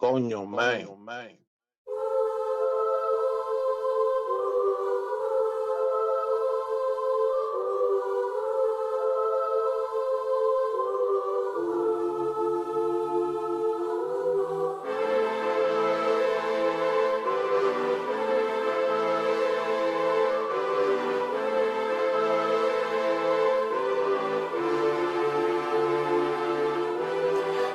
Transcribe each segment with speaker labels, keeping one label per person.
Speaker 1: Coño, man.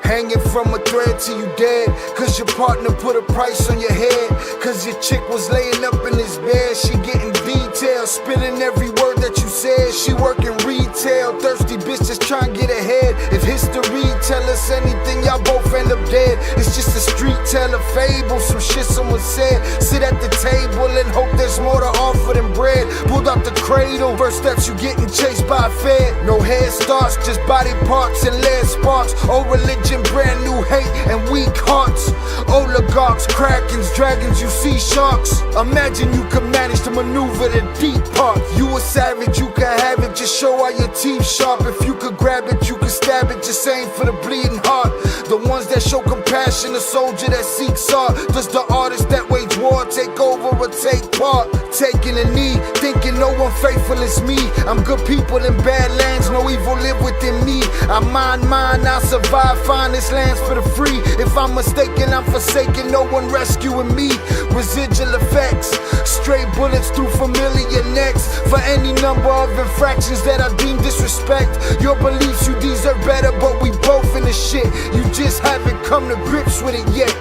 Speaker 2: Hanging from a thread till you dead, cause your partner put a price on your head. Cause your chick was laying up in his bed. She getting details, spilling every word that you said. She working retail, thirsty bitch just trying to get ahead. If history tell us anything, y'all both end up dead. It's just a street tale of fable, some shit someone said. Sit at the table and hope there's more to offer than bread. Pulled out the cradle, first steps you getting chased by a fed. No head starts, just body parts and lead sparks. Old religion, brand new hate and weak hearts. Oligarchs, krakens, dragons, you see sharks. Imagine you could manage to maneuver the deep part. You a savage, you can have it, just show all your teeth sharp. If you could grab it, you could stab it, just aim for the bleeding heart. The ones that show compassion, a soldier that seeks art. Does the artist that wage war take over or take part? Taking a knee, thinking no one faithful is me. I'm good people in bad lands, no evil live within me. I mind mine, I survive, find this land's for the free. If I'm mistaken, I'm forsaken, no one rescuing me. Residual effects, stray bullets through familiar necks. For any number of infractions that I deem disrespect. Your beliefs, you deserve better, but we both in the shit. You just haven't come to grips with it yet.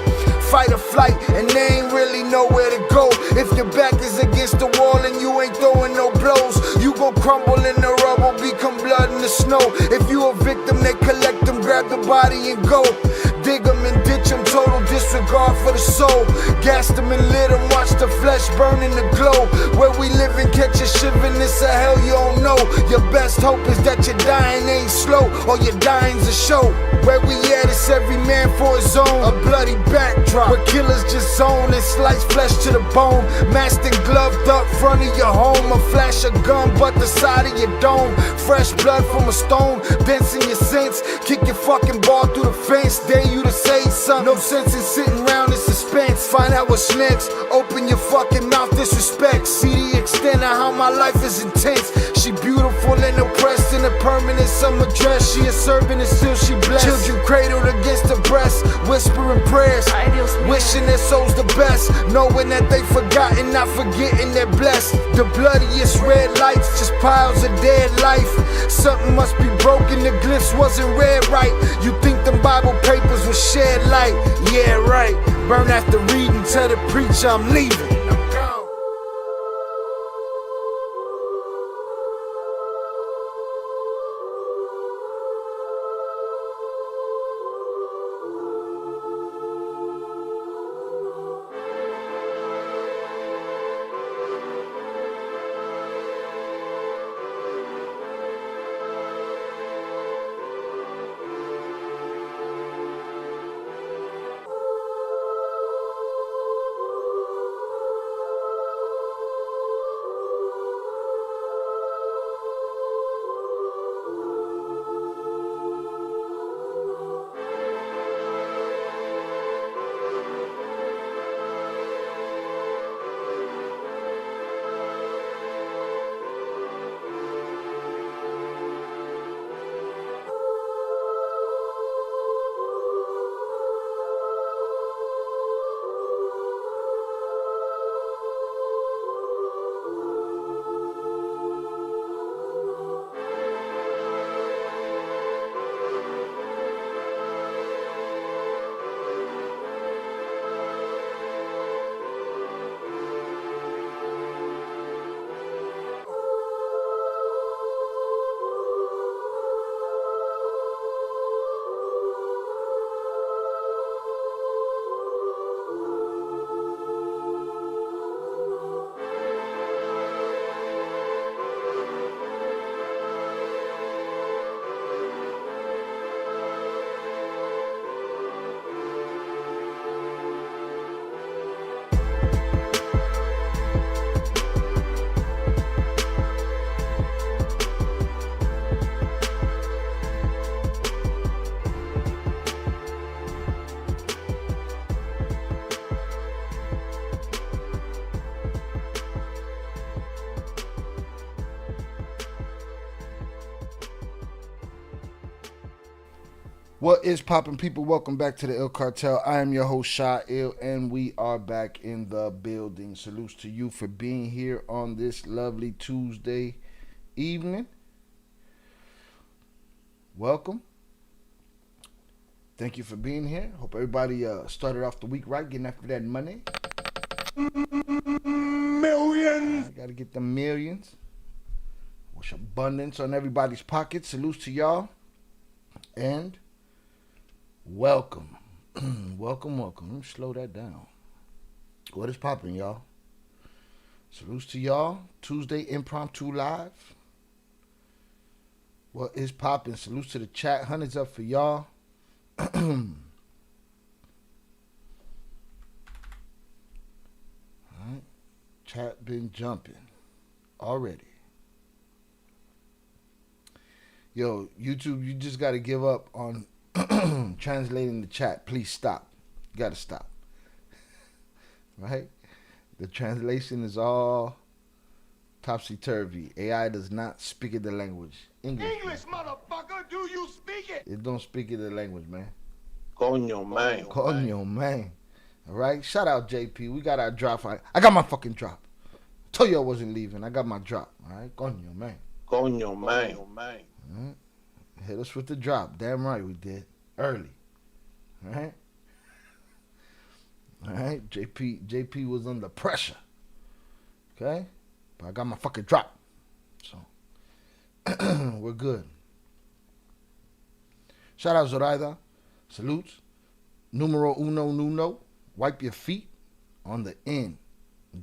Speaker 2: Fight or flight, and they ain't really nowhere to go. If your back is against the wall and you ain't throwing no blows, you gon' crumble in the rubble, become blood in the snow. If you a victim, they collect them, grab the body and go. Dig them and ditch them, total disregard for the soul. Gas them and lit them, watch the flesh burn in the glow. Where we live and catch a shivering, it's a hell you don't know. Your best hope is that your dying ain't slow, or your dying's a show. Where we at, it's every man for his own. A bloody backdrop, where killers just zone and slice flesh to the bone. Masked and gloved up front of your home. A flash of gun, but the side of your dome. Fresh blood from a stone, dents in your sense. Kick your fucking ball through the fence, dare you to say something. No sense in sitting around in suspense. Find out what's next, open your fucking mouth, disrespect. See the extent of how my life is intense. She beautiful and oppressed in a permanent summer dress. She a servant and still she blessed. Children cradled against her breast, whispering prayers, wishing their souls the best, knowing that they forgotten, not forgetting they're blessed. The bloodiest red lights, just piles of dead life. Something must be broken, the glyphs wasn't read right. You think them Bible papers will shed light? Yeah, right. Burn after reading, tell the preacher I'm leaving. What is poppin', people? Welcome back to the Ill Cartel. I am your host, Shy Ill, and we are back in the building. Salutes to you for being here on this lovely Tuesday evening. Welcome. Thank you for being here. Hope everybody started off the week right, getting after that money. Millions. Gotta get the millions. Wish abundance on everybody's pockets. Salutes to y'all. And welcome. welcome. Let me slow that down. What is poppin', y'all? Salutes to y'all. Tuesday Impromptu Live. What is poppin'? Salutes to the chat. Hundreds up for y'all. Alright. Chat been jumping already. Yo, YouTube, you just got to give up on translating the chat. Please stop. You got to stop. Right? The translation is all topsy-turvy. AI does not speak the language. English, motherfucker, do you speak it? It don't speak the language, man.
Speaker 1: Coño, man.
Speaker 2: Coño, man. All right? Shout out, JP. We got our drop. I got my fucking drop. I told you I wasn't leaving. I got my drop. All right? Coño, man.
Speaker 1: Coño, man.
Speaker 2: Right. Hit us with the drop. Damn right we did. Early. Alright? Alright? JP was under pressure. Okay? But I got my fucking drop. So we're good. Shout out Zoraida. Salutes. Numero uno. Wipe your feet on the end.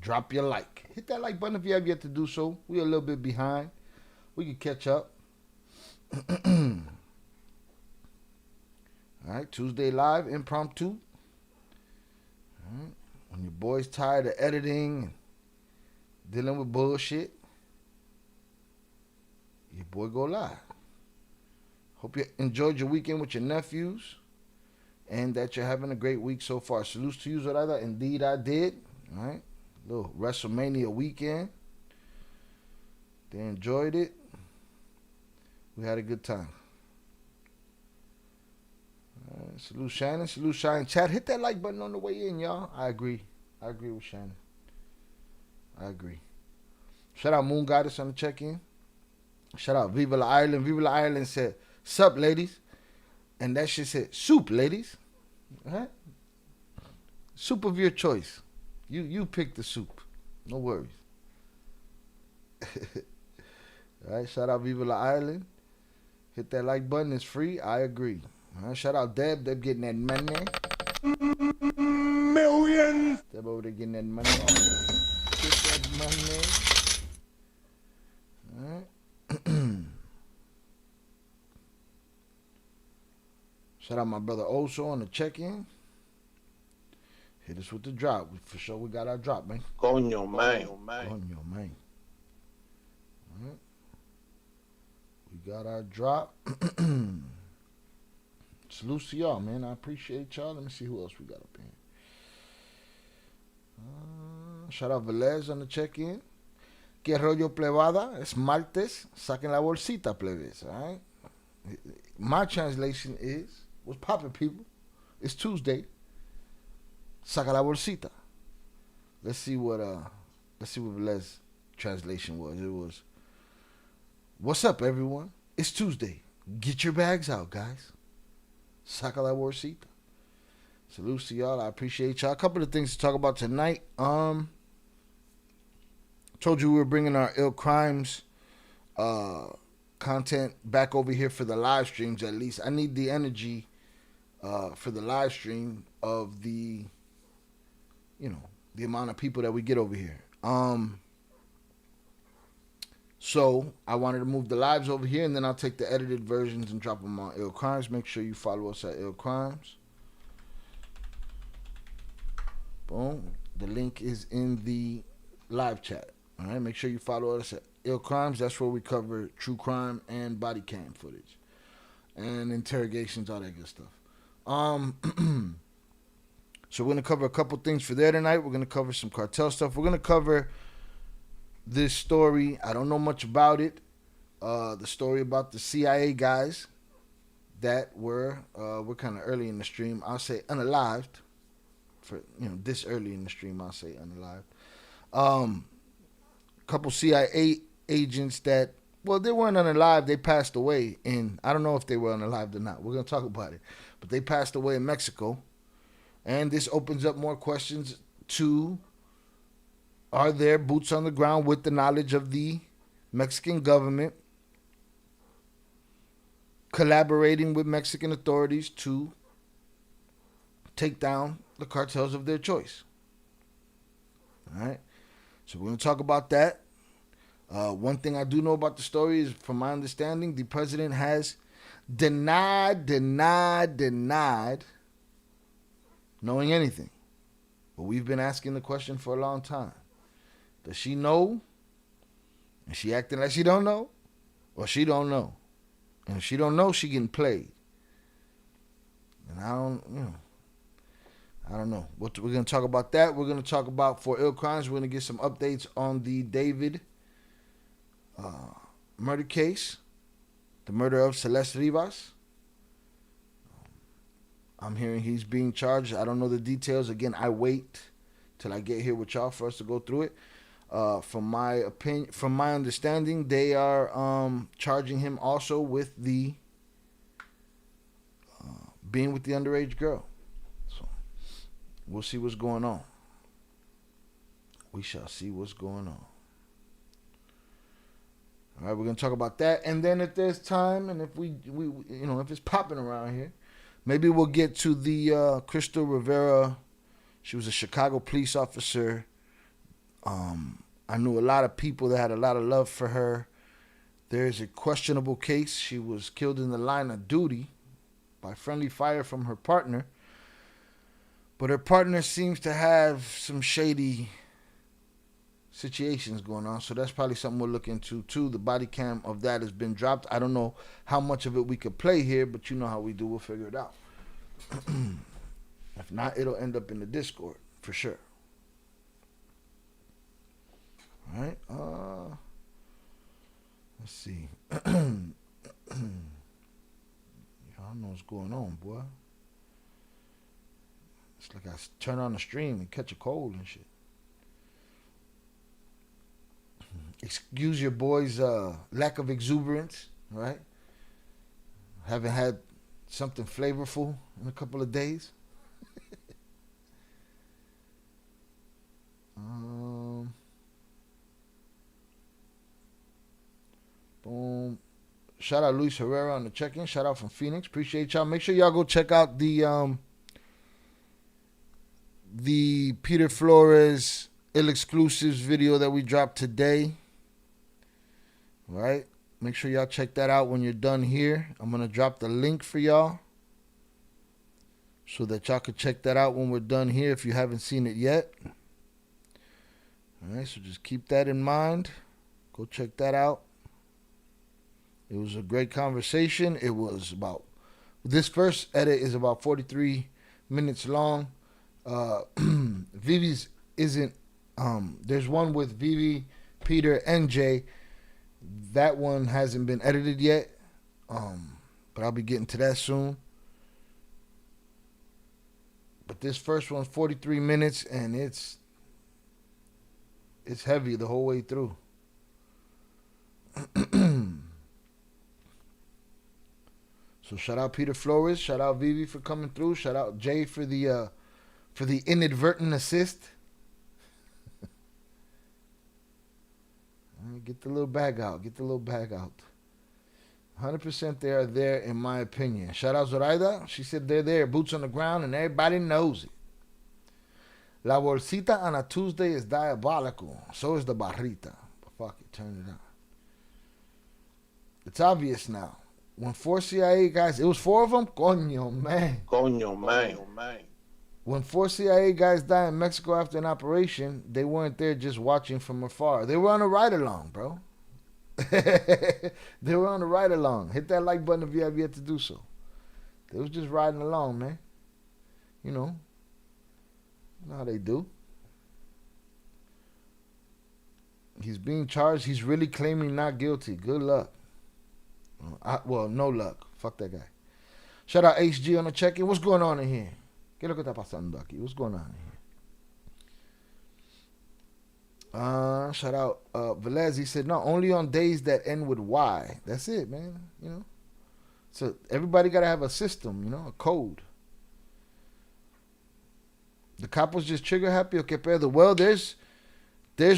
Speaker 2: Drop your like. Hit that like button if you have yet to do so. We're a little bit behind. We can catch up. Alright, Tuesday live, impromptu. Alright. When your boy's tired of editing and dealing with bullshit, your boy go live. Hope you enjoyed your weekend with your nephews and that you're having a great week so far. Salutes to you, Zoraida. Indeed, I did. Alright, little WrestleMania weekend. They enjoyed it. We had a good time. Salute Shannon. Salute Shine. Chat, hit that like button on the way in, y'all. I agree with Shannon. I agree. Shout out Moon Goddess on the check-in. Shout out Viva La Ireland. Viva La Ireland said, sup, ladies. And that shit said, soup, ladies. Alright? Soup of your choice. You pick the soup. No worries. Alright, shout out Viva La Ireland. Hit that like button. It's free. I agree. All right, shout out Deb. Deb getting that money. Millions. Deb over there getting that money. Get that money. All right. Shout out my brother Oso on the check-in. Hit us with the drop. For sure we got our drop, man.
Speaker 1: Coño, man.
Speaker 2: Coño, man. All right. We got our drop. Salutes to y'all, man. I appreciate y'all. Let me see who else we got up here. Shout out Velez on the check-in. Que rollo plebada. Es martes. Saquen la bolsita, plebes. All right? My translation is, what's poppin', people? It's Tuesday. Saca la bolsita. Let's see what Velez translation was. It was, what's up, everyone? It's Tuesday. Get your bags out, guys. Saca la bolsita. Salutes to y'all. I appreciate y'all. A couple of things to talk about tonight. Told you we were bringing our Ill Crimes content back over here for the live streams, at least. I need the energy for the live stream of the amount of people that we get over here. So I wanted to move the lives over here, and then I'll take the edited versions and drop them on Ill Crimes. Make sure you follow us at Ill Crimes. Boom. The link is in the live chat. All right. Make sure you follow us at Ill Crimes. That's where we cover true crime and body cam footage and interrogations, all that good stuff. So we're going to cover a couple things for there tonight. We're going to cover some cartel stuff. We're going to cover this story. I don't know much about it. The story about the CIA guys that were we're kind of early in the stream. I'll say unalived. For this early in the stream, I'll say unalived. Couple CIA agents that, well, they weren't unalive. They passed away, and I don't know if they were unalived or not. We're gonna talk about it, but they passed away in Mexico, and this opens up more questions to: are there boots on the ground with the knowledge of the Mexican government collaborating with Mexican authorities to take down the cartels of their choice? All right. So we're going to talk about that. One thing I do know about the story is, from my understanding, the president has denied knowing anything. But we've been asking the question for a long time. Does she know? Is she acting like she don't know? Or she don't know? And if she don't know, she getting played. And I don't know. We're going to talk about that. We're going to talk about, for ill crimes, we're going to get some updates on the David murder case, the murder of Celeste Rivas. I'm hearing he's being charged. I don't know the details. Again, I wait till I get here with y'all for us to go through it. From my understanding, they are charging him also with the being with the underage girl. So we'll see what's going on. We shall see what's going on. All right, we're gonna talk about that, and then if there's time, and if we if it's popping around here, maybe we'll get to the Crystal Rivera. She was a Chicago police officer. I knew a lot of people that had a lot of love for her. There's a questionable case. She was killed in the line of duty by friendly fire from her partner. But her partner seems to have some shady situations going on. So that's probably something we'll look into too. The body cam of that has been dropped. I don't know how much of it we could play here, but you know how we do. We'll figure it out. If not, it'll end up in the Discord for sure. All right. Let's see. Y'all know what's going on, boy. It's like I turn on the stream and catch a cold and shit. Excuse your boy's lack of exuberance, right? Haven't had something flavorful in a couple of days. Boom. Shout out Luis Rivera on the check-in. Shout out from Phoenix. Appreciate y'all. Make sure y'all go check out the Peter Flores Ill Exclusives video that we dropped today. All right. Make sure y'all check that out when you're done here. I'm going to drop the link for y'all so that y'all can check that out when we're done here if you haven't seen it yet. All right. So just keep that in mind. Go check that out. It was a great conversation. It was about, this first edit is about 43 minutes long. Vivi's isn't, there's one with Vivi, Peter, and Jay. That one hasn't been edited yet. But I'll be getting to that soon. But this first one's 43 minutes and it's heavy the whole way through. So shout out Peter Flores, shout out Vivi for coming through, shout out Jay for the inadvertent assist. Get the little bag out. 100% they are there in my opinion. Shout out Zoraida. She said they're there, boots on the ground, and everybody knows it. La bolsita on a Tuesday is diabolical. So is the barrita. But fuck it, turn it on. It's obvious now. When 4 CIA guys, it was 4 of them? Coño, man. When 4 CIA guys died in Mexico after an operation, they weren't there just watching from afar. They were on a ride-along, bro. They were on a ride-along. Hit that like button if you have yet to do so. They was just riding along, man. You know how they do. He's being charged. He's really claiming not guilty. Good luck. Well, no luck. Fuck that guy.
Speaker 3: Shout out HG on the check-in. What's going on in here? ¿Qué es lo que está pasando aquí? What's going on in here? Shout out Velez. He said, no, only on days that end with Y. That's it, man. You know? So everybody got to have a system, you know, a code. The cop was just trigger happy. Okay, pedo. Well, there's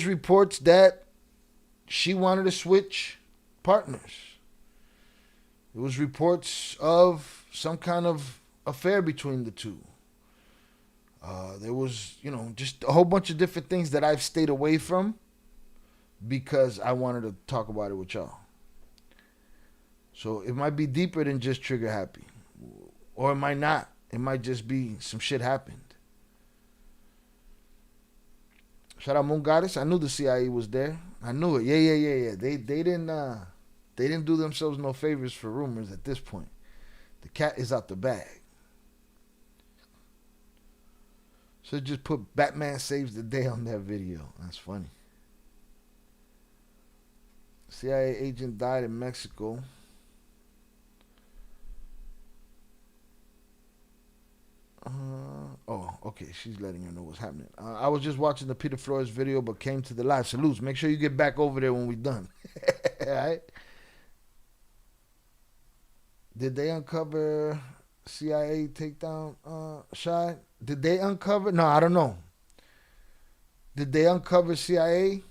Speaker 3: reports that she wanted to switch partners. There was reports of some kind of affair between the two. There was, you know, just a whole bunch of different things that I've stayed away from because I wanted to talk about it with y'all. So it might be deeper than just trigger happy. Or it might not. It might just be some shit happened. Shout out Moon Goddess. I knew the CIA was there. I knew it. Yeah. They didn't do themselves no favors for rumors at this point. The cat is out the bag. So just put Batman saves the day on that video. That's funny. CIA agent died in Mexico. Okay. She's letting you know what's happening. I was just watching the Peter Flores video, but came to the live. Salutes. Make sure you get back over there when we're done. All right? Did they uncover CIA takedown shot? Did they uncover? No, I don't know. Did they uncover CIA?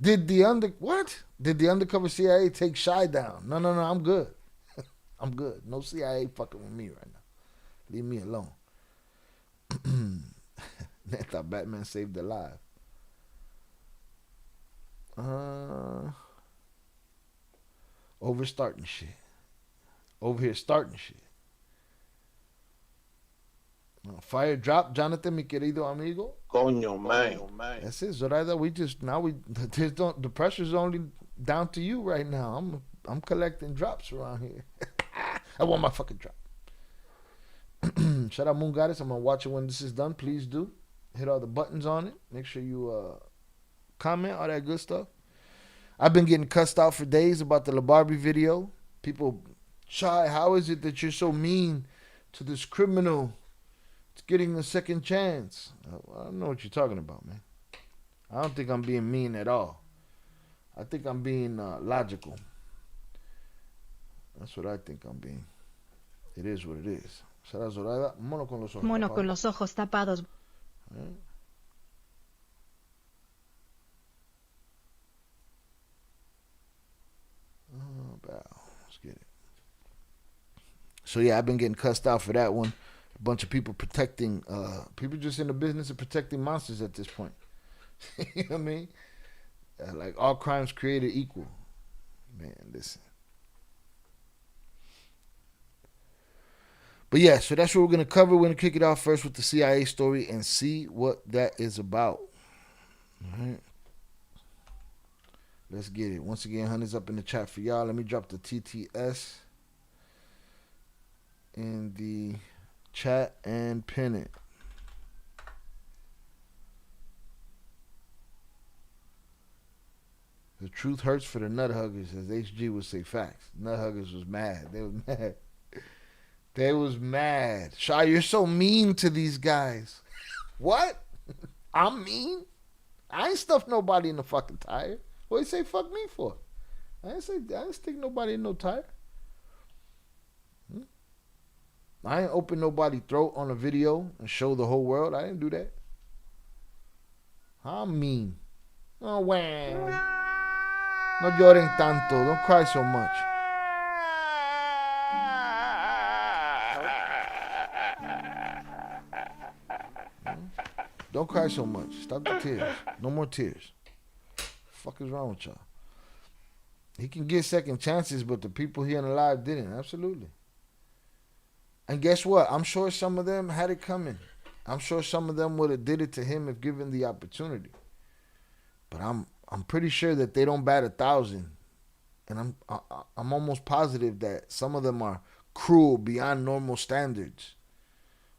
Speaker 3: Did the undercover CIA take Shy down? No, I'm good. I'm good. No CIA fucking with me right now. Leave me alone. They thought Batman saved their life. Over starting shit. Over here starting shit. Fire drop, Jonathan, mi querido amigo.
Speaker 1: Coño, man.
Speaker 3: That's it, Zoraida. The pressure's only down to you right now. I'm collecting drops around here. I want my fucking drop. Shout out Moon Goddess. I'm gonna watch it when this is done. Please do hit all the buttons on it. Make sure you comment, all that good stuff. I've been getting cussed out for days about the La Barbie video. People, Shy, how is it that you're so mean to this criminal? It's getting a second chance. I don't know what you're talking about, man. I don't think I'm being mean at all. I think I'm being logical. That's what I think I'm being. It is what it is. Será Zoraida, mono con los ojos
Speaker 4: Mono
Speaker 3: tapados.
Speaker 4: con los ojos tapados.
Speaker 3: Let's get it. So yeah, I've been getting cussed out for that one. A bunch of people protecting, people just in the business of protecting monsters at this point. You know what I mean? Like all crimes created equal. Man, listen. But yeah, so that's what we're going to cover. We're going to kick it off first with the CIA story and see what that is about. All right. Let's get it. Once again, Hunter's up in the chat for y'all. Let me drop the TTS in the chat and pin it. The truth hurts for the nut huggers, as HG would say. Facts. Nut huggers was mad. They was mad. They was mad. Shy, you're so mean to these guys. What? I'm mean? I ain't stuffed nobody in the fucking tire. What you say fuck me for? I ain't stick nobody in no tire. I ain't open nobody's throat on a video and show the whole world. I didn't do that. I'm mean. Oh, wow. No lloren tanto. Don't cry so much. Don't cry so much. Stop the tears. No more tears. Fuck is wrong with y'all? He can get second chances, but the people here alive didn't. Absolutely. And guess what? I'm sure some of them had it coming. I'm sure some of them would have did it to him if given the opportunity. But I'm pretty sure that they don't bat 1,000. And I'm almost positive that some of them are cruel beyond normal standards.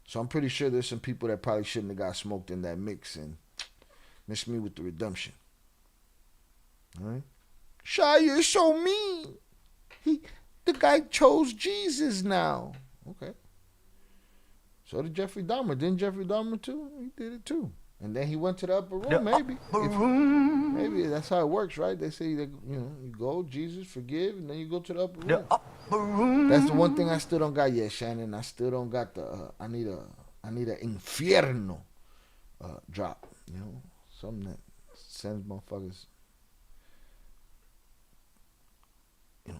Speaker 3: So I'm pretty sure there's some people that probably shouldn't have got smoked in that mix and missed me with the redemption. All right? Shy, you're so mean. The guy chose Jesus now. Okay. So did Jeffrey Dahmer. Didn't Jeffrey Dahmer too? He did it too. And then he went to the upper room, maybe. Maybe that's how it works, right? They say that, you go, Jesus, forgive, and then you go to the upper room. That's the one thing I still don't got yet, Shannon. I still don't got the I need a infierno drop, something that sends motherfuckers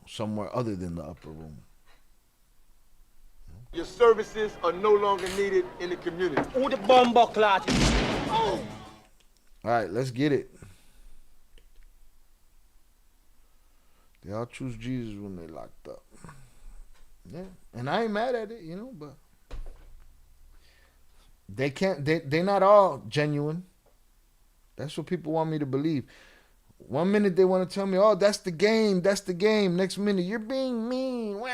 Speaker 3: somewhere other than the upper room.
Speaker 4: Your services are no longer needed in the community.
Speaker 5: Who the bomber clot? Oh.
Speaker 3: All right, let's get it. They all choose Jesus when they locked up. Yeah, and I ain't mad at it, but they can't. They're not all genuine. That's what people want me to believe. 1 minute they want to tell me, "Oh, that's the game. That's the game." Next minute, you're being mean. Wah.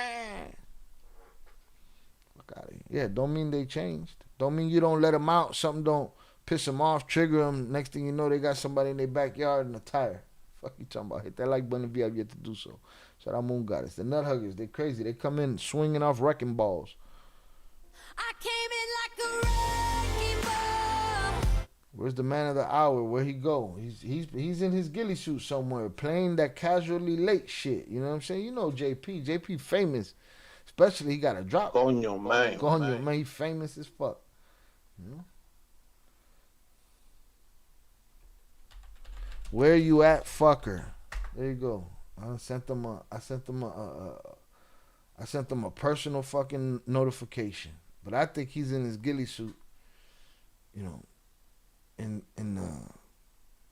Speaker 3: Fuck out of here. Yeah, don't mean they changed. Don't mean you don't let them out. Something don't piss them off, trigger them. Next thing you know, they got somebody in their backyard in a tire. Fuck you talking about? Hit that like button if you have yet to do so. Shout out Moon Goddess. The nut huggers, they crazy. They come in swinging off wrecking balls.
Speaker 6: I came in like a wrecking ball.
Speaker 3: Where's the man of the hour? Where he go? He's in his ghillie suit somewhere, playing that casually late shit. You know what I'm saying? JP. JP famous. Especially he got a drop.
Speaker 1: Coño, man.
Speaker 3: Coño, man. He famous as fuck. Where you at, fucker? There you go. I sent them a personal fucking notification. But I think he's in his ghillie suit, in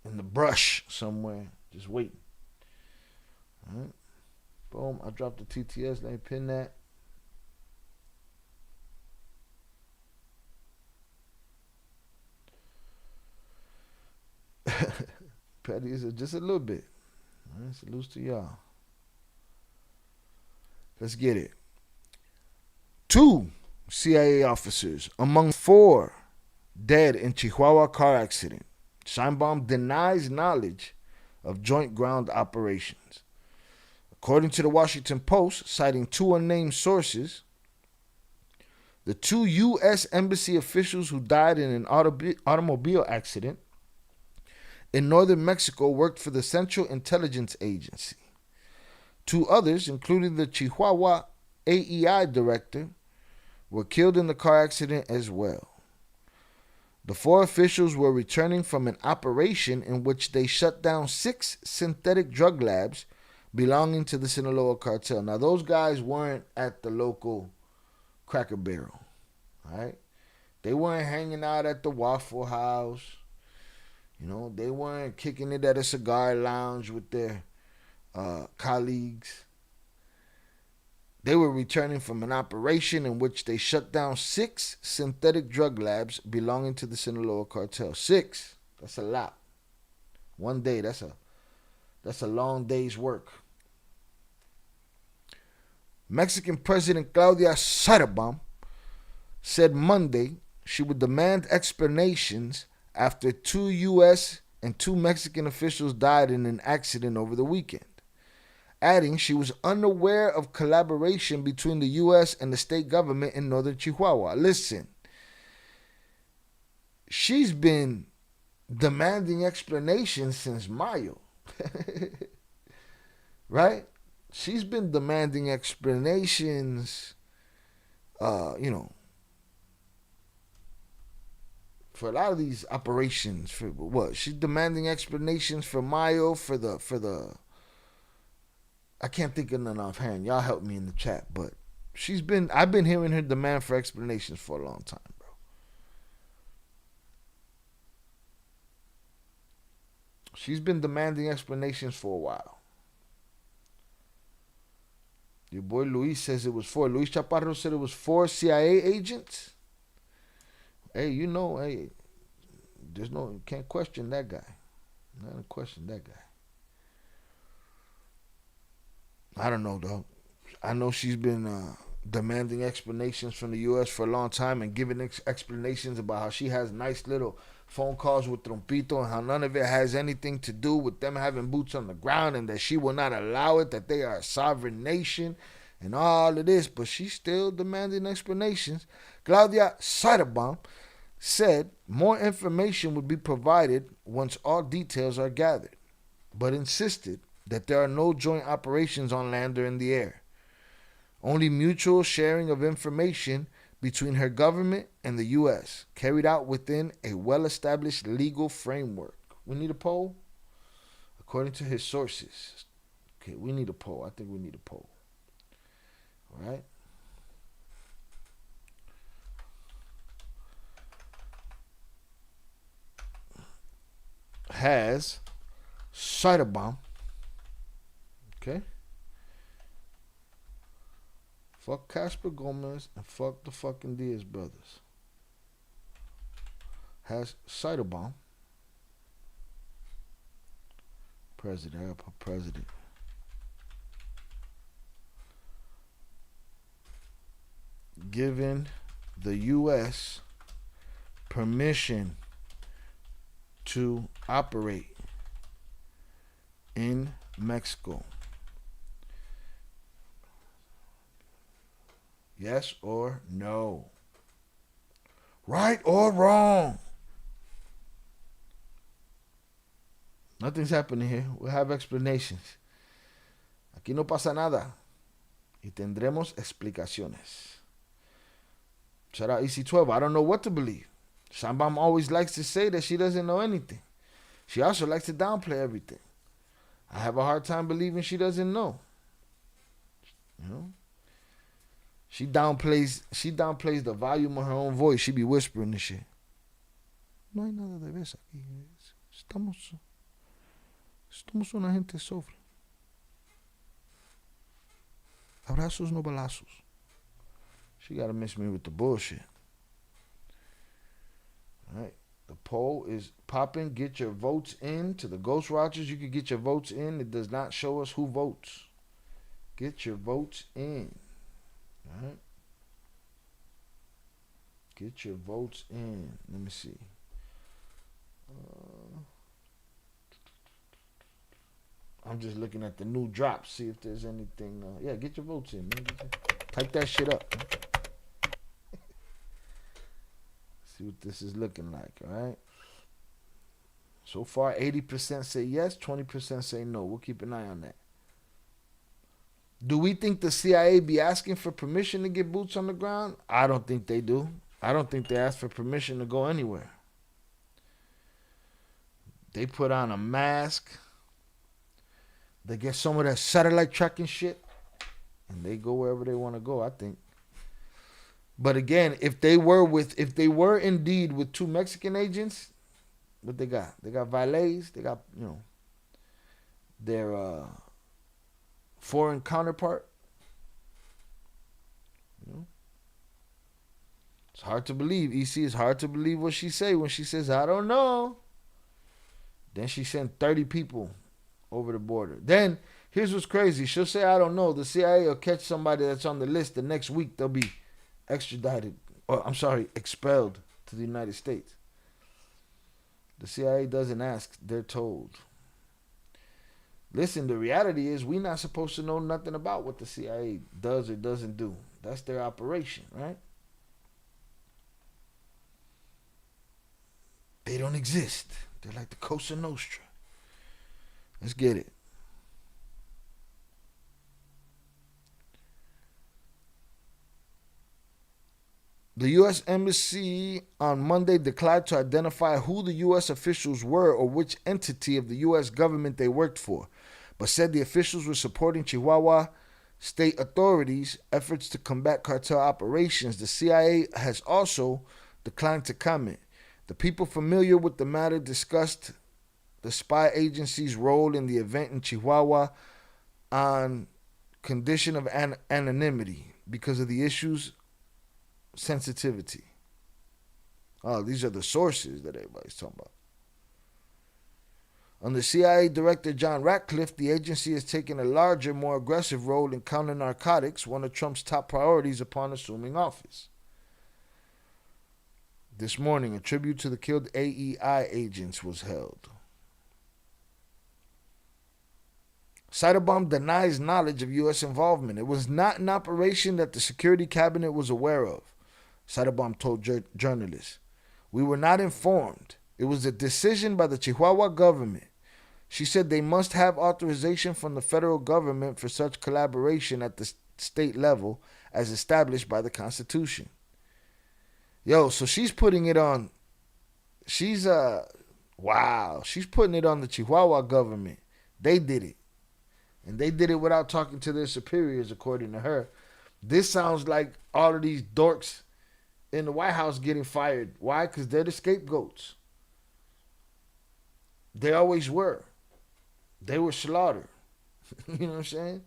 Speaker 3: the brush somewhere, just waiting. All right. Boom. I dropped the TTS. Let me pin that. Petty is just a little bit. All right, salutes to y'all. Let's get it. 2 CIA officers among 4 dead in Chihuahua car accident. Scheinbaum denies knowledge of joint ground operations. According to the Washington Post, citing 2 unnamed sources, the 2 U.S. Embassy officials who died in an automobile accident in northern Mexico worked for the Central Intelligence Agency. 2 others, including the Chihuahua AEI director, were killed in the car accident as well. The 4 officials were returning from an operation in which they shut down 6 synthetic drug labs belonging to the Sinaloa cartel. Now, those guys weren't at the local Cracker Barrel, all right? They weren't hanging out at the Waffle House. They weren't kicking it at a cigar lounge with their colleagues. They were returning from an operation in which they shut down 6 synthetic drug labs belonging to the Sinaloa cartel. 6. That's a lot. One day, that's a long day's work. Mexican President Claudia Sheinbaum said Monday she would demand explanations after 2 U.S. and 2 Mexican officials died in an accident over the weekend, adding she was unaware of collaboration between the U.S. and the state government in northern Chihuahua. Listen, she's been demanding explanations since Mayo, right? She's been demanding explanations, for a lot of these operations. For what? She's demanding explanations for Mayo, for the I can't think of none offhand. Y'all help me in the chat, but I've been hearing her demand for explanations for a long time, bro. She's been demanding explanations for a while. Your boy Luis says it was 4. Luis Chaparro said it was 4 CIA agents. Hey, there's you can't question that guy. Not gonna question that guy. I don't know, though. I know she's been demanding explanations from the U.S. for a long time and giving explanations about how she has nice little phone calls with Trompito and how none of it has anything to do with them having boots on the ground and that she will not allow it, that they are a sovereign nation. and all of this, but she's still demanding explanations. Claudia Seidenbaum said more information would be provided once all details are gathered, but insisted that there are no joint operations on land or in the air. Only mutual sharing of information between her government and the U.S., carried out within a well-established legal framework. We need a poll? According to his sources. Okay, we need a poll. I think we need a poll. All right? Has Seidenbaum, okay? Fuck Casper Gomez and fuck the fucking Diaz brothers. Has Seidenbaum, president, given the U.S. permission to operate in Mexico? Yes or no? Right or wrong? Nothing's happening here. We'll have explanations. Aquí no pasa nada. Y tendremos explicaciones. Shout out EC12. I don't know what to believe. Sambam always likes to say that she doesn't know anything. She also likes to downplay everything. I have a hard time believing she doesn't know. You know? She downplays the volume of her own voice. She be whispering this shit. No hay nada de vez aquí. Estamos una gente sobre. Abrazos no balazos. She gotta miss me with the bullshit. All right. The poll is popping. Get your votes in to the Ghost Watchers. You can get your votes in. It does not show us who votes. Get your votes in. All right. Get your votes in. Let me see. I'm just looking at the new drops. See if there's anything. Yeah, get your votes in, man. Type that shit up. Man. See what this is looking like, all right? So far, 80% say yes, 20% say no. We'll keep an eye on that. Do we think the CIA be asking for permission to get boots on the ground? I don't think they do. I don't think they ask for permission to go anywhere. They put on a mask. They get some of that satellite tracking shit, and they go wherever they want to go, I think. But again, if they were indeed with two Mexican agents, what they got? They got valets. They got, you know, their foreign counterpart. You know, it's hard to believe. EC, it's hard to believe what she say when she says, "I don't know." Then she sent 30 people over the border. Then here's what's crazy. She'll say, "I don't know." The CIA will catch somebody that's on the list. The next week they'll be extradited, or expelled to the United States. The CIA doesn't ask, they're told. Listen, the reality is we're not supposed to know nothing about what the CIA does or doesn't do. That's their operation, right? They don't exist. They're like the Cosa Nostra. Let's get it. The U.S. Embassy on Monday declined to identify who the U.S. officials were or which entity of the U.S. government they worked for, but said the officials were supporting Chihuahua state authorities' efforts to combat cartel operations. The CIA has also declined to comment. The people familiar with the matter discussed the spy agency's role in the event in Chihuahua on condition of anonymity because of the issue's sensitivity. Oh, these are the sources that everybody's talking about. Under CIA Director John Ratcliffe, the agency has taken a larger, more aggressive role in counter narcotics, one of Trump's top priorities upon assuming office. This morning, a tribute to the killed AEI agents was held. Cyberbomb denies knowledge of U.S. involvement. It was not an operation that the security cabinet was aware of, Cyberbomb told journalists. We were not informed. It was a decision by the Chihuahua government. She said they must have authorization from the federal government for such collaboration at the state level as established by the Constitution. Yo, so she's putting it on, she's putting it on the Chihuahua government. They did it. And they did it without talking to their superiors, according to her. This sounds like all of these dorks in the White House getting fired. Why? Because they're the scapegoats. They always were. They were slaughtered. You know what I'm saying?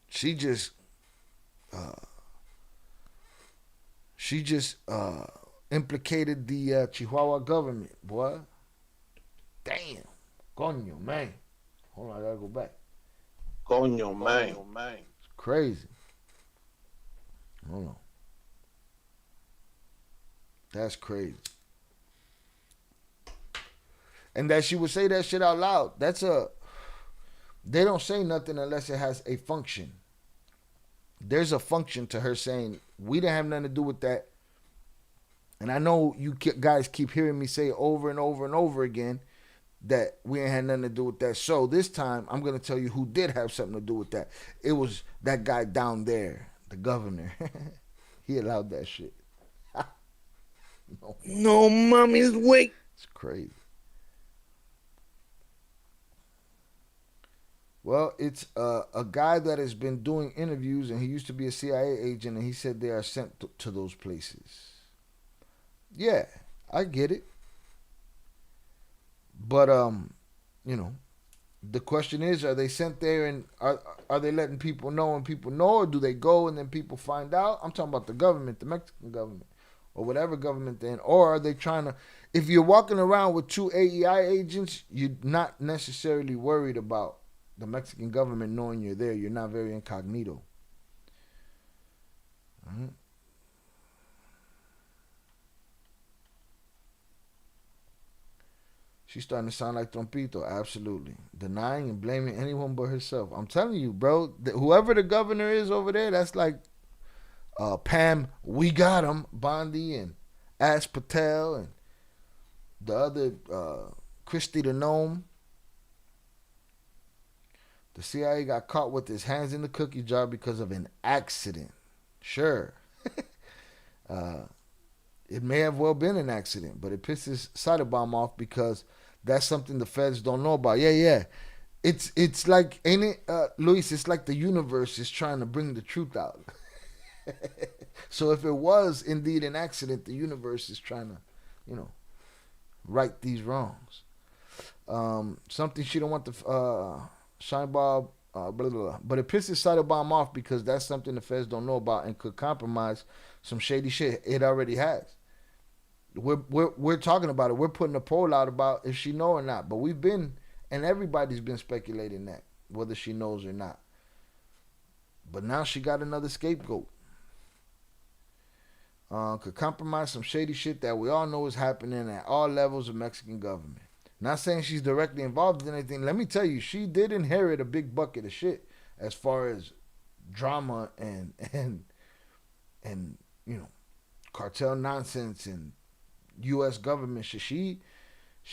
Speaker 3: She just implicated the Chihuahua government, boy. Damn. Coño, man. Hold on, I gotta go back.
Speaker 1: Coño, man.
Speaker 3: It's crazy. Hold on. That's crazy. And that she would say that shit out loud. They don't say nothing unless it has a function. There's a function to her saying, we didn't have nothing to do with that. And I know you guys keep hearing me say over and over and over again that we ain't had nothing to do with that. So this time, I'm going to tell you who did have something to do with that. It was that guy down there, the governor. He allowed that shit.
Speaker 7: No mommy's wait.
Speaker 3: It's crazy. Well, it's a guy that has been doing interviews, and he used to be a CIA agent, and he said they are sent to those places. Yeah, I get it. But, the question is, are they sent there, and are they letting people know and people know, or do they go and then people find out? I'm talking about the government, the Mexican government, or whatever government they're in. Or are they trying to, if you're walking around with 2 AEI agents, you're not necessarily worried about the Mexican government knowing you're there. You're not very incognito. All right. She's starting to sound like Trompito. Absolutely. Denying and blaming anyone but herself. I'm telling you, bro, whoever the governor is over there, that's like Pam, we got him, Bondi, and Ash Patel, and the other Christy the Gnome. The CIA got caught with his hands in the cookie jar because of an accident. Sure. It may have well been an accident, but it pisses Cyberbomb off because that's something the feds don't know about. Yeah. It's like, ain't it, Luis, it's like the universe is trying to bring the truth out. So if it was indeed an accident, the universe is trying to, right these wrongs. Something she don't want the Shine Bob, blah, blah, blah. But it pisses Cyberbomb off because that's something the feds don't know about and could compromise some shady shit. It already has. We're talking about it. We're putting a poll out about if she know or not. But we've been, and everybody's been speculating that, whether she knows or not. But now she got another scapegoat. Could compromise some shady shit that we all know is happening at all levels of Mexican government. Not saying she's directly involved in anything. Let me tell you, she did inherit a big bucket of shit as far as drama and cartel nonsense and U.S. government shit. She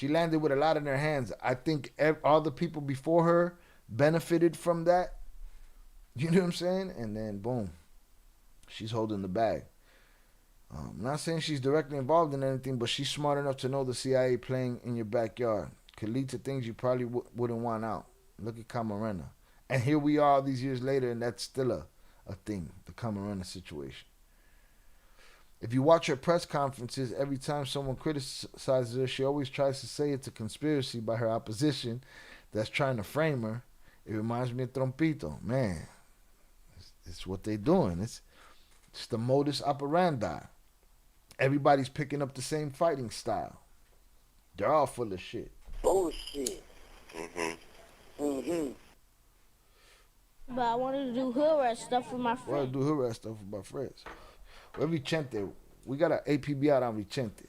Speaker 3: landed with a lot in her hands. I think all the people before her benefited from that. You know what I'm saying? And then boom, she's holding the bag. Not saying she's directly involved in anything, but she's smart enough to know the CIA playing in your backyard could lead to things you probably wouldn't want out. Look at Camarena. And here we are all these years later, and that's still a thing, the Camarena situation. If you watch her press conferences, every time someone criticizes her, she always tries to say it's a conspiracy by her opposition that's trying to frame her. It reminds me of Trompito. Man, it's what they're doing. It's the modus operandi. Everybody's picking up the same fighting style. They're all full of shit.
Speaker 7: Bullshit.
Speaker 8: But I wanted to do hood rat stuff with my
Speaker 3: I want
Speaker 8: friends.
Speaker 3: to do hood rat stuff with my friends. Well, Vicente, we got an APB out on Vicente.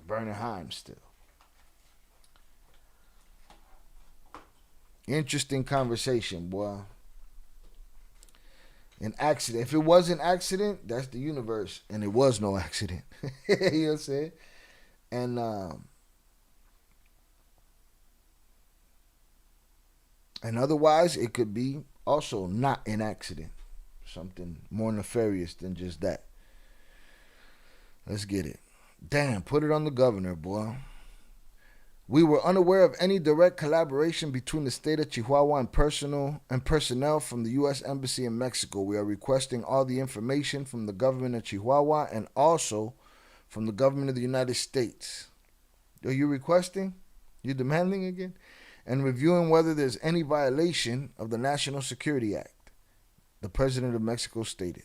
Speaker 3: Bernard Heim still. Interesting conversation, boy. An accident. If it was an accident, that's the universe, and it was no accident. You know what I'm saying? And otherwise, it could be also not an accident. Something more nefarious than just that. Let's get it. Damn, put it on the governor, boy. We were unaware of any direct collaboration between the state of Chihuahua and personnel from the U.S. Embassy in Mexico. We are requesting all the information from the government of Chihuahua and also from the government of the United States. Are you requesting? You demanding again? And reviewing whether there's any violation of the National Security Act, the president of Mexico stated.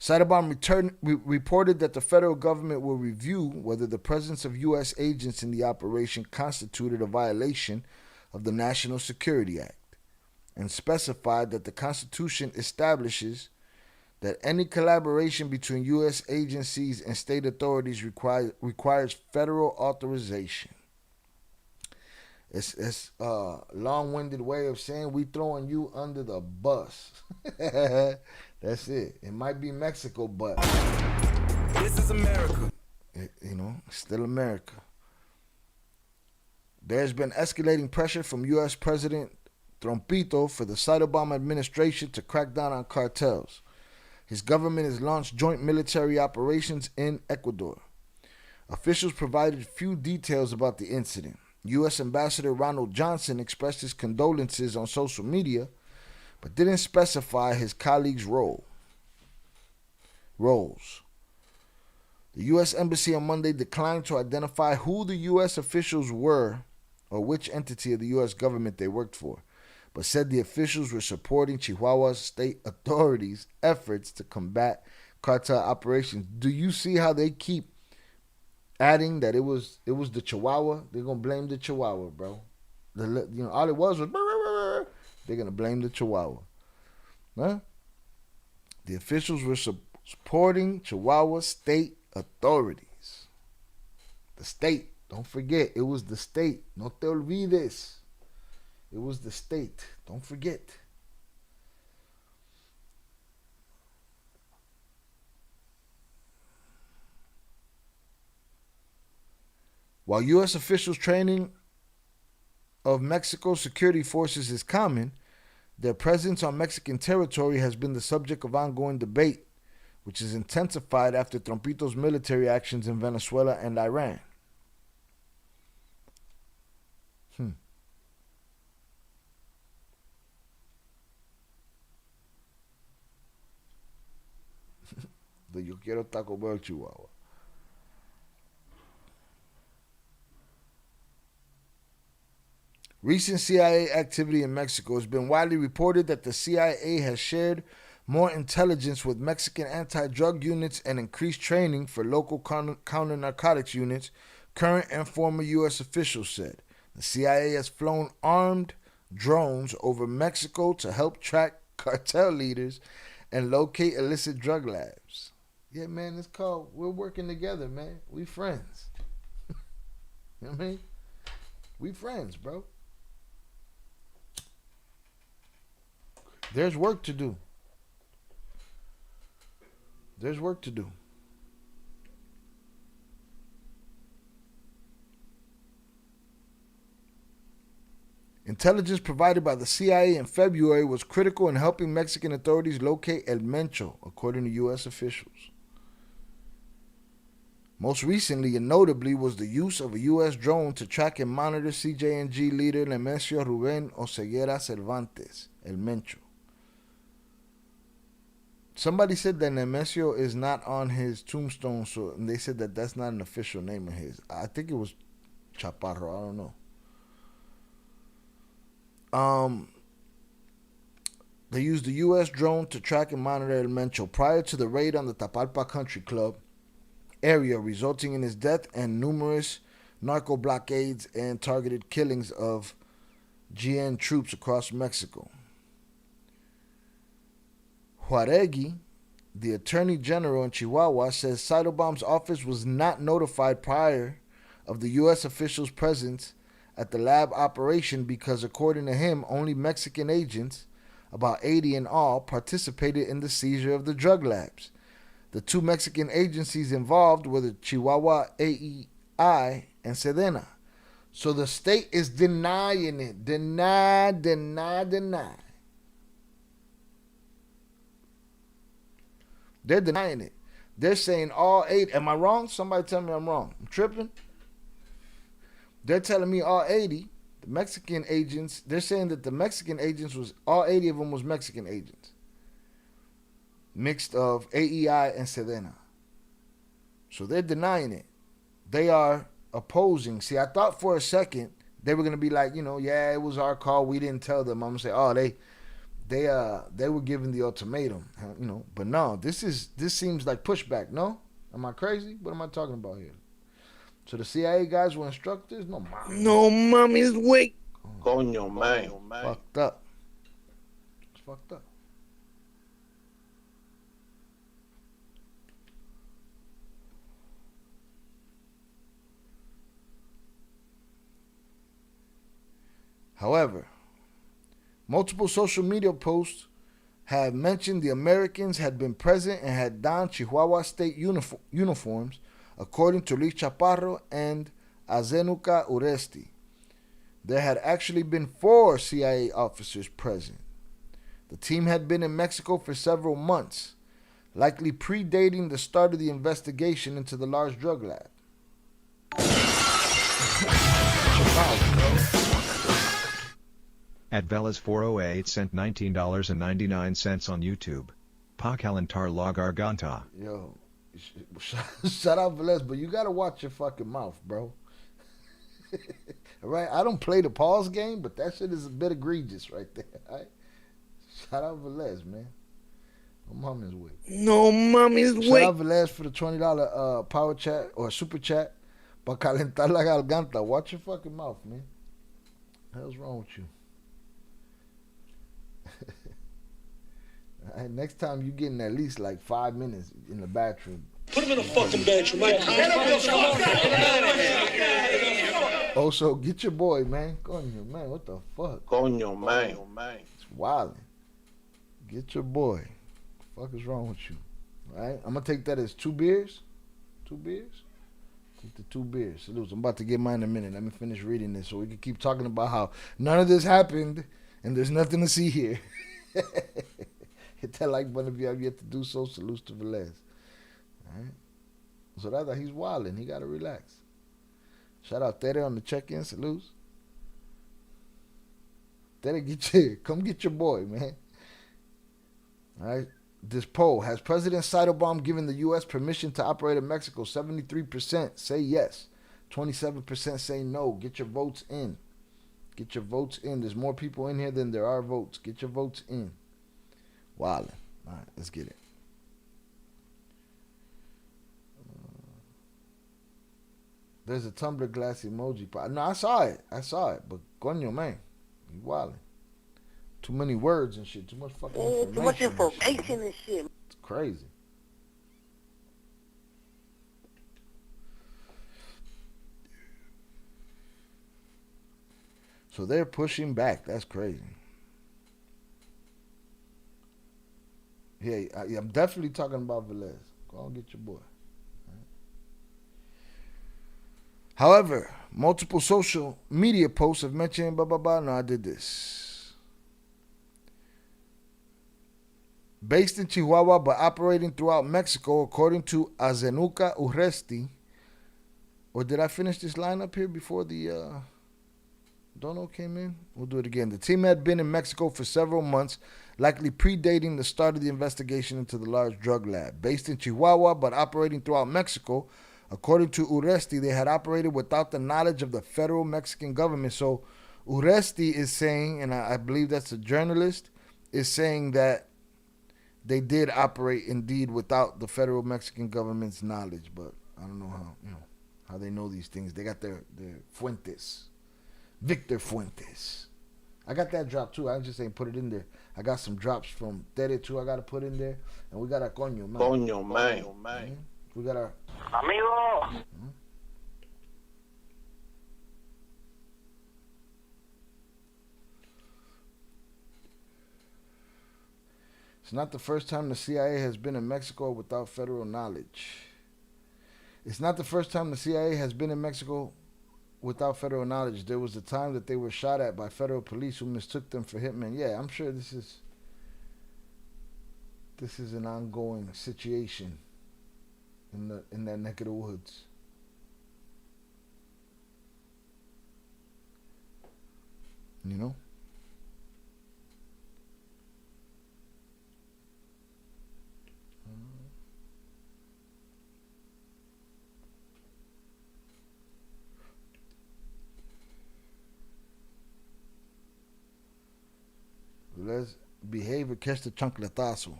Speaker 3: Cyberbombs reported that the federal government will review whether the presence of U.S. agents in the operation constituted a violation of the National Security Act and specified that the Constitution establishes that any collaboration between U.S. agencies and state authorities requires federal authorization. It's a long-winded way of saying we throwing you under the bus. That's it. It might be Mexico, but
Speaker 2: This is America.
Speaker 3: Still America. There's been escalating pressure from U.S. President Trumpito for the Cyberbomb administration to crack down on cartels. His government has launched joint military operations in Ecuador. Officials provided few details about the incident. U.S. Ambassador Ronald Johnson expressed his condolences on social media, but didn't specify his colleagues' roles. The U.S. Embassy on Monday declined to identify who the U.S. officials were or which entity of the U.S. government they worked for, but said the officials were supporting Chihuahua's state authorities' efforts to combat cartel operations. Do you see how they keep adding that it was the Chihuahua? They're gonna blame the Chihuahua, bro. All it was they're gonna blame the Chihuahua. Huh? The officials were supporting Chihuahua state authorities. The state. Don't forget, it was the state. No te olvides. It was the state. Don't forget. While U.S. officials' training of Mexico's security forces is common, their presence on Mexican territory has been the subject of ongoing debate, which is intensified after Trumpito's military actions in Venezuela and Iran. The Yo Quiero Taco Bell Chihuahua. Recent CIA activity in Mexico has been widely reported that the CIA has shared more intelligence with Mexican anti-drug units and increased training for local counter-narcotics units, current and former U.S. officials said. The CIA has flown armed drones over Mexico to help track cartel leaders and locate illicit drug labs. Yeah, man, it's called, we're working together, man. We friends. You know what I mean? We friends, bro. There's work to do. There's work to do. Intelligence provided by the CIA in February was critical in helping Mexican authorities locate El Mencho, according to U.S. officials. Most recently and notably was the use of a U.S. drone to track and monitor CJNG leader Nemesio Rubén Oseguera Cervantes, El Mencho. Somebody said that Nemesio is not on his tombstone, and they said that that's not an official name of his. I think it was Chaparro. I don't know. They used the U.S. drone to track and monitor El Mencho prior to the raid on the Tapalpa Country Club area, resulting in his death and numerous narco blockades and targeted killings of GN troops across Mexico. Juaregui, the Attorney General in Chihuahua, says Cyberbomb's office was not notified prior of the U.S. officials' presence at the lab operation because, according to him, only Mexican agents, about 80 in all, participated in the seizure of the drug labs. The two Mexican agencies involved were the Chihuahua AEI and Sedena. So the state is denying it. Deny. They're denying it. They're saying all 80. Am I wrong? Somebody tell me I'm wrong. I'm tripping. They're telling me all 80, the Mexican agents, they're saying that the Mexican agents was, all 80 of them was Mexican agents. Mixed of AEI and Sedena. So they're denying it. They are opposing. See, I thought for a second they were going to be like, yeah, it was our call. We didn't tell them. I'm going to say, oh, they were given the ultimatum, But no, this seems like pushback, no? Am I crazy? What am I talking about here? So the CIA guys were instructors? No, mom.
Speaker 7: No mommy's weak.
Speaker 1: Coño, man.
Speaker 3: Fucked up. It's fucked up. However, multiple social media posts have mentioned the Americans had been present and had donned Chihuahua State uniforms, according to Luis Chaparro and Azenuca Uresti. There had actually been 4 CIA officers present. The team had been in Mexico for several months, likely predating the start of the investigation into the large drug lab.
Speaker 9: At Velas 408 sent $19.99 on YouTube. Pa Calentar La Garganta.
Speaker 3: Yo, shout out Velas, but you gotta watch your fucking mouth, bro. Alright, I don't play the pause game, but that shit is a bit egregious right there. Alright? Shout out Velas, man. My mom is weak.
Speaker 7: No mommy's weak.
Speaker 3: Shout out Velas for the $20 power chat or super chat. Pa Calentar La Garganta. Watch your fucking mouth, man. What the hell's wrong with you? Right, next time you getting at least like 5 minutes in the bathroom.
Speaker 5: Put him in a fucking bathroom, man.
Speaker 3: Also, get your boy, man. Coño, man, what the fuck?
Speaker 1: Coño, man.
Speaker 3: It's wildin'. Get your boy. The fuck is wrong with you? All right, I'm gonna take that as 2 beers. 2 beers? Take the 2 beers. Salute. I'm about to get mine in a minute. Let me finish reading this so we can keep talking about how none of this happened and there's nothing to see here. Hit that like button if you have yet to do so. Salutes to Velez. Alright. So that's he's wilding. He gotta relax. Shout out Tere on the check-in. Salutes. Tere, come get your boy, man. Alright. This poll. Has President Seidelbaum given the U.S. permission to operate in Mexico? 73% say yes. 27% say no. Get your votes in. Get your votes in. There's more people in here than there are votes. Get your votes in. Wildin'. All right, let's get it. There's a tumbler glass emoji. No, I saw it. But coño, man, you wildin'. Too many words and shit. Too much fucking information.
Speaker 7: Too much information and shit.
Speaker 3: It's crazy. So they're pushing back. That's crazy. Yeah, I'm definitely talking about Velez. Go on, get your boy. Right. However, multiple social media posts have mentioned blah, blah, blah. No, I did this. Based in Chihuahua but operating throughout Mexico, according to Azenuca Uresti. Or did I finish this lineup here before the Dono came in? We'll do it again. The team had been in Mexico for several months, likely predating the start of the investigation into the large drug lab. Based in Chihuahua but operating throughout Mexico, according to Uresti, they had operated without the knowledge of the federal Mexican government. So Uresti is saying, and I believe that's a journalist, is saying that they did operate indeed without the federal Mexican government's knowledge. But I don't know how they know these things. They got their fuentes. Victor Fuentes. I got that drop too. I just ain't put it in there. I got some drops from Tere too I got to put in there. And we got our Coño, man.
Speaker 1: Coño, man.
Speaker 3: Mm-hmm. We got our...
Speaker 10: Amigo.
Speaker 3: It's not the first time the CIA has been in Mexico without federal knowledge. It's not the first time the CIA has been in Mexico without federal knowledge. There was a time that they were shot at by federal police who mistook them for hitmen. Yeah, I'm sure this is an ongoing situation in that neck of the woods. You know? Let's behave or catch the chancletazo.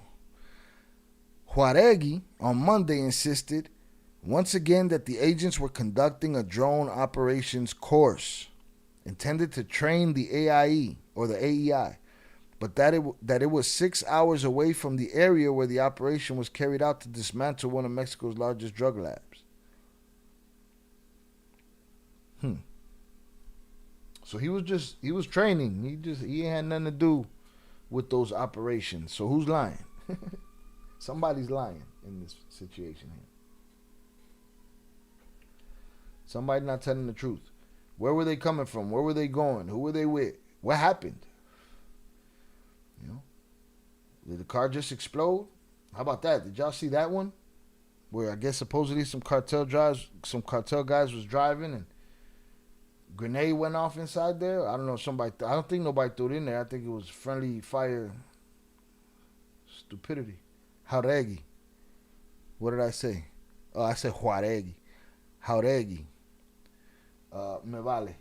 Speaker 3: Juaregui on Monday insisted once again that the agents were conducting a drone operations course intended to train the AIE or the AEI, but that it was 6 hours away from the area where the operation was carried out to dismantle one of Mexico's largest drug labs. So he was training. He had nothing to do with those operations. So who's lying? Somebody's lying in this situation here. Somebody not telling the truth. Where were they coming from? Where were they going? Who were they with? What happened? You know? Did the car just explode? How about that? Did y'all see that one? Where I guess supposedly some cartel guys was driving and grenade went off inside there. I don't know. I don't think nobody threw it in there. I think it was friendly fire stupidity. Jauregui. What did I say? Oh, I said Juaregui. Jauregui. Me vale.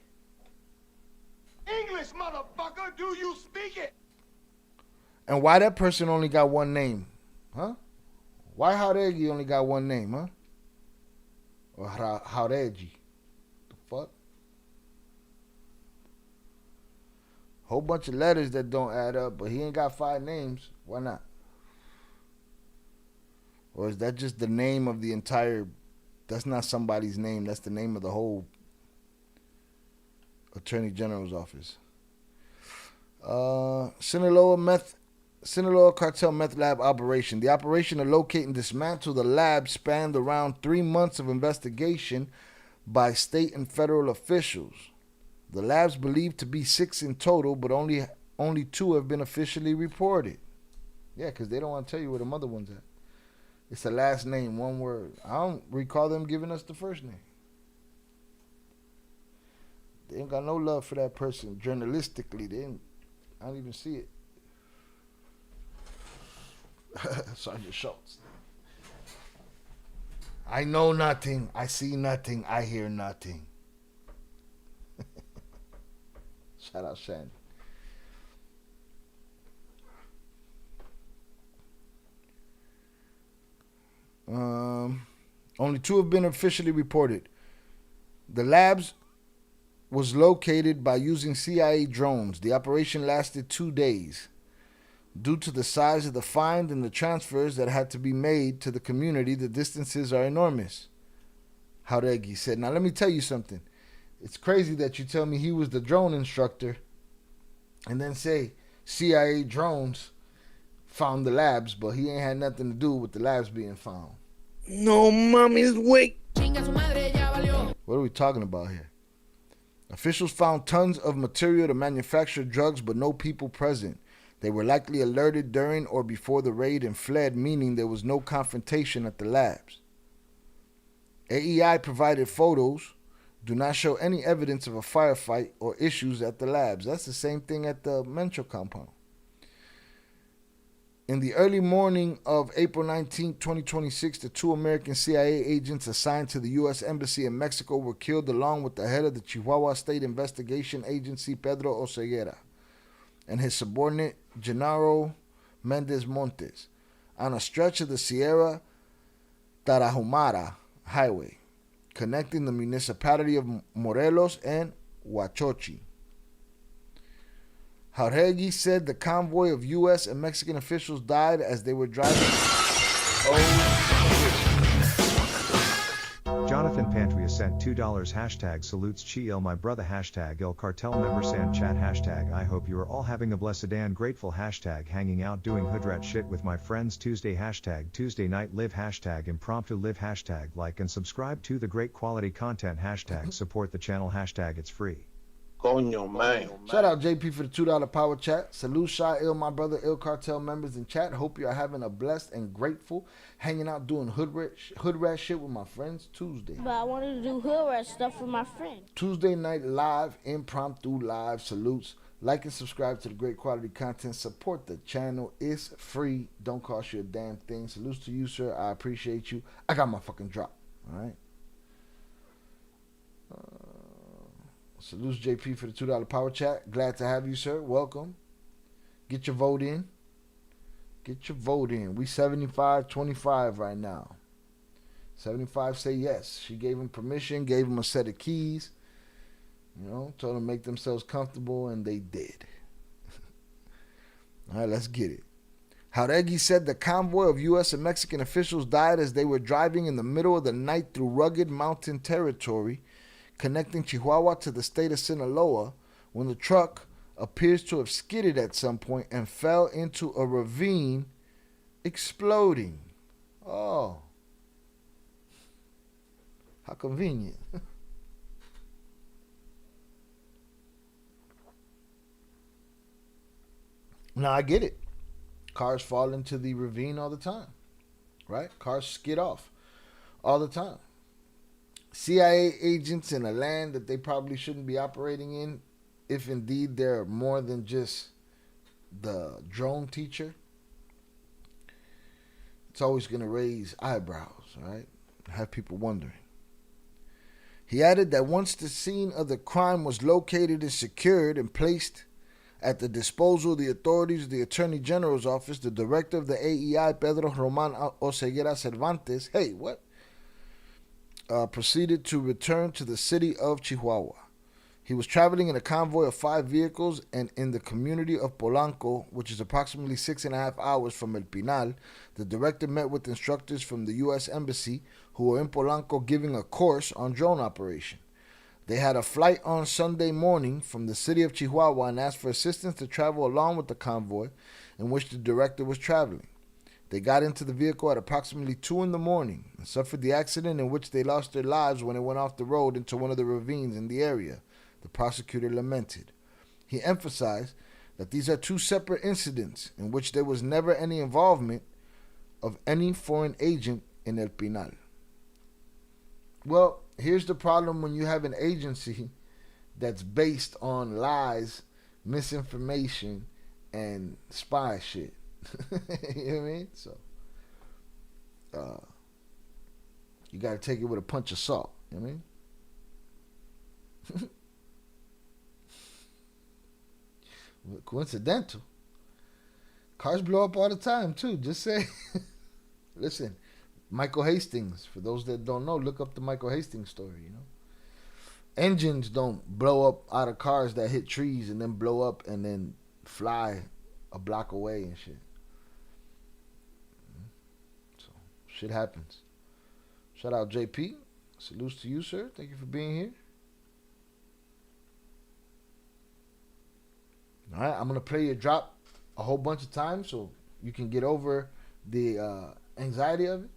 Speaker 4: English, motherfucker, do you speak it?
Speaker 3: And why that person only got one name? Huh? Why Jauregui only got one name, huh? Or Jauregui. The fuck? Whole bunch of letters that don't add up, but he ain't got 5 names. Why not? Or is that just the name of the entire... That's not somebody's name. That's the name of the whole Attorney General's office. Sinaloa Cartel Meth Lab operation. The operation to locate and dismantle the lab spanned around 3 months of investigation by state and federal officials. The labs believed to be 6 in total, but only 2 have been officially reported. Yeah, because they don't want to tell you where the mother one's at. It's the last name, one word. I don't recall them giving us the first name. They ain't got no love for that person journalistically. I don't even see it. Sergeant Schultz. I know nothing. I see nothing. I hear nothing. Shout out Shannon. Only 2 have been officially reported. The labs was located by using CIA drones. The operation lasted 2 days. Due to the size of the find and the transfers that had to be made to the community, the distances are enormous. Jauregui said. Now let me tell you something. It's crazy that you tell me he was the drone instructor and then say CIA drones found the labs, but he ain't had nothing to do with the labs being found.
Speaker 7: No mommy's wake.
Speaker 3: What are we talking about here? Officials found tons of material to manufacture drugs, but no people present. They were likely alerted during or before the raid and fled, meaning there was no confrontation at the labs. AEI provided photos do not show any evidence of a firefight or issues at the labs. That's the same thing at the Mencho compound. In the early morning of April 19, 2026, the 2 American CIA agents assigned to the U.S. Embassy in Mexico were killed along with the head of the Chihuahua State Investigation Agency, Pedro Oseguera, and his subordinate, Genaro Mendez Montes, on a stretch of the Sierra Tarahumara Highway, connecting the municipality of Morelos and Huachochi. Jauregui said the convoy of U.S. and Mexican officials died as they were driving. Oh,
Speaker 9: Jonathan Pantria sent $2 hashtag salutes Chi my brother hashtag El Cartel member San chat hashtag I hope you are all having a blessed and grateful hashtag hanging out doing hoodrat shit with my friends Tuesday hashtag Tuesday night live hashtag impromptu live hashtag like and subscribe to the great quality content hashtag support the channel hashtag it's free.
Speaker 1: Coño, man.
Speaker 3: Shout out JP for the $2 power chat. Salute Shy Il, my brother, Il Cartel members in chat. Hope you are having a blessed and grateful hanging out doing hood rat shit with my friends Tuesday.
Speaker 8: But I wanted to do hood rat stuff with my friend.
Speaker 3: Tuesday night live, impromptu live salutes. Like and subscribe to the great quality content. Support the channel. It's free. Don't cost you a damn thing. Salutes to you, sir. I appreciate you. I got my fucking drop. All right. Salutes JP for the $2 power chat. Glad to have you, sir. Welcome. Get your vote in. Get your vote in. We 75-25 right now. 75 say yes. She gave him permission, gave him a set of keys. You know, told them to make themselves comfortable, and they did. All right, let's get it. Jauregui said the convoy of U.S. and Mexican officials died as they were driving in the middle of the night through rugged mountain territory connecting Chihuahua to the state of Sinaloa when the truck appears to have skidded at some point and fell into a ravine, exploding. Oh. How convenient. Now, I get it. Cars fall into the ravine all the time, right? Cars skid off all the time. CIA agents in a land that they probably shouldn't be operating in, if indeed they're more than just the drone teacher, it's always going to raise eyebrows, right? Have people wondering. He added that once the scene of the crime was located and secured and placed at the disposal of the authorities of the Attorney General's office, the director of the AEI, Pedro Roman Oseguera Cervantes, proceeded to return to the city of Chihuahua. He was traveling in a convoy of 5 vehicles and in the community of Polanco, which is approximately 6.5 hours from El Pinal. The director met with instructors from the U.S. Embassy who were in Polanco giving a course on drone operation. They had a flight on Sunday morning from the city of Chihuahua and asked for assistance to travel along with the convoy in which the director was traveling. They got into the vehicle at approximately 2 in the morning and suffered the accident in which they lost their lives when it went off the road into one of the ravines in the area, the prosecutor lamented. He emphasized that these are 2 separate incidents in which there was never any involvement of any foreign agent in El Pinal. Well, here's the problem when you have an agency that's based on lies, misinformation, and spy shit. You know what I mean? So, you got to take it with a punch of salt. You know what I mean? Coincidental. Cars blow up all the time, too. Just say. Listen, Michael Hastings. For those that don't know, look up the Michael Hastings story, you know. Engines don't blow up out of cars that hit trees and then blow up and then fly a block away and shit. So, shit happens. Shout out JP. Salutes to you, sir. Thank you for being here. All right, I'm going to play your drop a whole bunch of times so you can get over the anxiety of it.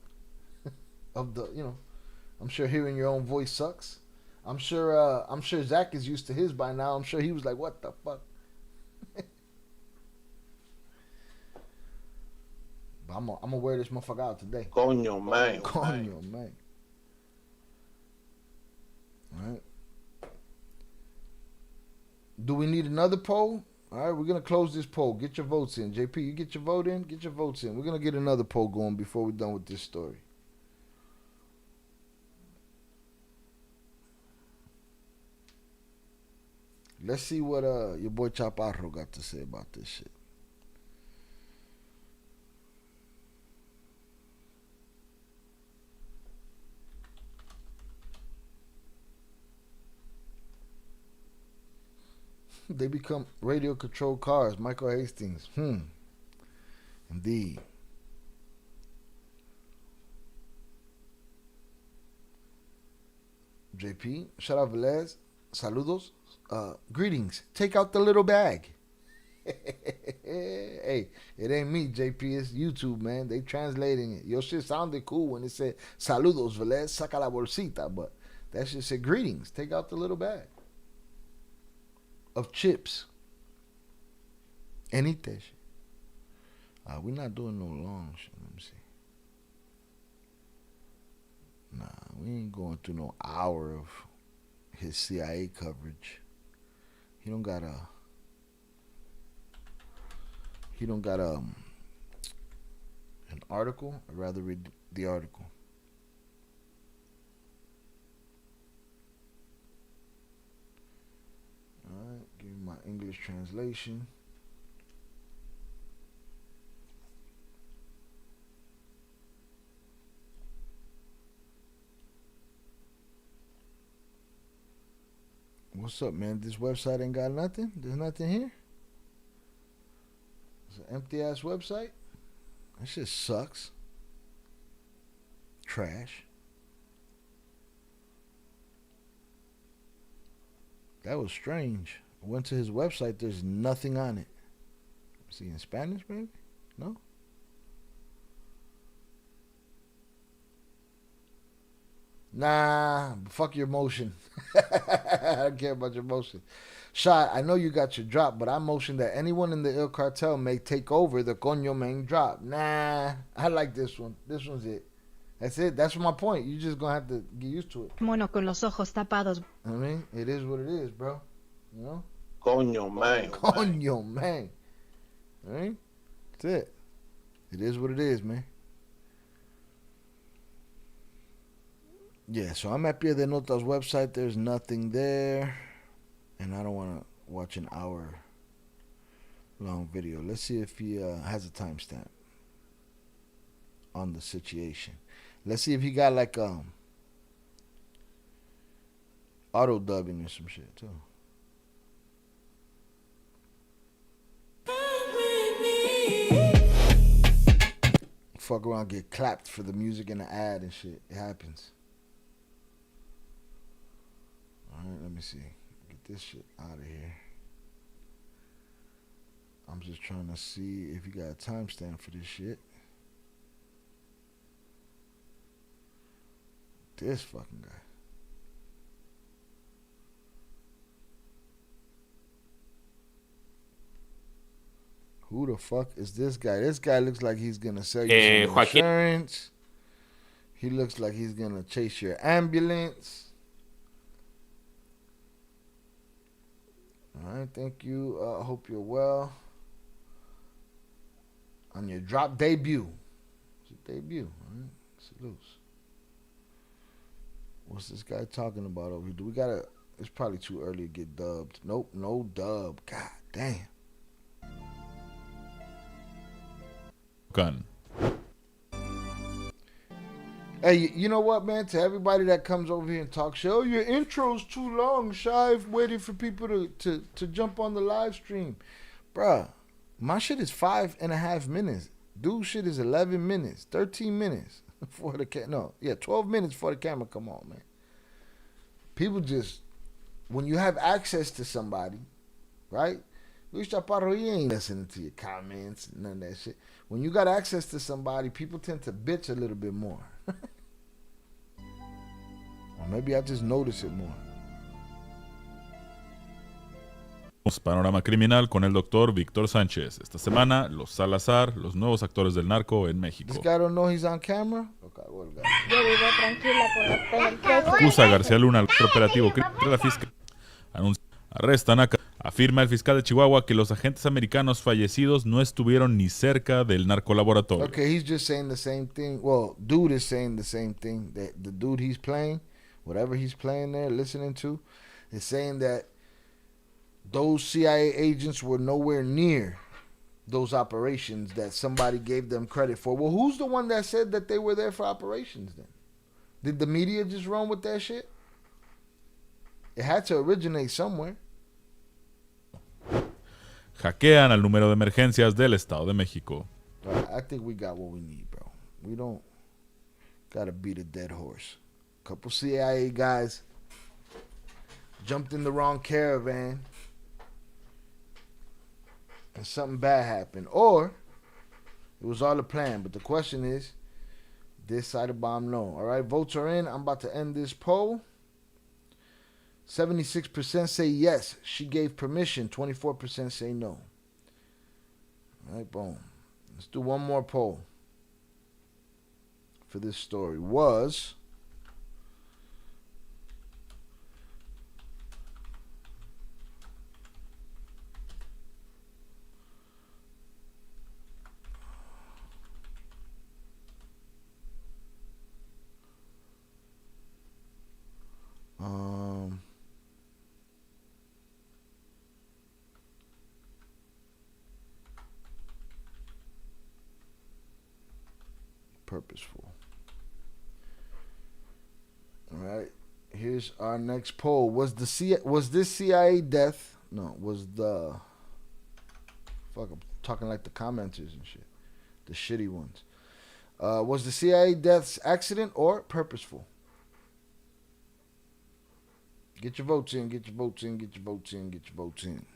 Speaker 3: Of the, you know, I'm sure hearing your own voice sucks. I'm sure Zach is used to his by now. I'm sure he was like, what the fuck? But I'm gonna wear this motherfucker out today.
Speaker 1: Coño, man.
Speaker 3: Coño, man. All right. Do we need another poll? All right, we're going to close this poll. Get your votes in. JP, you get your vote in? Get your votes in. We're going to get another poll going before we're done with this story. Let's see what your boy Chaparro got to say about this shit. They become radio-controlled cars. Michael Hastings. Indeed. JP. Shout out Velez. Saludos. Greetings. Take out the little bag. Hey, it ain't me, JP. It's YouTube, man. They translating it. Your shit sounded cool when it said Saludos, Velez. Saca la bolsita. But that shit said greetings. Take out the little bag of chips. And eat that shit. We're not doing no long shit. Let me see. Nah, we ain't going through no hour of his CIA coverage. He don't got an article. I'd rather read the article. Alright, give me my English translation. What's up, man? This website ain't got nothing? There's nothing here? It's an empty-ass website? That shit sucks. Trash. That was strange. I went to his website. There's nothing on it. Is he in Spanish, maybe? No? Nah, fuck your motion. I don't care about your motion. Shot, I know you got your drop, but I motion that anyone in the El Cartel may take over the Coño main drop. Nah, I like this one. This one's it. That's it. That's my point. You just gonna have to get used to it.
Speaker 10: Mono con los ojos tapados.
Speaker 3: I mean, it is what it is, bro. You know?
Speaker 1: Coño man.
Speaker 3: Coño man. All right? That's it. It is what it is, man. Yeah, so I'm at Pie de Nota's website. There's nothing there. And I don't want to watch an hour long video. Let's see if he has a timestamp on the situation. Let's see if he got like auto dubbing or some shit too. Fuck around, get clapped for the music in the ad and shit. It happens. Alright, let me see. Get this shit out of here. I'm just trying to see if you got a timestamp for this shit. This fucking guy. Who the fuck is this guy? This guy looks like he's gonna sell you some insurance. He looks like he's gonna chase your ambulance. All right, thank you. Hope you're well. On your drop debut. It's a debut. All right, salutes. What's this guy talking about over here? Do we gotta? It's probably too early to get dubbed. Nope, no dub. God damn.
Speaker 11: Gun.
Speaker 3: Hey, you know what, man? To everybody that comes over here and talks shit, oh, your intro's too long, Shive, waiting for people to jump on the live stream. Bruh, my shit is 5.5 minutes. Dude shit is 11 minutes, 13 minutes for the 12 minutes for the camera come on, man. People just, when you have access to somebody, right? Luis Chaparro, he ain't listening to your comments, none of that shit. When you got access to somebody, people tend to bitch a little bit more. Or maybe I just notice it more.
Speaker 11: Panorama Criminal con el doctor Víctor Sánchez. Esta semana, los Salazar, los nuevos actores del narco en México.
Speaker 3: This guy don't know he's on camera?
Speaker 8: Yo vivo tranquila con la pena.
Speaker 11: Acusa a García Luna al operativo de la fiscal. Arrestan a... Afirma el fiscal de Chihuahua que los agentes americanos fallecidos no estuvieron ni cerca del narcolaboratorio.
Speaker 3: Okay, he's just saying the same thing. Well, dude is saying the same thing. That the dude he's playing, whatever he's playing there, listening to, is saying that those CIA agents were nowhere near those operations that somebody gave them credit for. Well, who's the one that said that they were there for operations then? Did the media just run with that shit? It had to originate somewhere.
Speaker 11: Hackean al número de emergencias del Estado de México.
Speaker 3: I think we got what we need, bro. We don't gotta beat a dead horse. Couple CIA guys jumped in the wrong caravan and something bad happened. Or it was all a plan. But the question is, this side of bomb, no. All right, votes are in. I'm about to end this poll. 76% say yes, she gave permission. 24% say no. All right, boom. Let's do one more poll for this story. Was purposeful. All right. Here's our next poll. Was this CIA death? No, was the fuck, I'm talking like the commenters and shit. The shitty ones. Was the CIA deaths accident or purposeful? Get your votes in, get your votes in, get your votes in, get your votes in.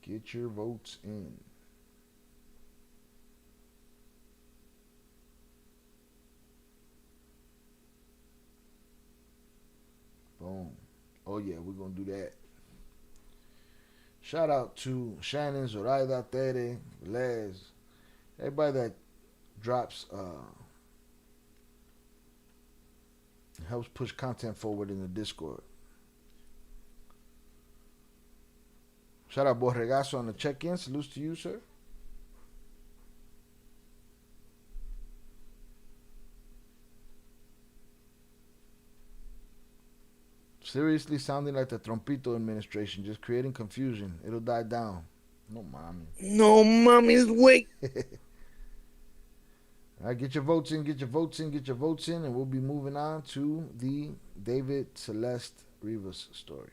Speaker 3: Get your votes in. Boom. Oh yeah, we're gonna do that. Shout out to Shannon, Zoraida, Tere, Les, everybody that drops helps push content forward in the Discord. Shout out Borregazo on the check-in. Salutes to you, sir. Seriously sounding like the Trompito administration, just creating confusion. It'll die down. No, mommy.
Speaker 7: No, mommy's wait.
Speaker 3: All right, get your votes in, get your votes in, get your votes in, and we'll be moving on to the David Celeste Rivas story.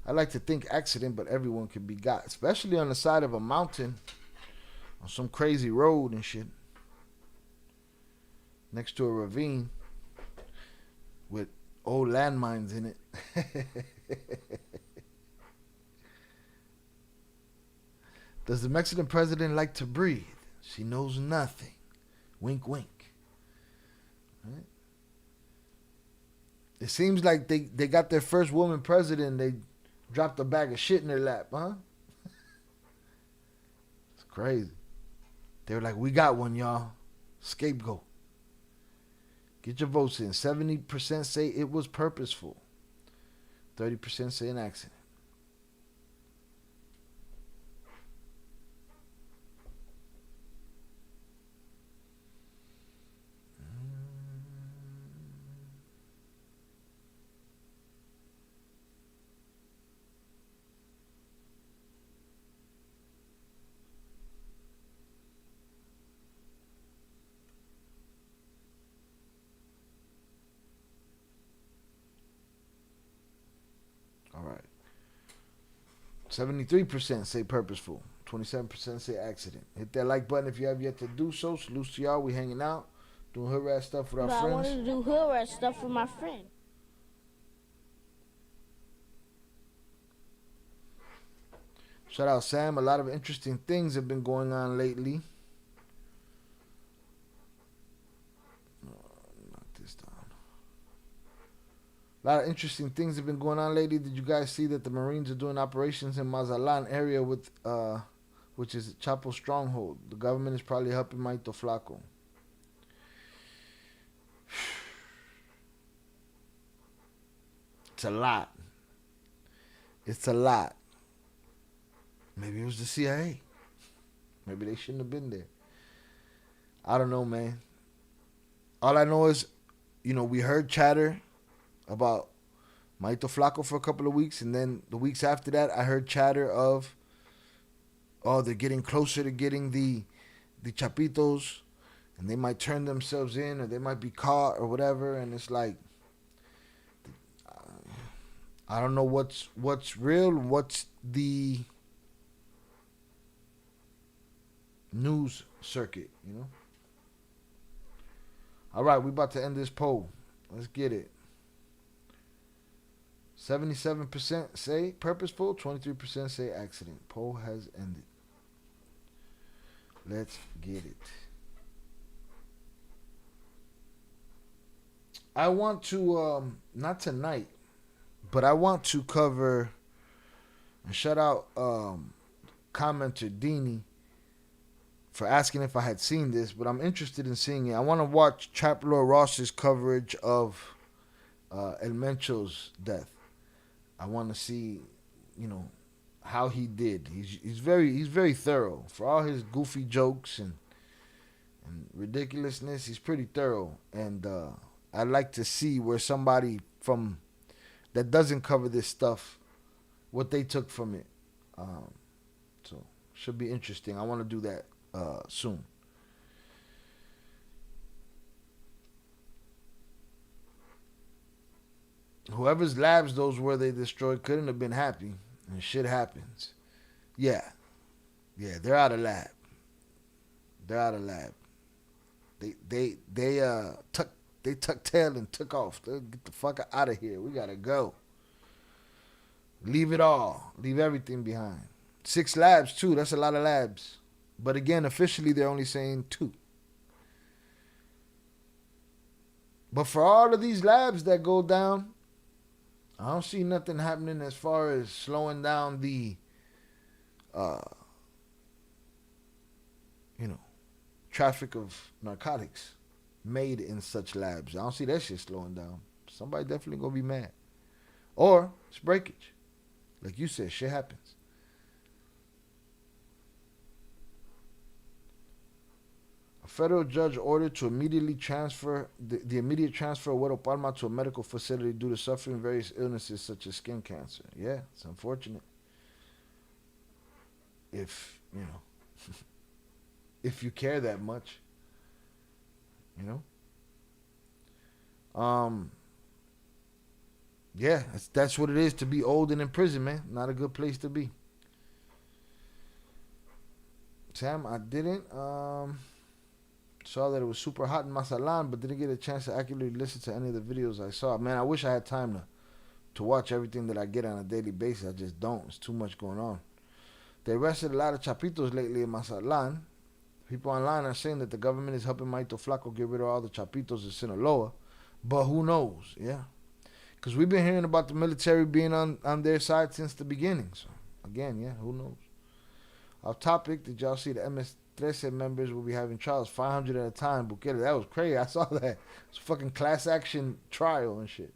Speaker 3: I like to think accident, but everyone can be got, especially on the side of a mountain, on some crazy road and shit, next to a ravine with old landmines in it. Does the Mexican president like to breathe? She knows nothing. Wink, wink. Right? It seems like they got their first woman president. They dropped a bag of shit in their lap, huh? It's crazy. They were like, we got one, y'all. Scapegoat. Get your votes in. 70% say it was purposeful. 30% say an accident. All right. 73% say purposeful. 27% say accident. Hit that like button if you have yet to do so. Salutes to y'all. We hanging out, doing hood rat stuff with our
Speaker 8: But I
Speaker 3: friends.
Speaker 8: wanted to do hood rat stuff with my friend.
Speaker 3: Shout out Sam. A lot of interesting things have been going on lately. Knock this down. A lot of interesting things have been going on lately. Did you guys see that the Marines are doing operations in Mazatlan area with, which is Chapo's stronghold? The government is probably helping Maito Flaco. It's a lot. It's a lot. Maybe it was the CIA. Maybe they shouldn't have been there. I don't know, man. All I know is, we heard chatter about Maito Flaco for a couple of weeks, and then the weeks after that, I heard chatter of, they're getting closer to getting the Chapitos, and they might turn themselves in, or they might be caught, or whatever, and it's like, I don't know what's real, what's the news circuit, All right, we about to end this poll. Let's get it. 77% say purposeful, 23% say accident. Poll has ended. Let's get it. I want to, not tonight, but I want to cover and shout out commenter Deanie for asking if I had seen this, but I'm interested in seeing it. I want to watch Trap Lord Ross's coverage of El Mencho's death. I want to see, how he did. He's very thorough for all his goofy jokes and ridiculousness. He's pretty thorough, and I'd like to see where somebody from that doesn't cover this stuff, what they took from it. So should be interesting. I want to do that soon. Whoever's labs those were they destroyed couldn't have been happy, and shit happens. Yeah, they're out of lab. They tucked tail and took off. They get the fuck out of here. We gotta go. Leave it all. Leave everything behind. 6 labs too. That's a lot of labs. But again, officially they're only saying 2. But for all of these labs that go down, I don't see nothing happening as far as slowing down the, traffic of narcotics made in such labs. I don't see that shit slowing down. Somebody definitely gonna be mad. Or it's breakage. Like you said, shit happens. A federal judge ordered to immediately transfer the immediate transfer of Huero Palma to a medical facility due to suffering various illnesses such as skin cancer. Yeah, it's unfortunate. If, if you care that much, yeah, that's what it is to be old and in prison, man. Not a good place to be. Sam, I didn't saw that it was super hot in Mazatlan, but didn't get a chance to accurately listen to any of the videos I saw. Man, I wish I had time to watch everything that I get on a daily basis. I just don't. It's too much going on. They arrested a lot of chapitos lately in Mazatlan. People online are saying that the government is helping Maito Flaco get rid of all the chapitos in Sinaloa. But who knows? Yeah. Because we've been hearing about the military being on their side since the beginning. So, again, yeah, who knows? Off topic, did y'all see the MS-13 members will be having trials 500 at a time? Bukele, that was crazy. I saw that. It's a fucking class action trial and shit.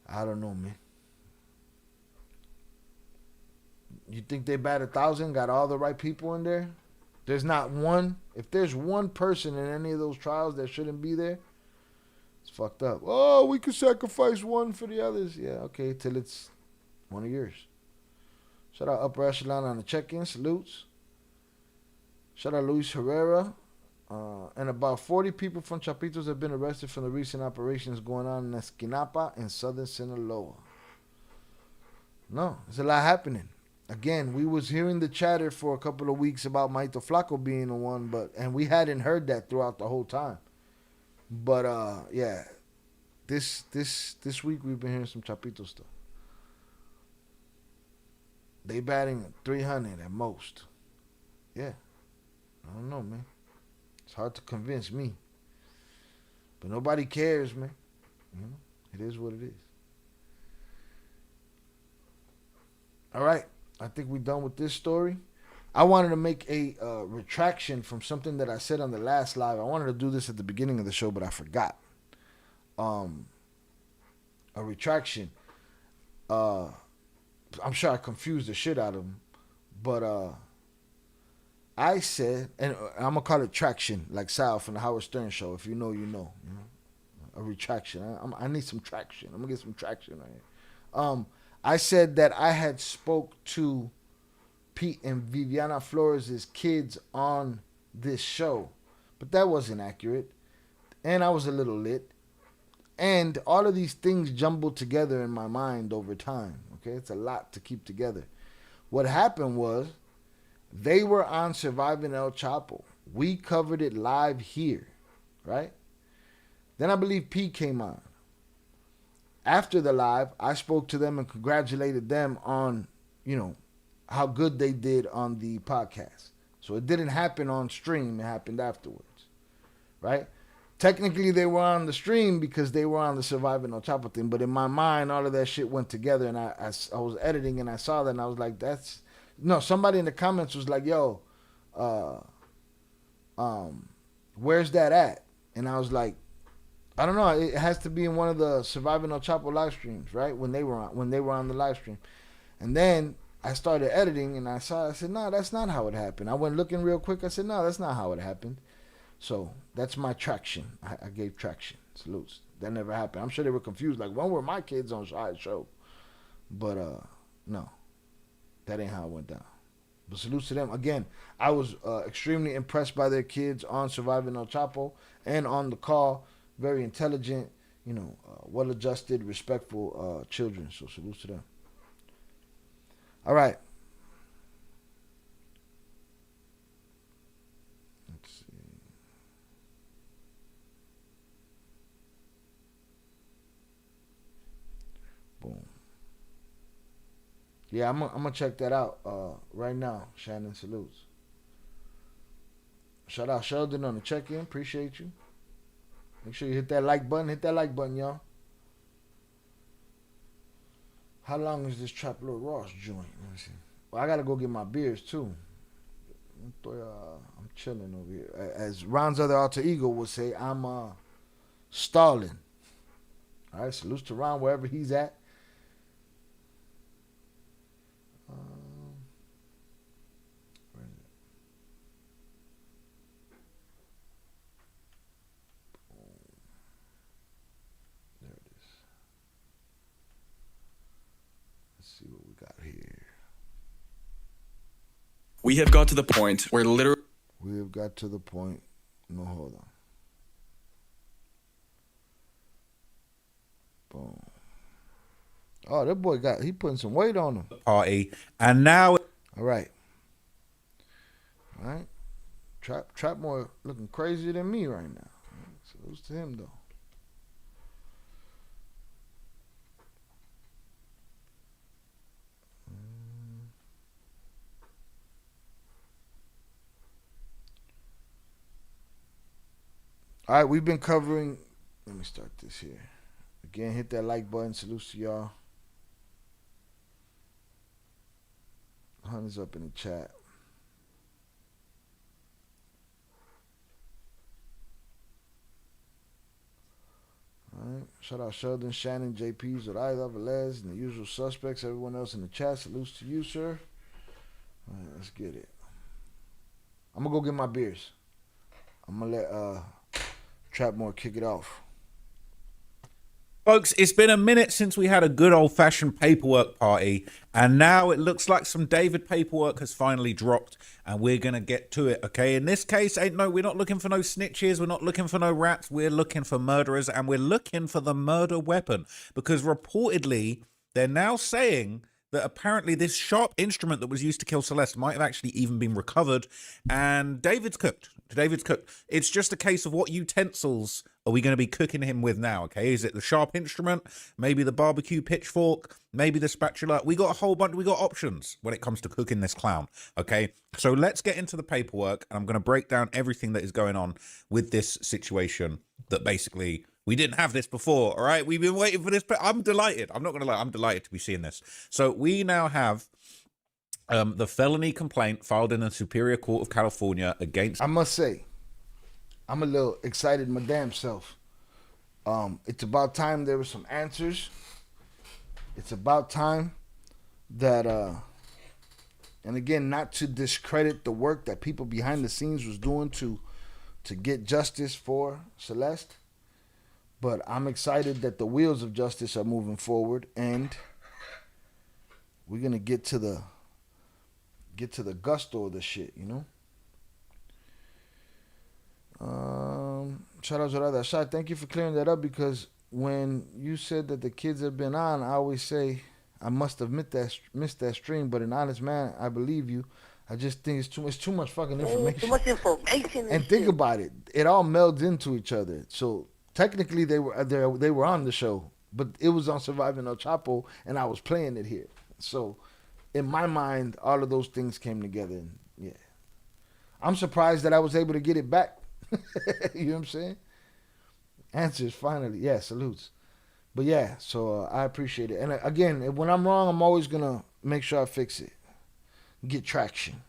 Speaker 3: I don't know, man. You think they bat 1,000, got all the right people in there? There's not one. If there's one person in any of those trials that shouldn't be there, it's fucked up. Oh, we could sacrifice one for the others. Yeah, okay, till it's one of yours. Shout out Upper Echelon on the check-in. Salutes. Shout out Luis Rivera. And about 40 people from Chapitos have been arrested from the recent operations going on in Esquinapa in southern Sinaloa. No, there's a lot happening. Again, we was hearing the chatter for a couple of weeks about Maito Flaco being the one, and we hadn't heard that throughout the whole time. But yeah, this week we've been hearing some Chapito stuff. They batting 300 at most. Yeah, I don't know, man. It's hard to convince me, but nobody cares, man. It is what it is. All right. I think we're done with this story. I wanted to make a retraction from something that I said on the last live. I wanted to do this at the beginning of the show, but I forgot. A retraction. I'm sure I confused the shit out of him. But I said, and I'm going to call it traction, like Sal from the Howard Stern show. If you know, you know. A retraction. I need some traction. I'm going to get some traction right here. I said that I had spoke to Pete and Viviana Flores' kids on this show, but that wasn't accurate, and I was a little lit, and all of these things jumbled together in my mind over time. Okay, it's a lot to keep together. What happened was They were on Surviving El Chapo. We covered it live here, right? Then I believe P came on. After the live, I spoke to them and congratulated them on, how good they did on the podcast. So it didn't happen on stream. It happened afterwards, right? Technically, they were on the stream because they were on the Surviving El Chapo thing. But in my mind, all of that shit went together. And I was editing and I saw that and I was like, somebody in the comments was like, yo, where's that at? And I was like, I don't know. It has to be in one of the Surviving El Chapo live streams, right? When they were on the live stream. And then I started editing and I said, no, that's not how it happened. I went looking real quick. I said, no, that's not how it happened. So that's my traction. I gave traction. Salutes. That never happened. I'm sure they were confused. Like, when were my kids on show? But no, that ain't how it went down. But salutes to them. Again, I was extremely impressed by their kids on Surviving El Chapo and on the call. Very intelligent, well-adjusted, respectful children. So salutes to them. All right. Let's see. Boom. Yeah, I'm gonna check that out right now. Shannon, salutes. Shout out Sheldon on the check-in. Appreciate you. Make sure you hit that like button. Hit that like button, y'all. How long is this Trap Lord Ross joint? Let me see. Well, I gotta go get my beers too. I'm chilling over here. As Ron's other alter ego would say, I'm stalling. All right, salutes to Ron wherever he's at. Where is it? There it is. Let's see what we got here.
Speaker 10: We have got to the point where literally...
Speaker 3: We have got to the point... No, hold on. Boom. Oh, that boy he putting some weight on him.
Speaker 12: Party. And now...
Speaker 3: All right. All right. Trapmore looking crazier than me right now. So it was to him, though. All right, we've been covering... Let me start this here. Again, hit that like button. Salutes to y'all. Hunter's up in the chat. All right. Shout out Sheldon, Shannon, JP, Zoraida, Velez, and the usual suspects. Everyone else in the chat. Salutes to you, sir. All right, let's get it. I'm going to go get my beers. I'm going to let Trapmore kick it off.
Speaker 12: Folks, it's been a minute since we had a good old-fashioned paperwork party, and now it looks like some David paperwork has finally dropped, and we're going to get to it, okay? In this case, we're not looking for no snitches, we're not looking for no rats, we're looking for murderers, and we're looking for the murder weapon, because reportedly, they're now saying that apparently this sharp instrument that was used to kill Celeste might have actually even been recovered, and David's cooked. It's just a case of what utensils are we going to be cooking him with now, okay? Is it the sharp instrument? Maybe the barbecue pitchfork? Maybe the spatula? We got a whole bunch, we got options when it comes to cooking this clown, okay? So let's get into the paperwork, and I'm going to break down everything that is going on with this situation that basically... We didn't have this before, all right? We've been waiting for this. I'm delighted. I'm not going to lie. I'm delighted to be seeing this. So we now have the felony complaint filed in the Superior Court of California against...
Speaker 3: I must say, I'm a little excited my damn self. It's about time there were some answers. It's about time that... and again, not to discredit the work that people behind the scenes was doing to get justice for Celeste. But I'm excited that the wheels of justice are moving forward, and we're gonna get to the gusto of the shit, you know. Shout out to that shot. Thank you for clearing that up, because when you said that the kids have been on, I always say I must have missed that stream. But an honest man, I believe you. I just think it's too much fucking information.
Speaker 7: Too much information.
Speaker 3: And think about it. It all melds into each other. So technically they were on the show, but it was on Surviving El Chapo, and I was playing it here. So in my mind, all of those things came together. And yeah, I'm surprised that I was able to get it back. You know what I'm saying? Answers finally. Yeah, salutes. But yeah, so I appreciate it. And again, when I'm wrong, I'm always gonna make sure I fix it. Get traction.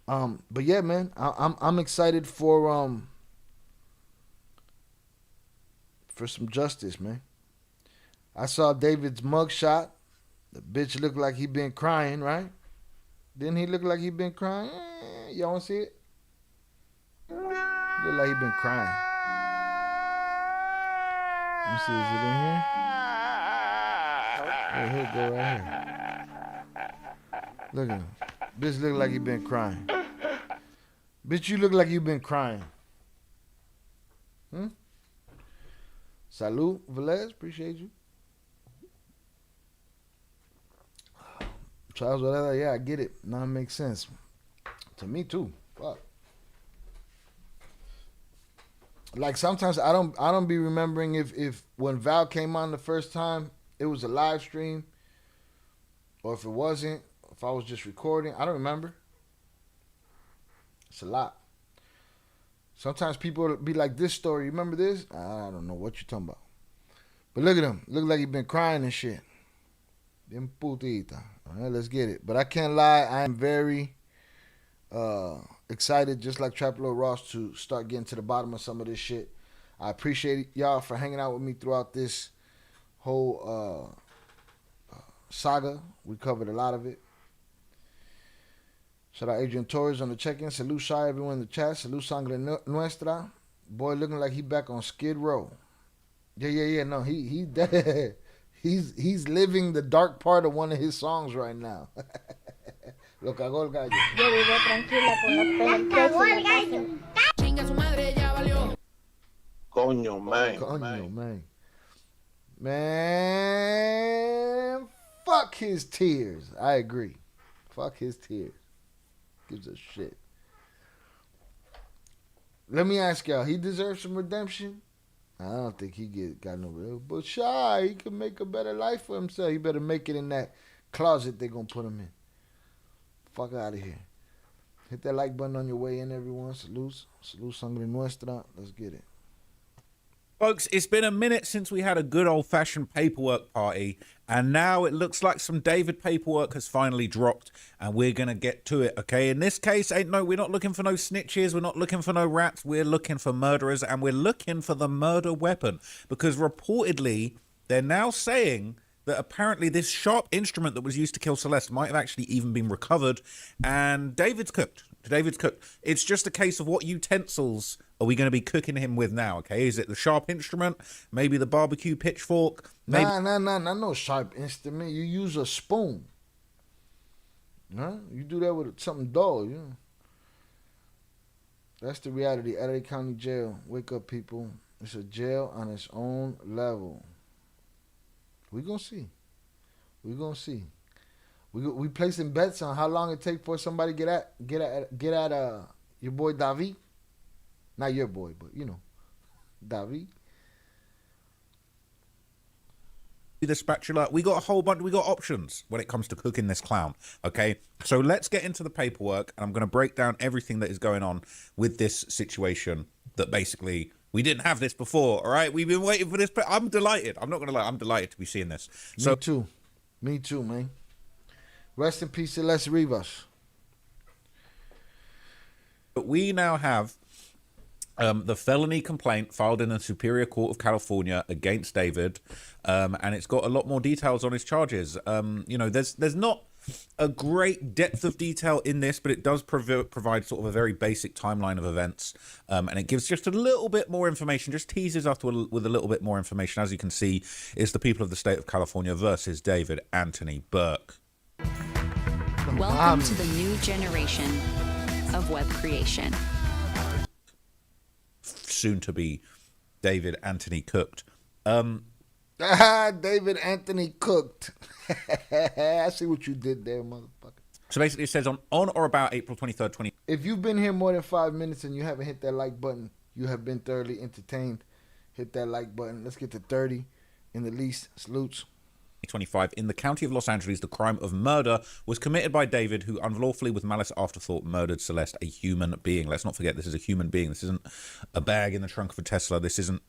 Speaker 3: But yeah, man, I'm excited for some justice, man. I saw David's mugshot. The bitch looked like he been crying, right? Didn't he look like he been crying? Y'all want to see it? Look like he been crying. Let me see, is it in here? Oh, here it go right here. Look at him. Bitch look like he been crying. Bitch, you look like you been crying. Salud, Velez, appreciate you. Charles, whatever, yeah, I get it. Now it makes sense. To me too. Fuck. Like sometimes I don't be remembering if when Val came on the first time, it was a live stream, or if it wasn't, if I was just recording. I don't remember. It's a lot. Sometimes people be like, this story, you remember this? I don't know what you're talking about. But look at him. Look like he been crying and shit. Bien putita. All right, let's get it. But I can't lie, I am very excited, just like Traplo Ross, to start getting to the bottom of some of this shit. I appreciate y'all for hanging out with me throughout this whole saga. We covered a lot of it. Shout out Adrian Torres on the check-in. Salute Shy, everyone in the chat. Salute Sangre Nuestra. Boy looking like he back on Skid Row. Yeah. No, he's living the dark part of one of his songs right now. Lo cagó el gallo.
Speaker 8: Yo vivo tranquila con los pelos. Chinga su madre, ya valió.
Speaker 1: Coño, man.
Speaker 3: Coño, man. Man, fuck his tears. I agree. Fuck his tears. Gives a shit. Let me ask y'all, he deserves some redemption? I don't think he got no real. But Shy, he can make a better life for himself. He better make it in that closet they're going to put him in. Fuck out of here. Hit that like button on your way in, everyone. Salute Sangre Nuestra. Let's get it.
Speaker 12: Folks, it's been a minute since we had a good old-fashioned paperwork party, and now it looks like some David paperwork has finally dropped, and we're going to get to it, okay? In this case, we're not looking for no snitches, we're not looking for no rats, we're looking for murderers, and we're looking for the murder weapon, because reportedly, they're now saying that apparently this sharp instrument that was used to kill Celeste might have actually even been recovered, and David's cooked. It's just a case of what utensils are we going to be cooking him with now, okay? Is it the sharp instrument? Maybe the barbecue pitchfork? Maybe...
Speaker 3: Nah, no sharp instrument. You use a spoon. Huh? You do that with something dull, you know. That's the reality. LA County Jail. Wake up, people. It's a jail on its own level. We're going to see. We placing bets on how long it take for somebody get at your boy David. Not your boy, but you know, David.
Speaker 12: The spatula. We got a whole bunch. We got options when it comes to cooking this clown. Okay, so let's get into the paperwork, and I'm going to break down everything that is going on with this situation. That basically we didn't have this before. All right, we've been waiting for this. I'm delighted. I'm not going to lie. I'm delighted to be seeing this. So,
Speaker 3: Me too, man. Rest in peace, Celeste Rivas.
Speaker 12: But we now have the felony complaint filed in the Superior Court of California against David, and it's got a lot more details on his charges. You know, there's not a great depth of detail in this, but it does provide sort of a very basic timeline of events, and it gives just a little bit more information, just teases us with a little bit more information. As you can see, it's the people of the state of California versus David Anthony Burke.
Speaker 13: Welcome to the new generation of web creation.
Speaker 12: Soon to be David Anthony Cooked.
Speaker 3: David Anthony cooked. I see what you did there, motherfucker.
Speaker 12: So basically it says on or about April 23rd, 20...
Speaker 3: If you've been here more than 5 minutes and you haven't hit that like button, you have been thoroughly entertained. Hit that like button. Let's get to 30 in the least. Salutes.
Speaker 12: 25, in the county of Los Angeles, the crime of murder was committed by David, who unlawfully, with malice afterthought, murdered Celeste, a human being. Let's not forget, this is a human being. This isn't a bag in the trunk of a Tesla. This isn't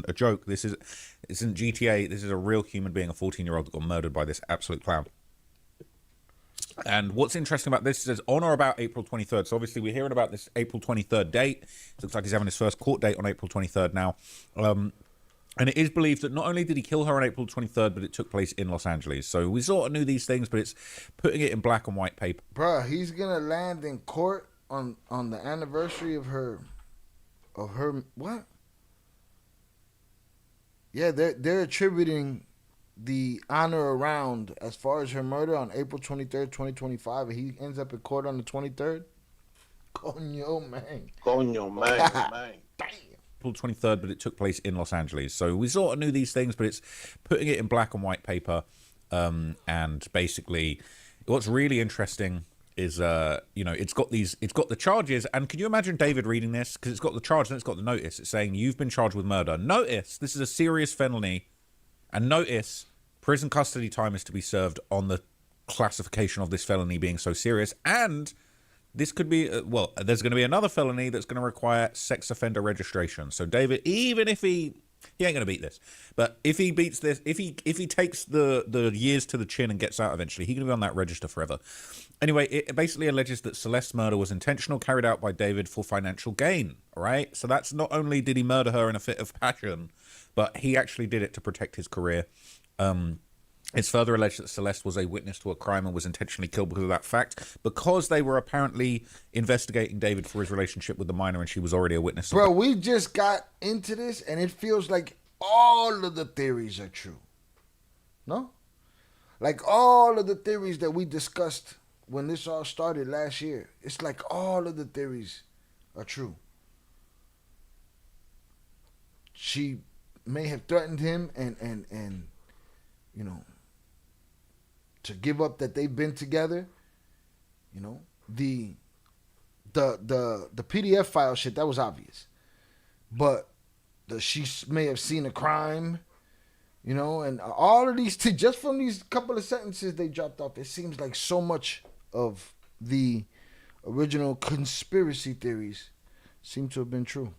Speaker 12: a joke. This isn't GTA. This is a real human being, a 14-year-old that got murdered by this absolute clown. And what's interesting about this is on or about April 23rd. So obviously we're hearing about this April 23rd date. It looks like he's having his first court date on April 23rd now. And it is believed that not only did he kill her on April 23rd, but it took place in Los Angeles. So we sort of knew these things, but it's putting it in black and white paper.
Speaker 3: Bruh, he's going to land in court on the anniversary of her, what? Yeah, they're attributing the honor around as far as her murder on April 23rd, 2025, and he ends up in court on the 23rd. Coño, man.
Speaker 1: Man.
Speaker 3: Damn.
Speaker 12: April 23rd, but it took place in Los Angeles. So we sort of knew these things, but it's putting it in black and white paper. And basically, what's really interesting is, it's got the charges. And can you imagine David reading this? Because it's got the charge and it's got the notice. It's saying you've been charged with murder. Notice this is a serious felony. And notice prison custody time is to be served on the classification of this felony being so serious. And this could be, there's going to be another felony that's going to require sex offender registration. So David, even if he ain't going to beat this, but if he beats this, if he takes the years to the chin and gets out eventually, he's going to be on that register forever. Anyway, it basically alleges that Celeste's murder was intentional, carried out by David for financial gain. All right, so that's not only did he murder her in a fit of passion, but he actually did it to protect his career. It's further alleged that Celeste was a witness to a crime and was intentionally killed because of that fact, because they were apparently investigating David for his relationship with the minor, and she was already a witness.
Speaker 3: Bro, we just got into this, and it feels like all of the theories are true. No? Like all of the theories that we discussed when this all started last year. It's like all of the theories are true. She may have threatened him and you know, to give up that they've been together. You know, the PDF file shit, that was obvious. But she may have seen a crime, you know, and all of these, just from these couple of sentences they dropped off, it seems like so much of the original conspiracy theories seem to have been true.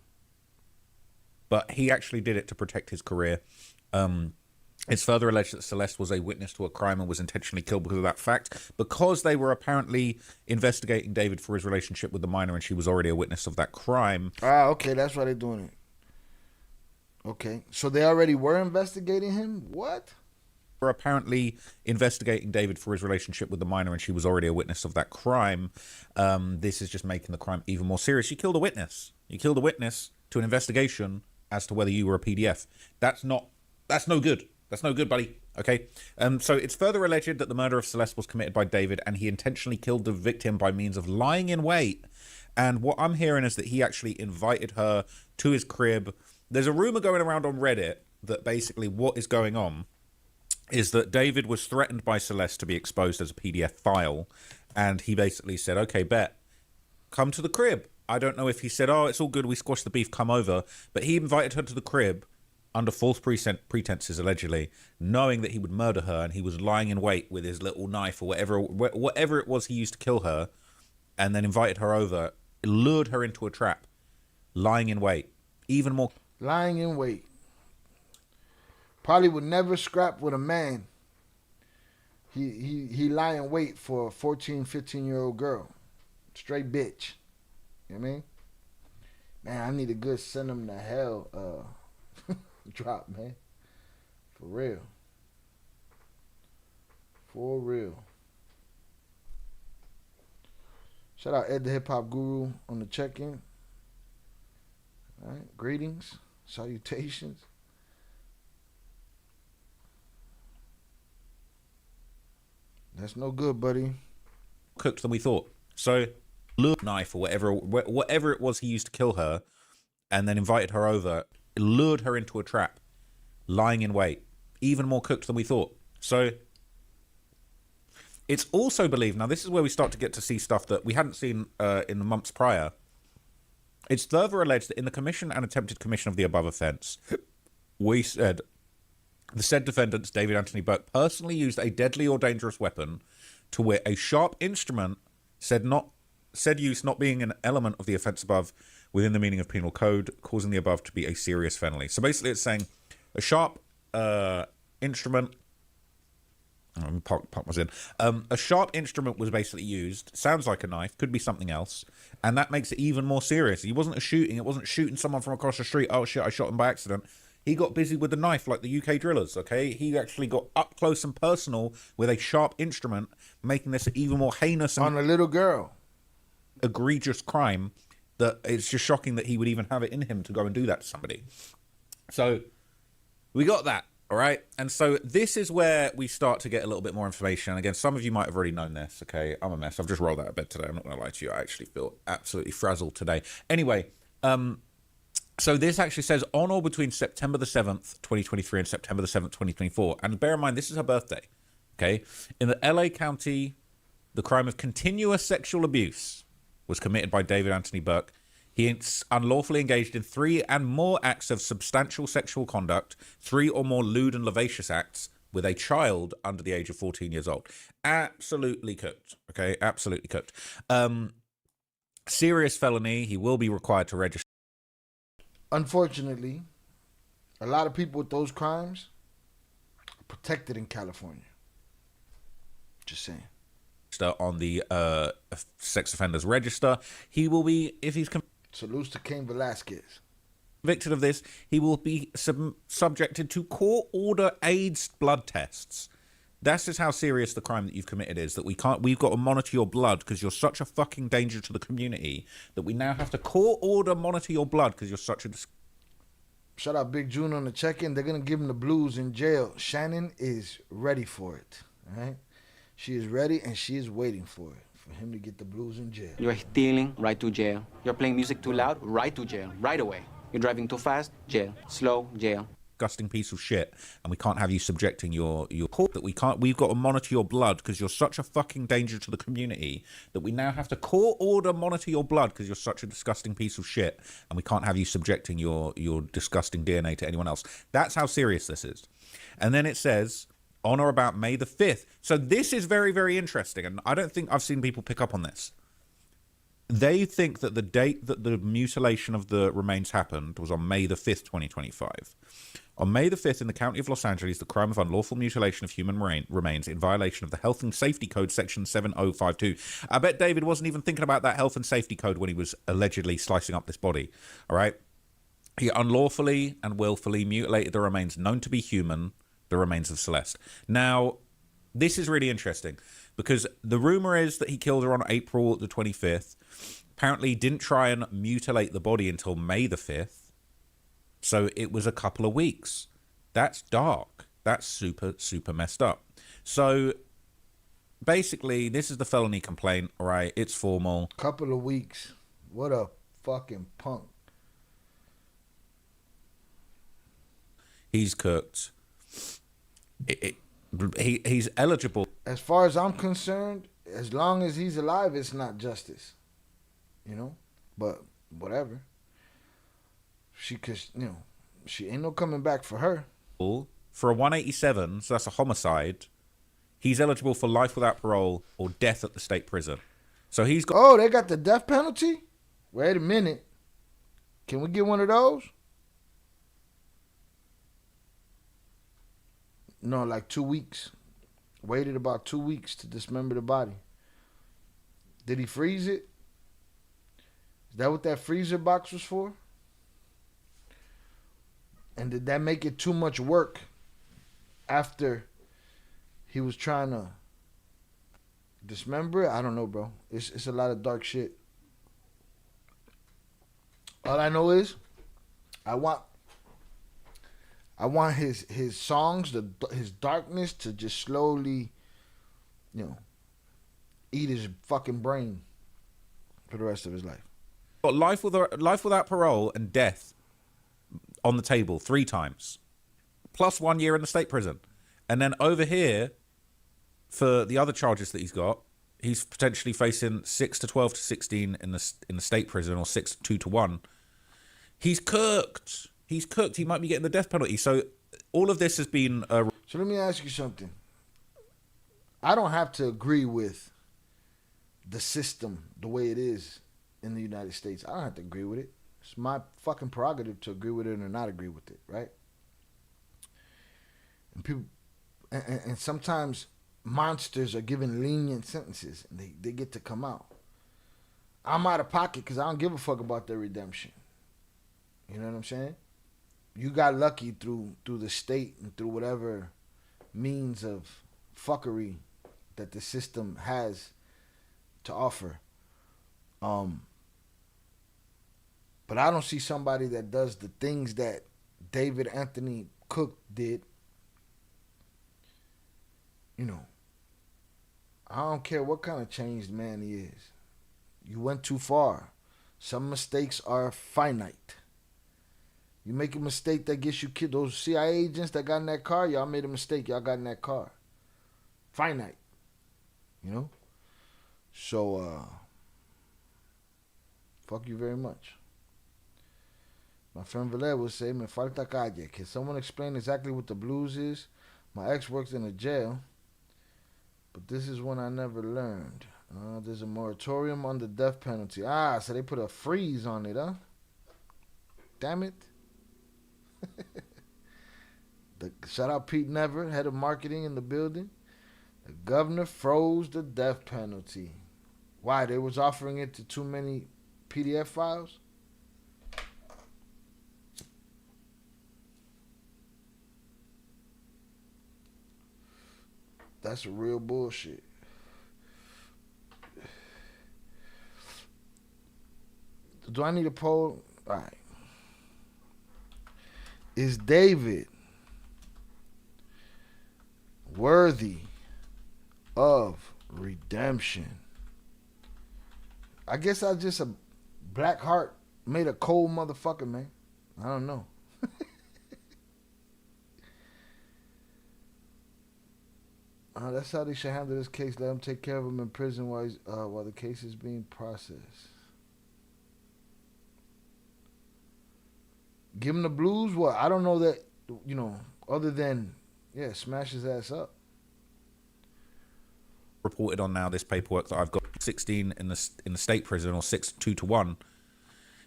Speaker 12: But he actually did it to protect his career. It's further alleged that Celeste was a witness to a crime and was intentionally killed because of that fact, because they were apparently investigating David for his relationship with the minor, and she was already a witness of that crime.
Speaker 3: Ah, okay, that's why they're doing it. Okay, so they already were investigating him? What?
Speaker 12: Were apparently investigating David for his relationship with the minor, and she was already a witness of that crime. This is just making the crime even more serious. You killed a witness. You killed a witness to an investigation as to whether you were a PDF. That's no good. That's no good, buddy. Okay. So it's further alleged that the murder of Celeste was committed by David, and he intentionally killed the victim by means of lying in wait. And what I'm hearing is that he actually invited her to his crib. There's a rumor going around on Reddit that basically what is going on is that David was threatened by Celeste to be exposed as a PDF file, and he basically said, okay, bet, come to the crib. I don't know if he said, oh, it's all good, we squashed the beef, come over, but he invited her to the crib under false pretenses, allegedly, knowing that he would murder her, and he was lying in wait with his little knife or whatever it was he used to kill her, and then invited her over, lured her into a trap, lying in wait. Even more...
Speaker 3: Lying in wait. Probably would never scrap with a man. He lie in wait for a 14, 15-year-old girl. Straight bitch. You know what I mean? Man, I need a good send them to hell drop, man. For real. For real. Shout out Ed the Hip Hop Guru on the check-in. All right. Greetings. Salutations. That's no good, buddy.
Speaker 12: Cooked than we thought. So, lured knife or whatever it was he used to kill her, and then invited her over, lured her into a trap, lying in wait. even more cooked than we thought. So it's also believed, now this is where we start to get to see stuff that we hadn't seen in the months prior. It's further alleged that in the commission and attempted commission of the above offence, we said the said defendants, David Anthony Burke, personally used a deadly or dangerous weapon to wit a sharp instrument, said use not being an element of the offence above within the meaning of penal code, causing the above to be a serious felony. So basically it's saying a sharp instrument... a sharp instrument was basically used. Sounds like a knife, could be something else, and that makes it even more serious. He wasn't it wasn't shooting someone from across the street. Oh shit, I shot him by accident. He got busy with the knife like the UK drillers, okay? He actually got up close and personal with a sharp instrument, making this even more heinous and
Speaker 3: on a little girl.
Speaker 12: Egregious crime that it's just shocking that he would even have it in him to go and do that to somebody. So we got that. All right. And so this is where we start to get a little bit more information. Again, some of you might have already known this. Okay. I'm a mess. I've just rolled out of bed today. I'm not going to lie to you. I actually feel absolutely frazzled today. Anyway, so this actually says on or between September the 7th, 2023 and September the 7th, 2024. And bear in mind, this is her birthday. Okay. In the LA County, the crime of continuous sexual abuse was committed by David Anthony Burke. He unlawfully engaged in 3 and more acts of substantial sexual conduct, 3 or more lewd and lascivious acts with a child under the age of 14 years old. Absolutely cooked. Okay, absolutely cooked. Serious felony. He will be required to register.
Speaker 3: Unfortunately, a lot of people with those crimes are protected in California. Just saying.
Speaker 12: On the sex offenders register. He will be, if he's
Speaker 3: salutes to Cain Velasquez.
Speaker 12: Convicted of this, he will be subjected to court order AIDS blood tests. That's just how serious the crime that you've committed is, that we've got to monitor your blood because you're such a fucking danger to the community that we now have to court order monitor your blood because you're such a...
Speaker 3: Shout out Big June on the check-in. They're going to give him the blues in jail. Shannon is ready for it. All right? She is ready and she is waiting for it, for him to get the blues in jail.
Speaker 14: You're stealing, right to jail. You're playing music too loud, right to jail, right away. You're driving too fast, jail. Slow, jail.
Speaker 12: Disgusting piece of shit, and we can't have you subjecting your court. That we've got to monitor your blood because you're such a fucking danger to the community that we now have to court order monitor your blood because you're such a disgusting piece of shit, and we can't have you subjecting your disgusting DNA to anyone else. That's how serious this is. And then it says on or about May the 5th. So this is very, very interesting, and I don't think I've seen people pick up on this. They think that the date that the mutilation of the remains happened was on May the 5th, 2025. On May the 5th, in the county of Los Angeles, the crime of unlawful mutilation of human remains in violation of the Health and Safety Code, Section 7052. I bet David wasn't even thinking about that Health and Safety Code when he was allegedly slicing up this body, all right? He unlawfully and willfully mutilated the remains known to be human, the remains of Celeste. Now, this is really interesting because the rumor is that he killed her on April the 25th. Apparently, he didn't try and mutilate the body until May the 5th. So it was a couple of weeks. That's dark. That's super, super messed up. So basically, this is the felony complaint, all right? It's formal.
Speaker 3: Couple of weeks. What a fucking punk.
Speaker 12: He's cooked. He's eligible.
Speaker 3: As far as I'm concerned, as long as he's alive, it's not justice. You know? But whatever. She ain't no coming back for her.
Speaker 12: For a 187, so that's a homicide, he's eligible for life without parole or death at the state prison. So he's got...
Speaker 3: Oh, they got the death penalty? Wait a minute. Can we get one of those? No, like 2 weeks. Waited about 2 weeks to dismember the body. Did he freeze it? Is that what that freezer box was for? And did that make it too much work after he was trying to dismember it? I don't know, bro. It's a lot of dark shit. All I know is I want his songs, his darkness to just slowly, eat his fucking brain for the rest of his life.
Speaker 12: Got life without parole and death on the table 3 times. plus 1 year in the state prison. And then over here, for the other charges that he's got, he's potentially facing 6 to 12 to 16 in the state prison, or 6 2 to 1. He's cooked. He's cooked. He might be getting the death penalty. So all of this has been.
Speaker 3: So let me ask you something. I don't have to agree with the system the way it is in the United States. I don't have to agree with it. It's my fucking prerogative to agree with it or not agree with it, right? And people, and sometimes monsters are given lenient sentences and they get to come out. I'm out of pocket because I don't give a fuck about their redemption. You know what I'm saying? You got lucky through the state and through whatever means of fuckery that the system has to offer. But I don't see somebody that does the things that David Anthony Cook did. You know, I don't care what kind of changed man he is. You went too far. Some mistakes are finite. You make a mistake that gets you killed. Those CIA agents that got in that car, y'all made a mistake. Y'all got in that car. Finite. You know? So, fuck you very much. My friend Valer would say, me falta calle. Can someone explain exactly what the blues is? My ex works in a jail, but this is one I never learned. There's a moratorium on the death penalty. So they put a freeze on it, huh? Damn it. Shout out Pete Never, head of marketing in the building. The governor froze the death penalty. Why? They was offering it to too many PDF files? That's a real bullshit. Do I need a poll? All right. Is David worthy of redemption? I guess I just a black heart made a cold motherfucker, man. I don't know. That's how they should handle this case. Let him take care of him in prison while the case is being processed. Give him the blues? What? I don't know that, you know, other than, smash his ass up.
Speaker 12: Reported on now, this paperwork that I've got, 16 in the state prison, or 6 2 to 1.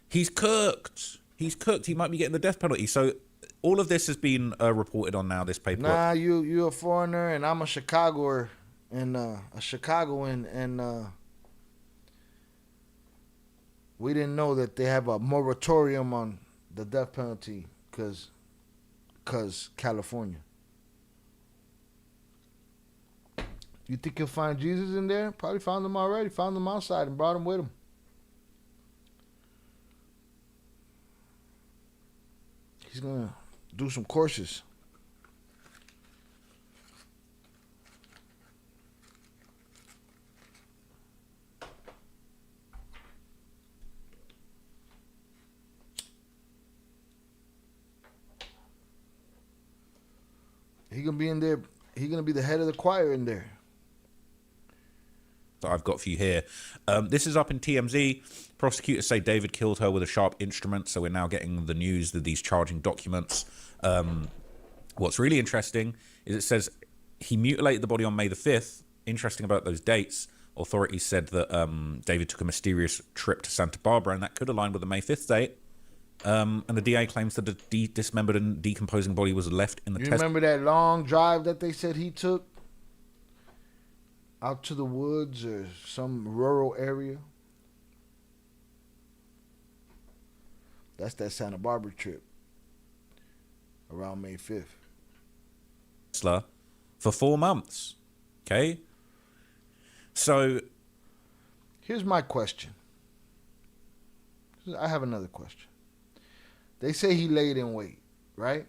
Speaker 12: He's cooked. He's cooked. He might be getting the death penalty. So all of this has been reported on now, this paperwork.
Speaker 3: Nah, you a foreigner and I'm a Chicagoer and a Chicagoan, and we didn't know that they have a moratorium on the death penalty because California. You think you'll find Jesus in there? Probably found him already. Found him outside and brought him with him. He's going to do some courses. He gonna be in there. He gonna be the head of the choir in there.
Speaker 12: That I've got for you here. This is up in TMZ. Prosecutors say David killed her with a sharp instrument, so we're now getting the news of these charging documents. What's really interesting is it says he mutilated the body on May the 5th. Interesting about those dates. Authorities said that David took a mysterious trip to Santa Barbara, and that could align with the May 5th date. And the DA claims that the dismembered and decomposing body was left in the
Speaker 3: You remember that long drive that they said he took out to the woods or some rural area? That's that Santa Barbara trip around May 5th.
Speaker 12: For 4 months. Okay? So
Speaker 3: here's my question. I have another question. They say he laid in wait, right?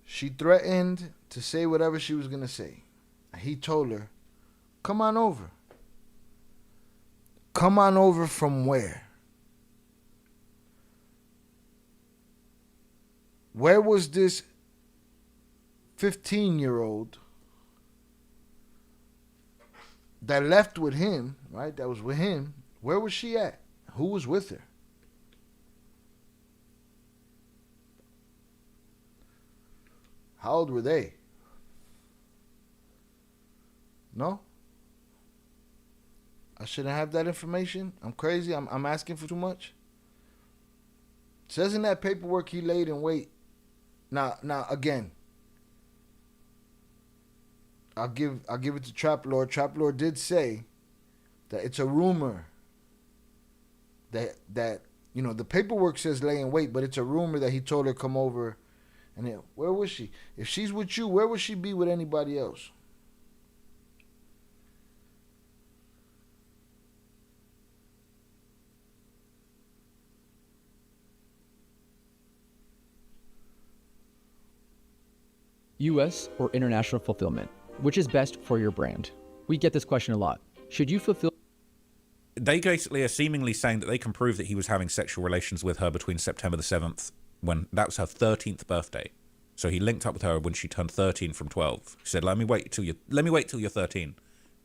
Speaker 3: She threatened to say whatever she was going to say. He told her, come on over. Come on over from where? where was this 15-year-old that left with him, right? That was with him. Where was she at? Who was with her? How old were they? No? I shouldn't have that information? I'm crazy? I'm asking for too much? It says in that paperwork he laid in wait. Now again, I'll give it to Trap Lord. Trap Lord did say that it's a rumor that you know, the paperwork says lay in wait, but it's a rumor that he told her come over. And then, where was she? If she's with you, where would she be with anybody else?
Speaker 15: U.S. or international fulfillment? Which is best for your brand? We get this question a lot. Should you fulfill?
Speaker 12: They basically are seemingly saying that they can prove that he was having sexual relations with her between September the 7th, when that was her 13th birthday. So he linked up with her when she turned 13 from 12. He said, let me wait till you're 13.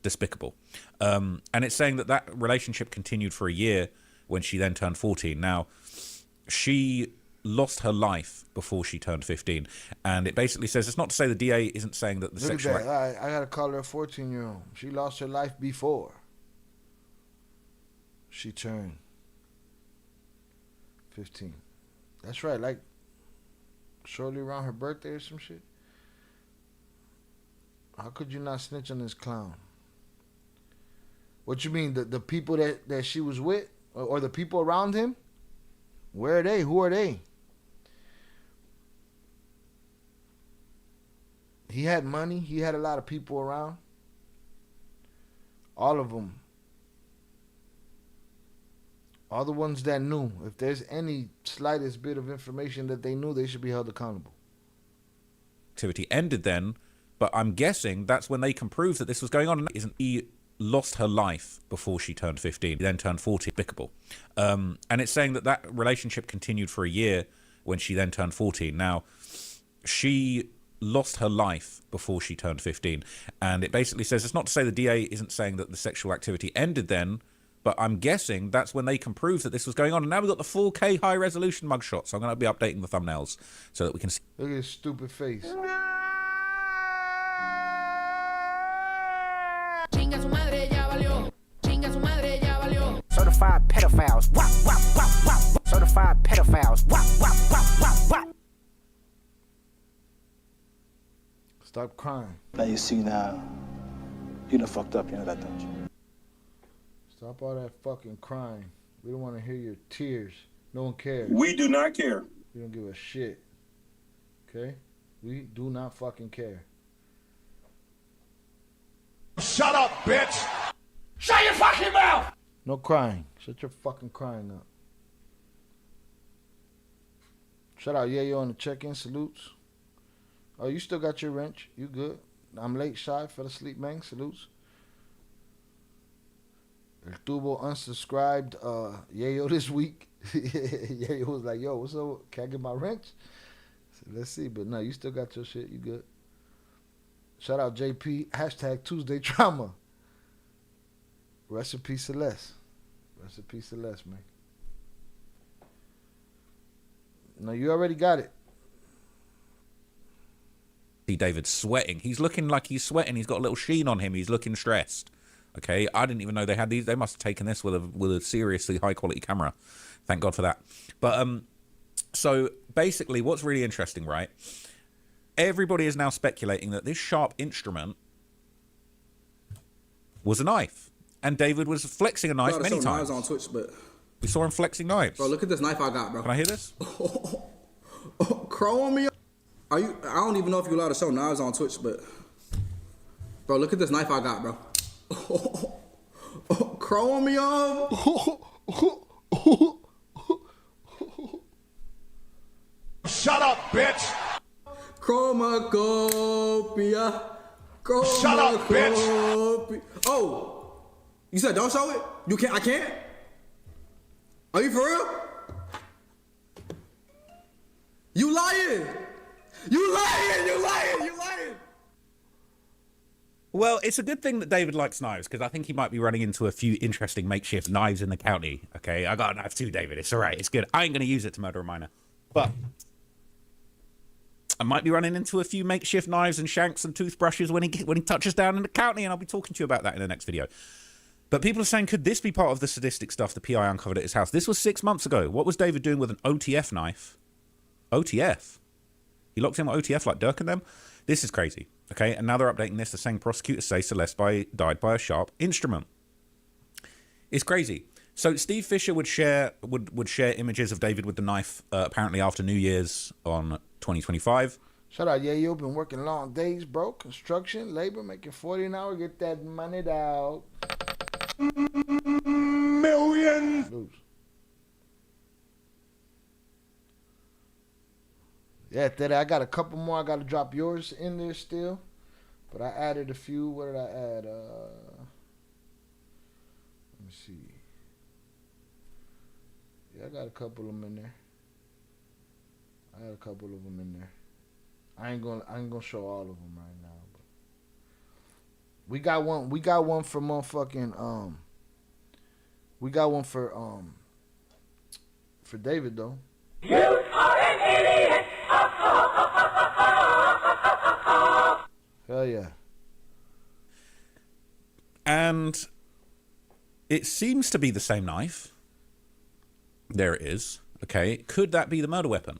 Speaker 12: Despicable. And it's saying that relationship continued for a year when she then turned 14. Now, she lost her life before she turned 15. And it basically says, it's not to say the DA isn't saying that the
Speaker 3: Look
Speaker 12: sexual...
Speaker 3: at that. I gotta call her a 14-year-old. She lost her life before she turned 15. That's right, like shortly around her birthday or some shit. How could you not snitch on this clown? What you mean, the people that she was with, or the people around him? Where are they? Who are they? He had money. He had a lot of people around. All of them. All the ones that knew. If there's any slightest bit of information that they knew, they should be held accountable.
Speaker 12: Activity ended then, but I'm guessing that's when they can prove that this was going on. He lost her life before she turned 15, then turned 14. Despicable. And it's saying that relationship continued for a year when she then turned 14. Now, she lost her life before she turned 15. And it basically says, it's not to say the DA isn't saying that the sexual activity ended then, but I'm guessing that's when they can prove that this was going on. And now we've got the 4K high-resolution mugshot, so I'm going to be updating the thumbnails so that we can see.
Speaker 3: Look at his stupid face.
Speaker 16: Certified pedophiles. Wop, wop, wop, wop. Certified pedophiles. Wop, wop, wop, wop, wop.
Speaker 3: Stop crying.
Speaker 17: Now you see now, you done fucked up, you know that, don't you?
Speaker 3: Stop all that fucking crying. We don't want to hear your tears. No one cares.
Speaker 5: We do not care.
Speaker 3: We don't give a shit. Okay? We do not fucking care.
Speaker 4: Shut up, bitch! Shut your fucking mouth!
Speaker 3: No crying. Shut your fucking crying up. Shout out Yayo on the check-in. Salutes. Oh, you still got your wrench. You good. I'm late, shy. Fell asleep, man. Salutes. El Tubo unsubscribed Yayo this week. Yayo was like, yo, what's up? Can I get my wrench? So let's see. But no, you still got your shit. You good. Shout out JP. Hashtag Tuesday Trauma. Rest in peace, Celeste. Rest in peace, Celeste, man. No, you already got it.
Speaker 12: See David sweating. He's looking like he's sweating. He's got a little sheen on him. He's looking stressed. Okay, I didn't even know they had these. They must have taken this with a seriously high quality camera. Thank God for that. But so basically, what's really interesting, right? Everybody is now speculating that this sharp instrument was a knife, and David was flexing a knife many times.
Speaker 18: Knives on Twitch, but
Speaker 12: we saw him flexing knives.
Speaker 18: Bro, look at this knife I got, bro.
Speaker 12: Can I hear this?
Speaker 18: Crow on me. I don't even know if you're allowed to show knives on Twitch, but bro, look at this knife I got, bro. Crow on me,
Speaker 4: Shut up, bitch!
Speaker 18: Chromacopia.
Speaker 4: Shut up, bitch!
Speaker 18: Oh, you said don't show it? You can't? I can't? Are you for real? You lying! You lying! You lying! You lying!
Speaker 12: Well, it's a good thing that David likes knives, because I think he might be running into a few interesting makeshift knives in the county. Okay, I got a knife too, David. It's all right. It's good. I ain't going to use it to murder a minor. But I might be running into a few makeshift knives and shanks and toothbrushes when he touches down in the county, and I'll be talking to you about that in the next video. But people are saying, could this be part of the sadistic stuff the PI uncovered at his house? This was 6 months ago. What was David doing with an OTF knife? OTF? He locked in with OTF like Dirk and them? This is crazy. Okay, and now they're updating this. They're saying prosecutors say Celeste died by a sharp instrument. It's crazy. So Steve Fisher would share images of David with the knife apparently after New Year's on 2025.
Speaker 3: Shout out, yeah, you've been working long days, bro. Construction, labor, making 40 an hour. Get that money out.
Speaker 4: Millions.
Speaker 3: Lose. Yeah, Teddy, I got a couple more. I got to drop yours in there still. But I added a few. What did I add? Let me see. Yeah, I got a couple of them in there. I ain't gonna show all of them right now. But we got one. We got one for motherfucking We got one for David though.
Speaker 4: You are an idiot.
Speaker 3: Hell yeah.
Speaker 12: And it seems to be the same knife. There it is. Okay. Could that be the murder weapon?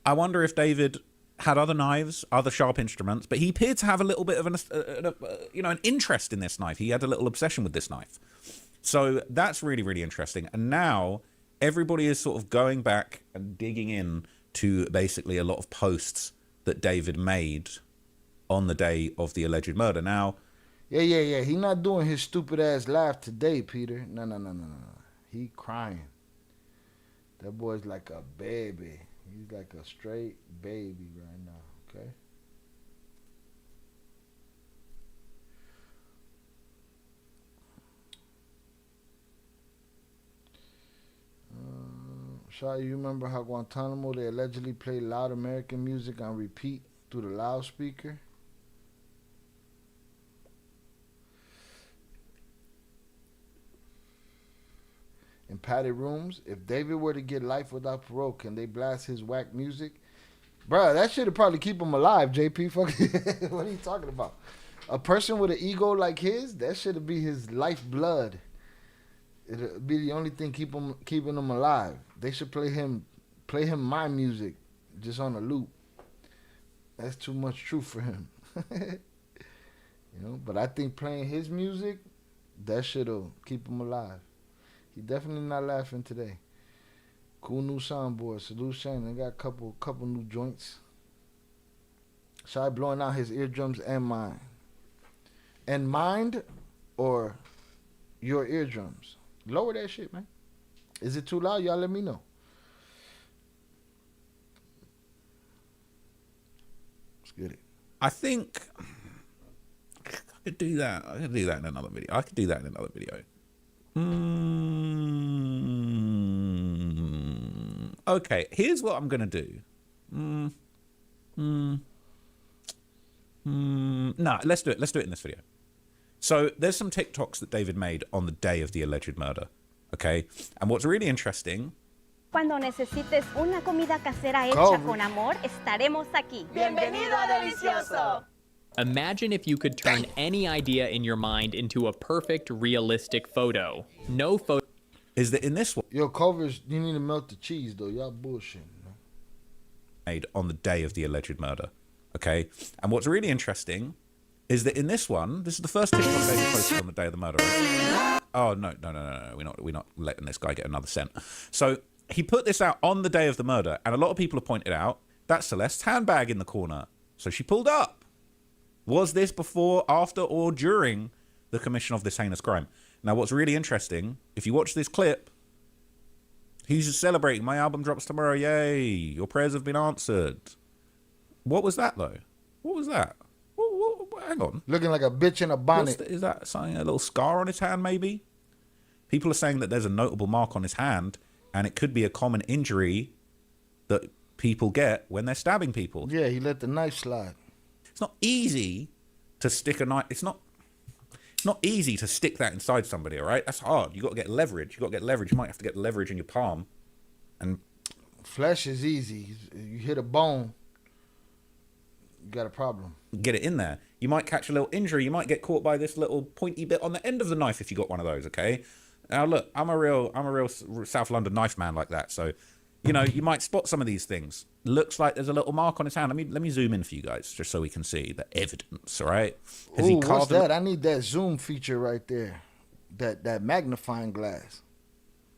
Speaker 12: I wonder if David had other knives, other sharp instruments, but he appeared to have a little bit of an interest in this knife. He had a little obsession with this knife. So that's really, really interesting. And now everybody is sort of going back and digging in to basically a lot of posts that David made on the day of the alleged murder. Now,
Speaker 3: yeah. He not doing his stupid ass laugh today, Peter. No. He crying. That boy's like a baby. He's like a straight baby right now. Okay. Shaw, you remember how Guantanamo, they allegedly played loud American music on repeat through the loudspeaker? In padded rooms, if David were to get life without parole, can they blast his whack music? Bruh, that should probably keep him alive, JP. Fuck, what are you talking about? A person with an ego like his, that should be his lifeblood. It'll be the only thing keeping him alive. They should play him my music just on a loop. That's too much truth for him. But I think playing his music, that shit'll keep him alive. He definitely not laughing today. Cool new soundboard. Salute Shane. They got a couple new joints. Shy blowing out his eardrums and mine. And mind or your eardrums. Lower that shit, man. Is it too loud? Y'all let me know. Let's get it.
Speaker 12: I think I could do that. I could do that in another video. Okay, here's what I'm gonna do. Nah, let's do it. Let's do it in this video. So there's some TikToks that David made on the day of the alleged murder. Okay, and what's really interesting.
Speaker 8: Cuando necesites una comida casera hecha con amor, estaremos aquí. Bienvenido a Delicioso.
Speaker 19: Imagine if you could turn any idea in your mind into a perfect, realistic photo. No photo.
Speaker 12: Is that in this one?
Speaker 3: Yo, Culver's, you need to melt the cheese, though. Y'all bullshit.
Speaker 12: Made on the day of the alleged murder. Okay? And what's really interesting is that in this one, this is the first TikTok David posted on the day of the murder. Right? Oh, no. We're not letting this guy get another cent. So he put this out on the day of the murder, and a lot of people have pointed out that's Celeste's handbag in the corner. So she pulled up. Was this before, after, or during the commission of this heinous crime? Now, what's really interesting, if you watch this clip, he's just celebrating. My album drops tomorrow. Yay. Your prayers have been answered. What was that, though? What was that? Hang on.
Speaker 3: Looking like a bitch in a bonnet.
Speaker 12: Is that something, a little scar on his hand, maybe? People are saying that there's a notable mark on his hand, and it could be a common injury that people get when they're stabbing people.
Speaker 3: Yeah, he let the knife slide.
Speaker 12: It's not easy to stick a knife. It's not easy to stick that inside somebody, all right? That's hard. You got to get leverage. You might have to get leverage in your palm. And
Speaker 3: flesh is easy. You hit a bone, you got a problem.
Speaker 12: Get it in there. You might catch a little injury. You might get caught by this little pointy bit on the end of the knife if you got one of those, okay? Now look, I'm a real South London knife man like that, so you know, you might spot some of these things. Looks like there's a little mark on his hand. Let me zoom in for you guys, just so we can see the evidence. All right.
Speaker 3: Ooh, what's that? I need that zoom feature right there. That magnifying glass.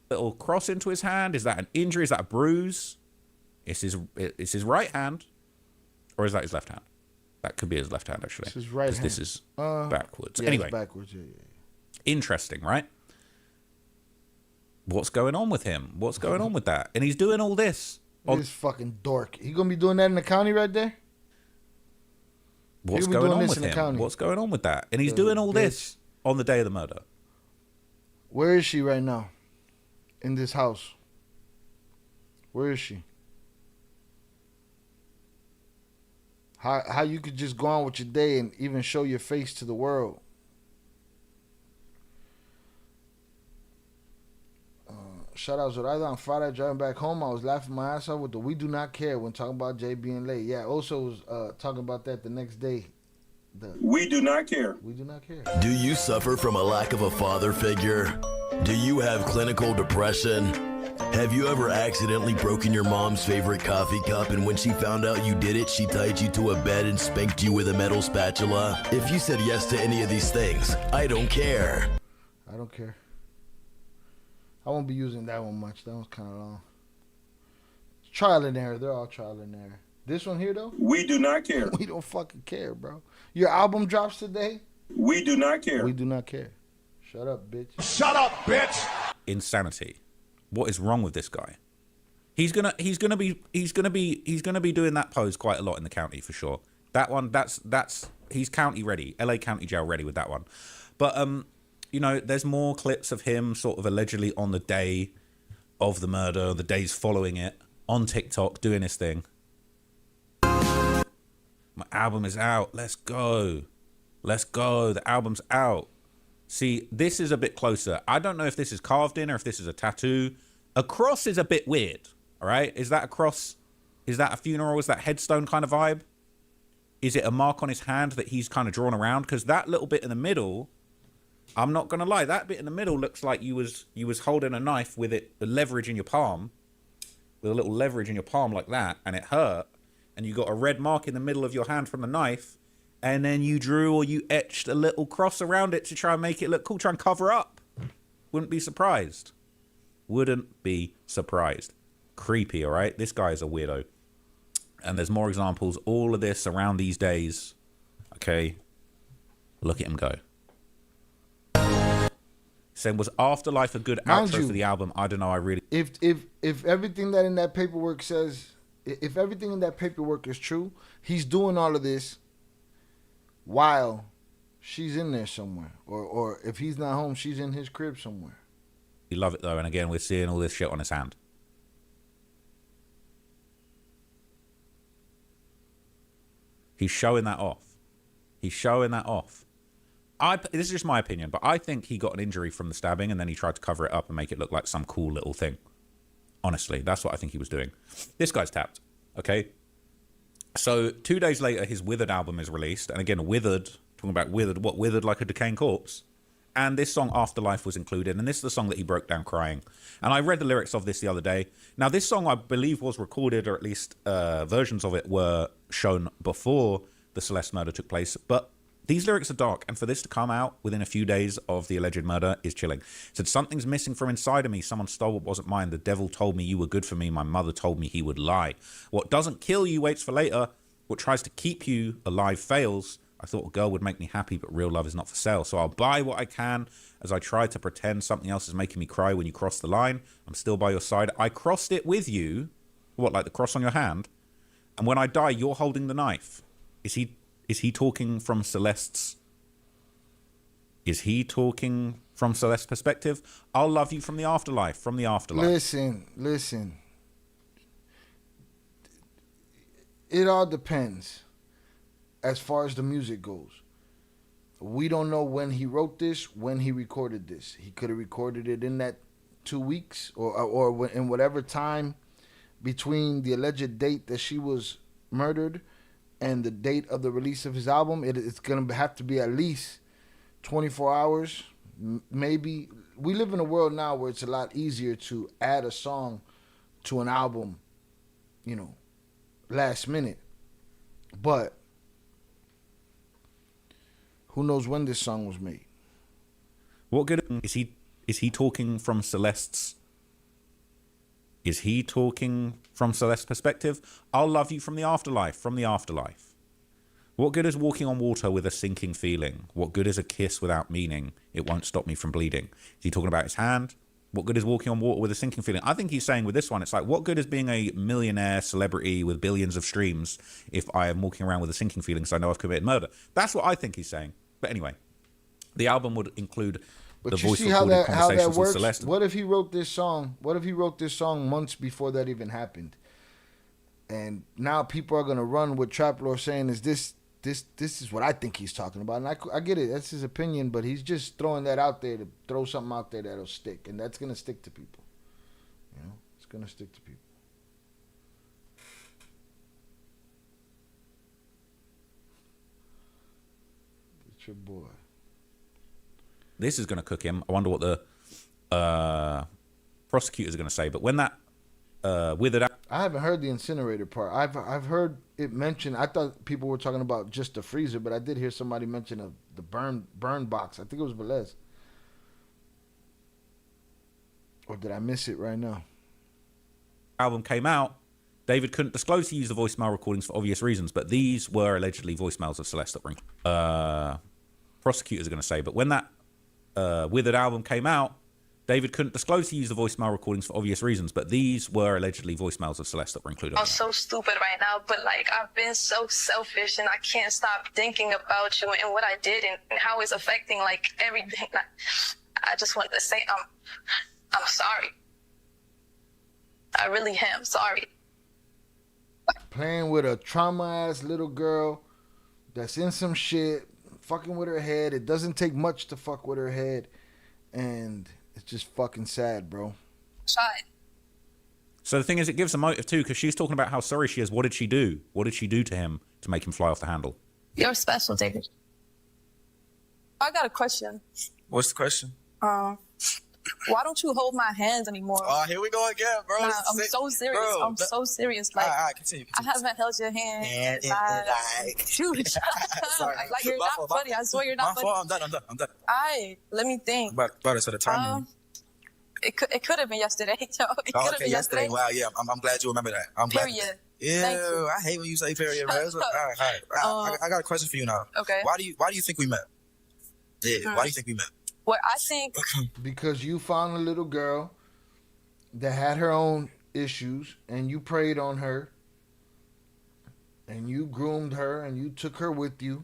Speaker 12: Little cross into his hand. Is that an injury? Is that a bruise? It's his right hand, or is that his left hand? That could be his left hand actually.
Speaker 3: It's his right hand.
Speaker 12: This is backwards.
Speaker 3: Yeah,
Speaker 12: anyway,
Speaker 3: it's backwards. Yeah.
Speaker 12: Interesting, right? What's going on with him? What's going on with that? And he's doing all this.
Speaker 3: This fucking dork. He gonna be doing that in the county right there?
Speaker 12: What's going on with him? What's going on with that? And he's doing all this on the day of the murder.
Speaker 3: Where is she right now? In this house. Where is she? How you could just go on with your day and even show your face to the world? Shout out Zoraida on Friday driving back home. I was laughing my ass off with the "We do not care" when talking about Jay being late. Yeah, also was talking about that the next day.
Speaker 4: We do not care.
Speaker 3: We do not care.
Speaker 20: Do you suffer from a lack of a father figure? Do you have clinical depression? Have you ever accidentally broken your mom's favorite coffee cup, and when she found out you did it, she tied you to a bed and spanked you with a metal spatula? If you said yes to any of these things, I don't care.
Speaker 3: I don't care. I won't be using that one much. That one's kind of long. Trial and error. They're all trial and error. This one here, though?
Speaker 4: We do not care.
Speaker 3: We don't fucking care, bro. Your album drops today?
Speaker 4: We do not care.
Speaker 3: We do not care. Shut up, bitch.
Speaker 4: Shut up, bitch.
Speaker 12: Insanity. What is wrong with this guy? He's gonna be doing that pose quite a lot in the county for sure. That one, he's county ready, LA County Jail ready with that one. But you know, there's more clips of him sort of allegedly on the day of the murder, the days following it, on TikTok doing his thing. My album is out. Let's go. Let's go. The album's out. See, this is a bit closer. I don't know if this is carved in or if this is a tattoo. A cross is a bit weird. All right. Is that a cross? Is that a funeral? Is that headstone kind of vibe? Is it a mark on his hand that he's kind of drawn around? Because that little bit in the middle, I'm not gonna lie, that bit in the middle looks like you was holding a knife with the leverage in your palm, with a little leverage in your palm like that, and it hurt, and you got a red mark in the middle of your hand from the knife, and then you drew or you etched a little cross around it to try and make it look cool, try and cover up. Wouldn't be surprised. Wouldn't be surprised. Creepy, all right? This guy is a weirdo. And there's more examples. All of this around these days. Okay. Look at him go. Saying, was Afterlife a good outro for the album? I don't know. I really.
Speaker 3: If everything that in that paperwork says, if everything in that paperwork is true, he's doing all of this while she's in there somewhere, or if he's not home, she's in his crib somewhere.
Speaker 12: You love it though, and again, we're seeing all this shit on his hand. He's showing that off. He's showing that off. This is just my opinion, but I think he got an injury from the stabbing and then he tried to cover it up and make it look like some cool little thing. Honestly, that's what I think he was doing. This guy's tapped, okay? So 2 days later, his Withered album is released. And again, Withered, talking about withered, what? Withered like a decaying corpse. And this song, Afterlife, was included. And this is the song that he broke down crying. And I read the lyrics of this the other day. Now, this song, I believe, was recorded, or at least versions of it were shown before the Celeste murder took place. But these lyrics are dark, and for this to come out within a few days of the alleged murder is chilling. It said, something's missing from inside of me. Someone stole what wasn't mine. The devil told me you were good for me. My mother told me he would lie. What doesn't kill you waits for later. What tries to keep you alive fails. I thought a girl would make me happy, but real love is not for sale. So I'll buy what I can as I try to pretend something else is making me cry when you cross the line. I'm still by your side. I crossed it with you. What, like the cross on your hand? And when I die, you're holding the knife. Is he talking from Celeste's? Is he talking from Celeste's perspective? I'll love you from the afterlife. From the afterlife.
Speaker 3: Listen. It all depends as far as the music goes. We don't know when he wrote this, when he recorded this. He could have recorded it in that 2 weeks or in whatever time between the alleged date that she was murdered and the date of the release of his album. It's going to have to be at least 24 hours, maybe. We live in a world now where it's a lot easier to add a song to an album, you know, last minute. But who knows when this song was made?
Speaker 12: What good is he? Is he talking from Celeste's? Is he talking from Celeste's perspective? I'll love you from the afterlife. From the afterlife. What good is walking on water with a sinking feeling? What good is a kiss without meaning? It won't stop me from bleeding. Is he talking about his hand? What good is walking on water with a sinking feeling? I think he's saying with this one, it's like, what good is being a millionaire celebrity with billions of streams if I am walking around with a sinking feeling because I know I've committed murder? That's what I think he's saying. But anyway, the album would include the voice recorded conversations with Celeste.
Speaker 3: What if he wrote this song? What if he wrote this song months before that even happened? And now people are gonna run with Trap Lord saying, "Is this is what I think he's talking about?" And I get it. That's his opinion, but he's just throwing that out there to throw something out there that'll stick, and that's gonna stick to people. You know, it's gonna stick to people. It's your boy.
Speaker 12: This is going to cook him. I wonder what the prosecutors are going to say. But when that withered out,
Speaker 3: I haven't heard the incinerator part. I've heard it mentioned. I thought people were talking about just the freezer, but I did hear somebody mention the burn box. I think it was Velez. Or did I miss it right now?
Speaker 12: Album came out, David couldn't disclose he used the voicemail recordings for obvious reasons, but these were allegedly voicemails of Celeste that were prosecutors are going to say. But when that withered album came out, David couldn't disclose he used the voicemail recordings for obvious reasons, but these were allegedly voicemails of Celeste that were included.
Speaker 21: I'm so stupid right now, but like I've been so selfish and I can't stop thinking about you and what I did and how it's affecting like everything. I just wanted to say I'm sorry. I really am sorry.
Speaker 3: Playing with a trauma-ass little girl that's in some shit, fucking with her head. It doesn't take much to fuck with her head. And it's just fucking sad, bro.
Speaker 12: So the thing is, it gives a motive too, because she's talking about how sorry she is. What did she do? What did she do to him to make him fly off the handle?
Speaker 21: You're special, David. I got a question.
Speaker 22: What's the question?
Speaker 21: Why don't you hold my hands anymore?
Speaker 22: Oh, here we go again, bro.
Speaker 21: Nah, I'm so serious.
Speaker 22: Bro,
Speaker 21: I'm so serious. Like,
Speaker 22: all right, continue.
Speaker 21: I haven't held your hand. Shoot.
Speaker 22: Sorry.
Speaker 21: Like, you're not funny. I swear you're not funny.
Speaker 22: I'm done.
Speaker 21: All right, let me think.
Speaker 22: About it, so the time.
Speaker 21: It could have been yesterday. It could have been yesterday.
Speaker 22: Wow, yeah. I'm glad you remember that. I'm
Speaker 21: period.
Speaker 22: Glad. Yeah, I hate when you say period. All right. I got a question for you now.
Speaker 21: Okay.
Speaker 22: Why do you think we met? Yeah. Why do you think we met?
Speaker 21: Well, I think
Speaker 3: because you found a little girl that had her own issues, and you preyed on her, and you groomed her, and you took her with you.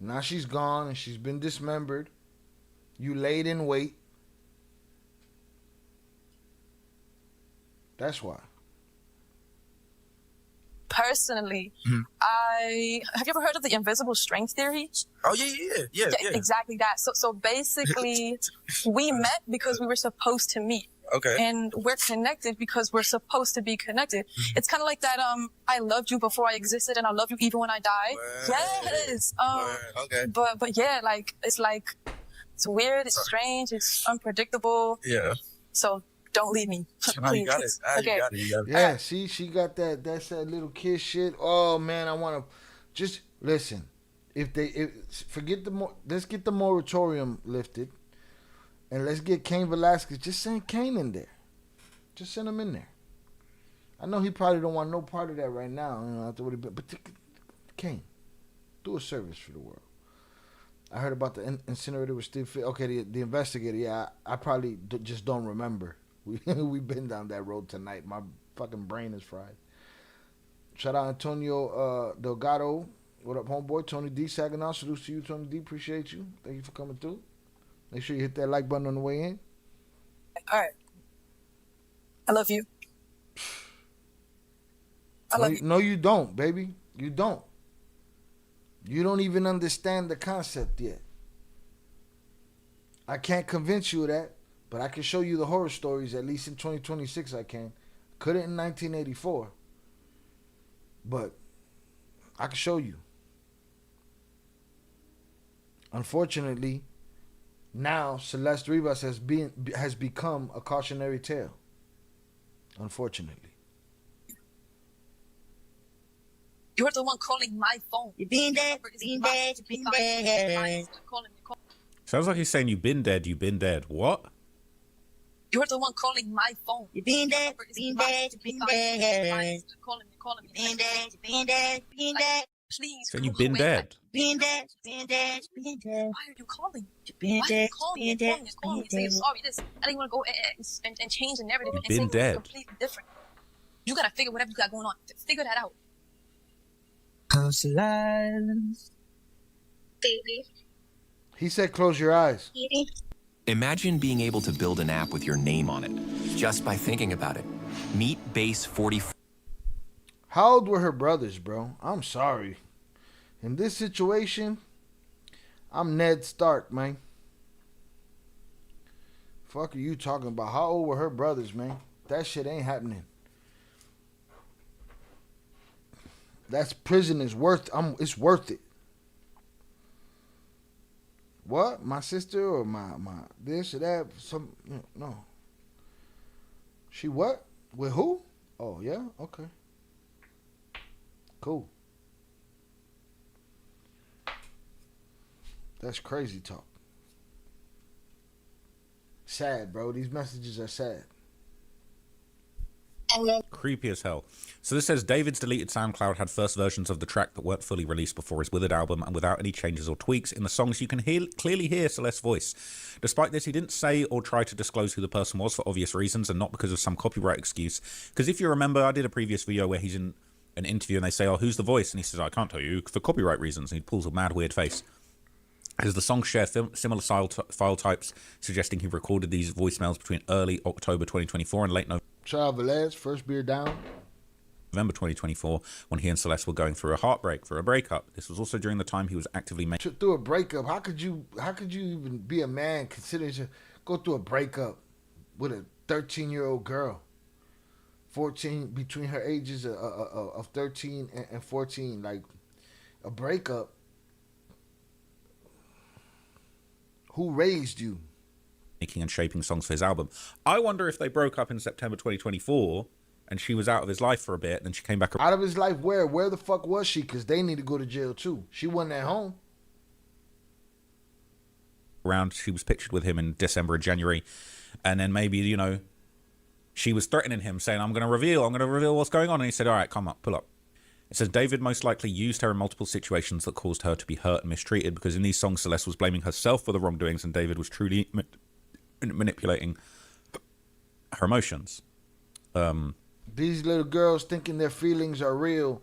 Speaker 3: Now she's gone, and she's been dismembered. You laid in wait. That's why.
Speaker 21: Personally, have you ever heard of the invisible strength theory?
Speaker 22: Oh yeah.
Speaker 21: Exactly that. So basically, we met because we were supposed to meet.
Speaker 22: Okay.
Speaker 21: And we're connected because we're supposed to be connected. It's kind of like that. I loved you before I existed, and I love you even when I die. Yes.
Speaker 22: Okay.
Speaker 21: But yeah, like it's weird. It's strange. It's unpredictable.
Speaker 22: Yeah.
Speaker 21: So. Don't leave me.
Speaker 22: You got it.
Speaker 21: Okay.
Speaker 22: You got it.
Speaker 3: Yeah, see, she got that little kiss shit. Oh man, I want to just listen. Let's get the moratorium lifted, and let's get Cain Velasquez. Just send Cain in there. Just send him in there. I know he probably don't want no part of that right now. You know, after what he been, but Cain, do a service for the world. I heard about the incinerator with Steve. Okay, the investigator. Yeah, I probably just don't remember. We've been down that road tonight. My fucking brain is fried. Shout out Antonio Delgado. What up, homeboy? Tony D. Saginaw. Salute to you, Tony D. Appreciate you. Thank you for coming through. Make sure you hit that like button on the way in.
Speaker 21: All right. I love you. I love you.
Speaker 3: No, you don't, baby. You don't. You don't even understand the concept yet. I can't convince you of that, but I can show you the horror stories, at least in 2026 I can. Couldn't in 1984. But I can show you. Unfortunately, now Celeste Rivas has become a cautionary tale. Unfortunately.
Speaker 21: You're the one calling my phone.
Speaker 2: You've been dead, you've been dead.
Speaker 12: Sounds like he's saying you've been dead, you've been dead. What?
Speaker 21: You're the one calling my phone.
Speaker 2: You've been dead, you've been dead.
Speaker 21: Calling me.
Speaker 2: Been dead.
Speaker 21: Please.
Speaker 12: Saying you've been dead.
Speaker 2: Been dead.
Speaker 21: Why are you calling?
Speaker 2: Been
Speaker 21: Why are
Speaker 2: dead,
Speaker 21: you calling me? Calling me. Say sorry. This. I didn't want to go and change the narrative and say
Speaker 12: been dead.
Speaker 21: something completely different. You gotta figure whatever you got going on. Figure that out.
Speaker 2: Celeste.
Speaker 21: Baby.
Speaker 3: He said close your eyes.
Speaker 6: Imagine being able to build an app with your name on it, just by thinking about it. Meet Base 44.
Speaker 3: How old were her brothers, bro? I'm sorry. In this situation, I'm Ned Stark, man. Fuck are you talking about? How old were her brothers, man? That shit ain't happening. That's prison is worth. It's worth it. What? My sister or my this or that? Some no. She what? With who? Oh yeah. Okay. Cool. That's crazy talk. Sad, bro. These messages are sad.
Speaker 12: Creepy as hell. So this says David's deleted SoundCloud had first versions of the track that weren't fully released before his Withered album, and without any changes or tweaks in the songs, you can clearly hear Celeste's voice. Despite this, he didn't say or try to disclose who the person was for obvious reasons, and not because of some copyright excuse. Because if you remember, I did a previous video where he's in an interview and they say, "Oh, who's the voice?" And he says, "I can't tell you for copyright reasons." And he pulls a mad weird face. As the songs share similar file types, suggesting he recorded these voicemails between early October 2024 and late November.
Speaker 3: Velez, first beer down.
Speaker 12: November 2024, when he and Celeste were going through a heartbreak for a breakup. This was also during the time he was actively making.
Speaker 3: Through a breakup, how could you even be a man considering to go through a breakup with a 13-year-old girl, 14 between her ages of 13 and 14, like a breakup. Who raised you?
Speaker 12: Making and shaping songs for his album. I wonder if they broke up in September 2024 and she was out of his life for a bit and then she came back.
Speaker 3: Out of his life where? Where the fuck was she? Because they need to go to jail too. She wasn't at home.
Speaker 12: Around, she was pictured with him in December and January. And then maybe, you know, she was threatening him saying, I'm going to reveal what's going on. And he said, all right, come up, pull up. It says David most likely used her in multiple situations that caused her to be hurt and mistreated, because in these songs, Celeste was blaming herself for the wrongdoings and David was truly manipulating her emotions.
Speaker 3: These little girls thinking their feelings are real.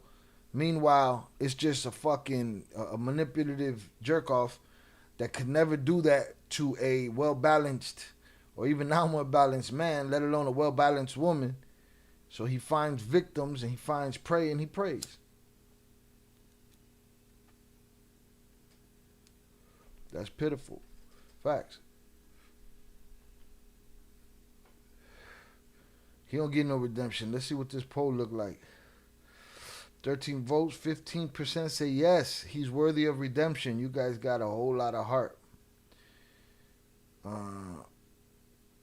Speaker 3: Meanwhile, it's just a fucking a manipulative jerk-off that could never do that to a well-balanced or even non-well-balanced man, let alone a well-balanced woman. So he finds victims and he finds prey and he prays. That's pitiful. Facts. He don't get no redemption. Let's see what this poll look like. 13 votes, 15% say yes, he's worthy of redemption. You guys got a whole lot of heart.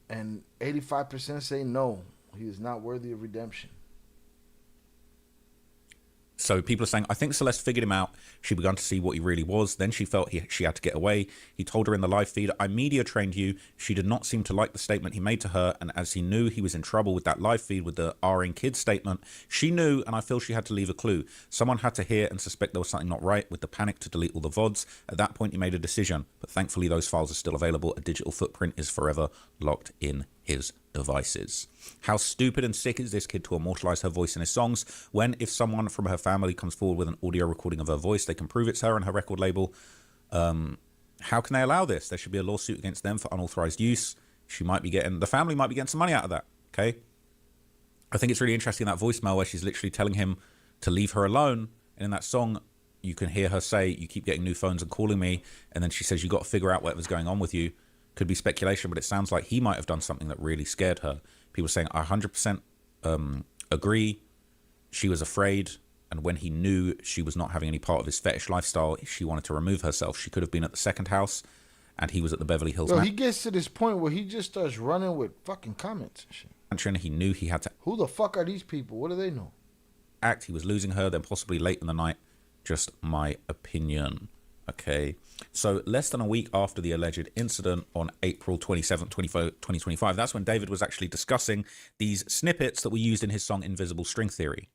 Speaker 3: And 85% say no, he is not worthy of redemption.
Speaker 12: So people are saying, I think Celeste figured him out. She began to see what he really was. Then she felt she had to get away. He told her in the live feed, I media trained you. She did not seem to like the statement he made to her. And as he knew he was in trouble with that live feed with the R-ing kids statement, she knew, and I feel she had to leave a clue. Someone had to hear and suspect there was something not right with the panic to delete all the VODs. At that point, he made a decision. But thankfully, those files are still available. A digital footprint is forever locked in his devices. How stupid and sick is this kid to immortalize her voice in his songs, when if someone from her family comes forward with an audio recording of her voice, they can prove it's her and her record label. How can they allow this? There should be a lawsuit against them for unauthorized use. The family might be getting some money out of that. Okay. I think it's really interesting, that voicemail where she's literally telling him to leave her alone, And in that song, you can hear her say, you keep getting new phones and calling me. And then she says, you got to figure out whatever's going on with you. Could be speculation, but it sounds like he might have done something that really scared her. People saying, I 100% agree. She was afraid. And when he knew she was not having any part of his fetish lifestyle, she wanted to remove herself. She could have been at the second house, and he was at the Beverly Hills.
Speaker 3: He gets to this point where he just starts running with fucking comments and shit.
Speaker 12: He knew he had to.
Speaker 3: Who the fuck are these people? What do they know?
Speaker 12: Act. He was losing her, then possibly late in the night. Just my opinion. Okay. So less than a week after the alleged incident on April 27th, 2025, that's when David was actually discussing these snippets that were used in his song Invisible String Theory.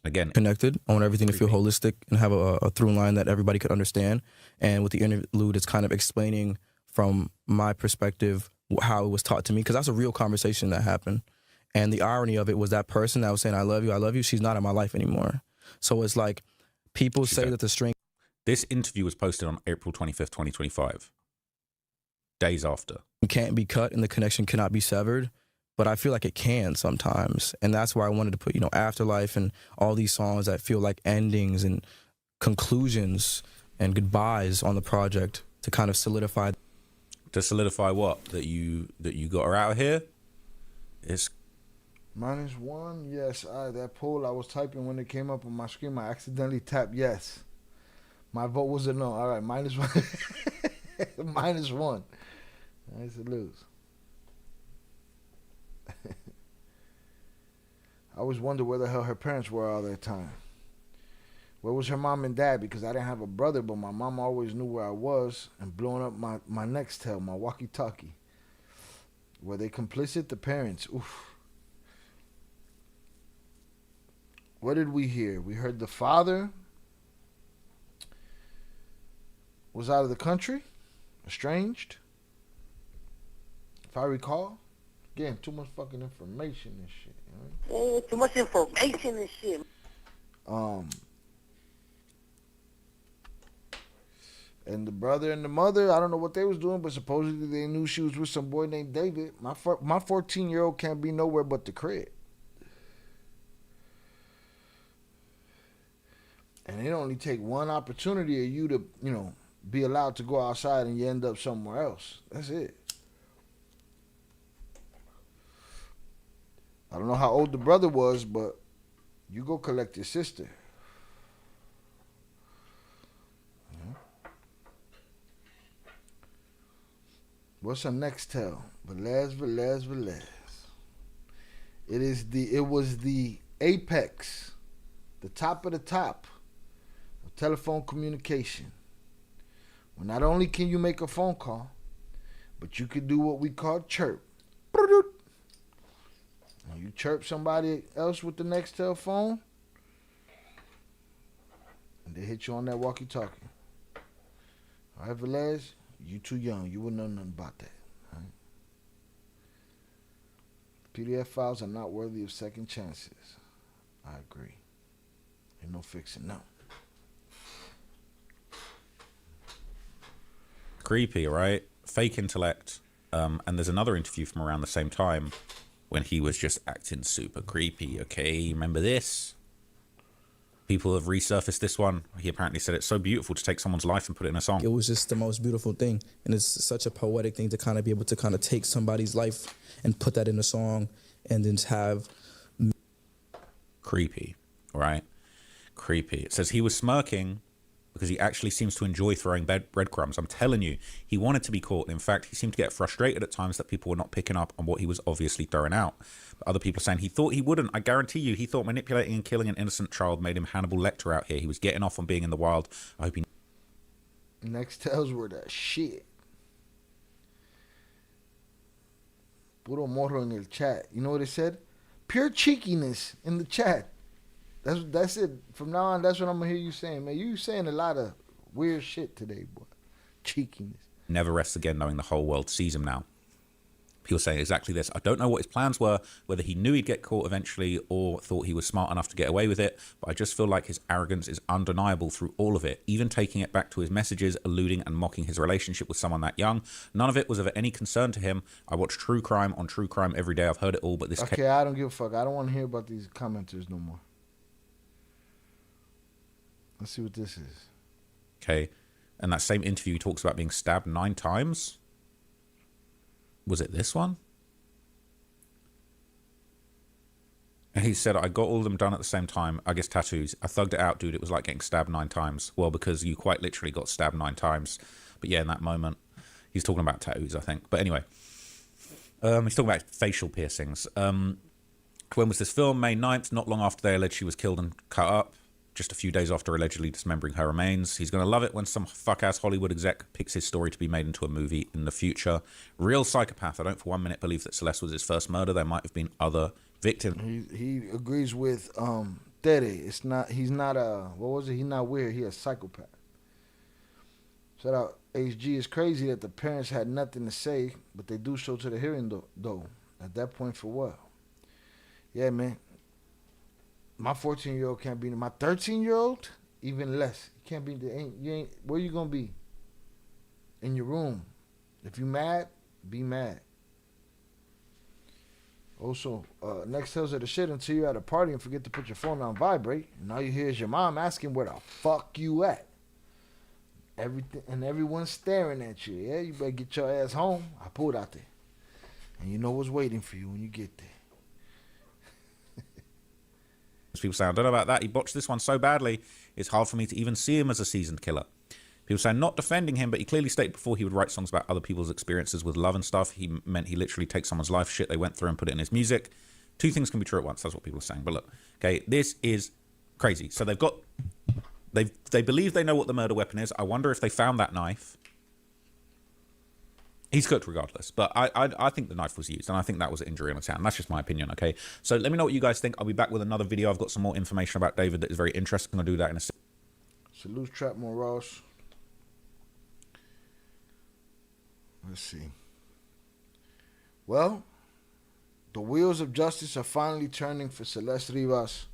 Speaker 12: Again,
Speaker 18: connected. I want everything to feel holistic and have a through line that everybody could understand. And with the interlude, it's kind of explaining from my perspective how it was taught to me, because that's a real conversation that happened. And the irony of it was that person that was saying, I love you, she's not in my life anymore. So it's like people say that the string.
Speaker 12: This interview was posted on April 25th, 2025. Days after.
Speaker 18: It can't be cut and the connection cannot be severed. But I feel like it can sometimes. And that's why I wanted to put, Afterlife and all these songs that feel like endings and conclusions and goodbyes on the project to kind of solidify.
Speaker 12: To solidify what? That you got her out of here? It's
Speaker 3: -1, yes. That poll I was typing when it came up on my screen, I accidentally tapped yes. My vote was a no. All right, -1. -1. Nice to lose. I always wondered where the hell her parents were all that time. Where was her mom and dad? Because I didn't have a brother, but my mom always knew where I was and blowing up my Nextel, my walkie-talkie. Were they complicit? The parents. Oof. What did we hear? We heard the father was out of the country, estranged, if I recall. Again, too much fucking information and shit.
Speaker 2: Oh, too much information and shit.
Speaker 3: And the brother and the mother, I don't know what they was doing, but supposedly they knew she was with some boy named David. My 14-year-old can't be nowhere but the crib. And it only take one opportunity of you to, be allowed to go outside and you end up somewhere else. That's it. I don't know how old the brother was, but you go collect your sister. What's her next tell? Velez. It was the apex, the top of the top of telephone communication. Well, not only can you make a phone call, but you could do what we call chirp. And you chirp somebody else with the next telephone, and they hit you on that walkie-talkie. All right, Velez, you too young. You wouldn't know nothing about that. Right? PDF files are not worthy of second chances. I agree. Ain't no fixing, no.
Speaker 12: Creepy, right? Fake intellect. And there's another interview from around the same time when he was just acting super creepy, okay? Remember this? People have resurfaced this one. He apparently said it's so beautiful to take someone's life and put it in a song.
Speaker 18: It was just the most beautiful thing. And it's such a poetic thing to kind of be able to kind of take somebody's life and put that in a song and then have...
Speaker 12: Creepy, right? Creepy. It says he was smirking because he actually seems to enjoy throwing breadcrumbs. I'm telling you, he wanted to be caught. In fact, he seemed to get frustrated at times that people were not picking up on what he was obviously throwing out. But other people are saying he thought he wouldn't. I guarantee you, he thought manipulating and killing an innocent child made him Hannibal Lecter out here. He was getting off on being in the wild. I hope he...
Speaker 3: Next tells were that shit. Puro morro in el chat. You know what it said? Pure cheekiness in the chat. That's it. From now on, that's what I'm gonna hear you saying, man. You saying a lot of weird shit today, boy. Cheekiness.
Speaker 12: Never rests again knowing the whole world sees him now. People saying exactly this. I don't know what his plans were, whether he knew he'd get caught eventually or thought he was smart enough to get away with it, but I just feel like his arrogance is undeniable through all of it, even taking it back to his messages, alluding and mocking his relationship with someone that young. None of it was of any concern to him. I watch true crime on true crime every day. I've heard it all, but this...
Speaker 3: Okay, I don't give a fuck. I don't want to hear about these commenters no more. Let's see what this is.
Speaker 12: Okay. And that same interview, he talks about being stabbed 9 times. Was it this one? And he said, I got all of them done at the same time. I guess tattoos. I thugged it out, dude. It was like getting stabbed 9 times. Well, because you quite literally got stabbed 9 times. But yeah, in that moment, he's talking about tattoos, I think. But anyway, he's talking about facial piercings. When was this film? May 9th, not long after they alleged she was killed and cut up. Just a few days after allegedly dismembering her remains. He's going to love it when some fuck-ass Hollywood exec picks his story to be made into a movie in the future. Real psychopath. I don't for 1 minute believe that Celeste was his first murder. There might have been other victims.
Speaker 3: He agrees with Tere. It's not. He's not a. What was it? He's not weird. He's a psychopath. Shout out HG. It's crazy that the parents had nothing to say, but they do show to the hearing though. At that point, for what? Yeah, man. My 14-year-old can't be. My 13-year-old, even less. You can't be. You ain't. Where you gonna be? In your room. If you mad, be mad. Also, next tells her the shit until you're at a party and forget to put your phone on vibrate. And all you hear is your mom asking where the fuck you at. Everything and everyone's staring at you. Yeah, you better get your ass home. I pulled out there, and you know what's waiting for you when you get there.
Speaker 12: People say, I don't know about that. He botched this one so badly, it's hard for me to even see him as a seasoned killer. People say, not defending him, but he clearly stated before he would write songs about other people's experiences with love and stuff. He meant he literally takes someone's life shit they went through and put it in his music. 2 things can be true at once. That's what people are saying. But look, okay, this is crazy. So they believe they know what the murder weapon is. I wonder if they found that knife. He's cooked regardless, but I think the knife was used, and I think that was an injury on his hand. That's just my opinion, okay? So let me know what you guys think. I'll be back with another video. I've got some more information about David that is very interesting. I'll do that in a second.
Speaker 3: Salute Trap Ross. Let's see. Well, the wheels of justice are finally turning for Celeste Rivas.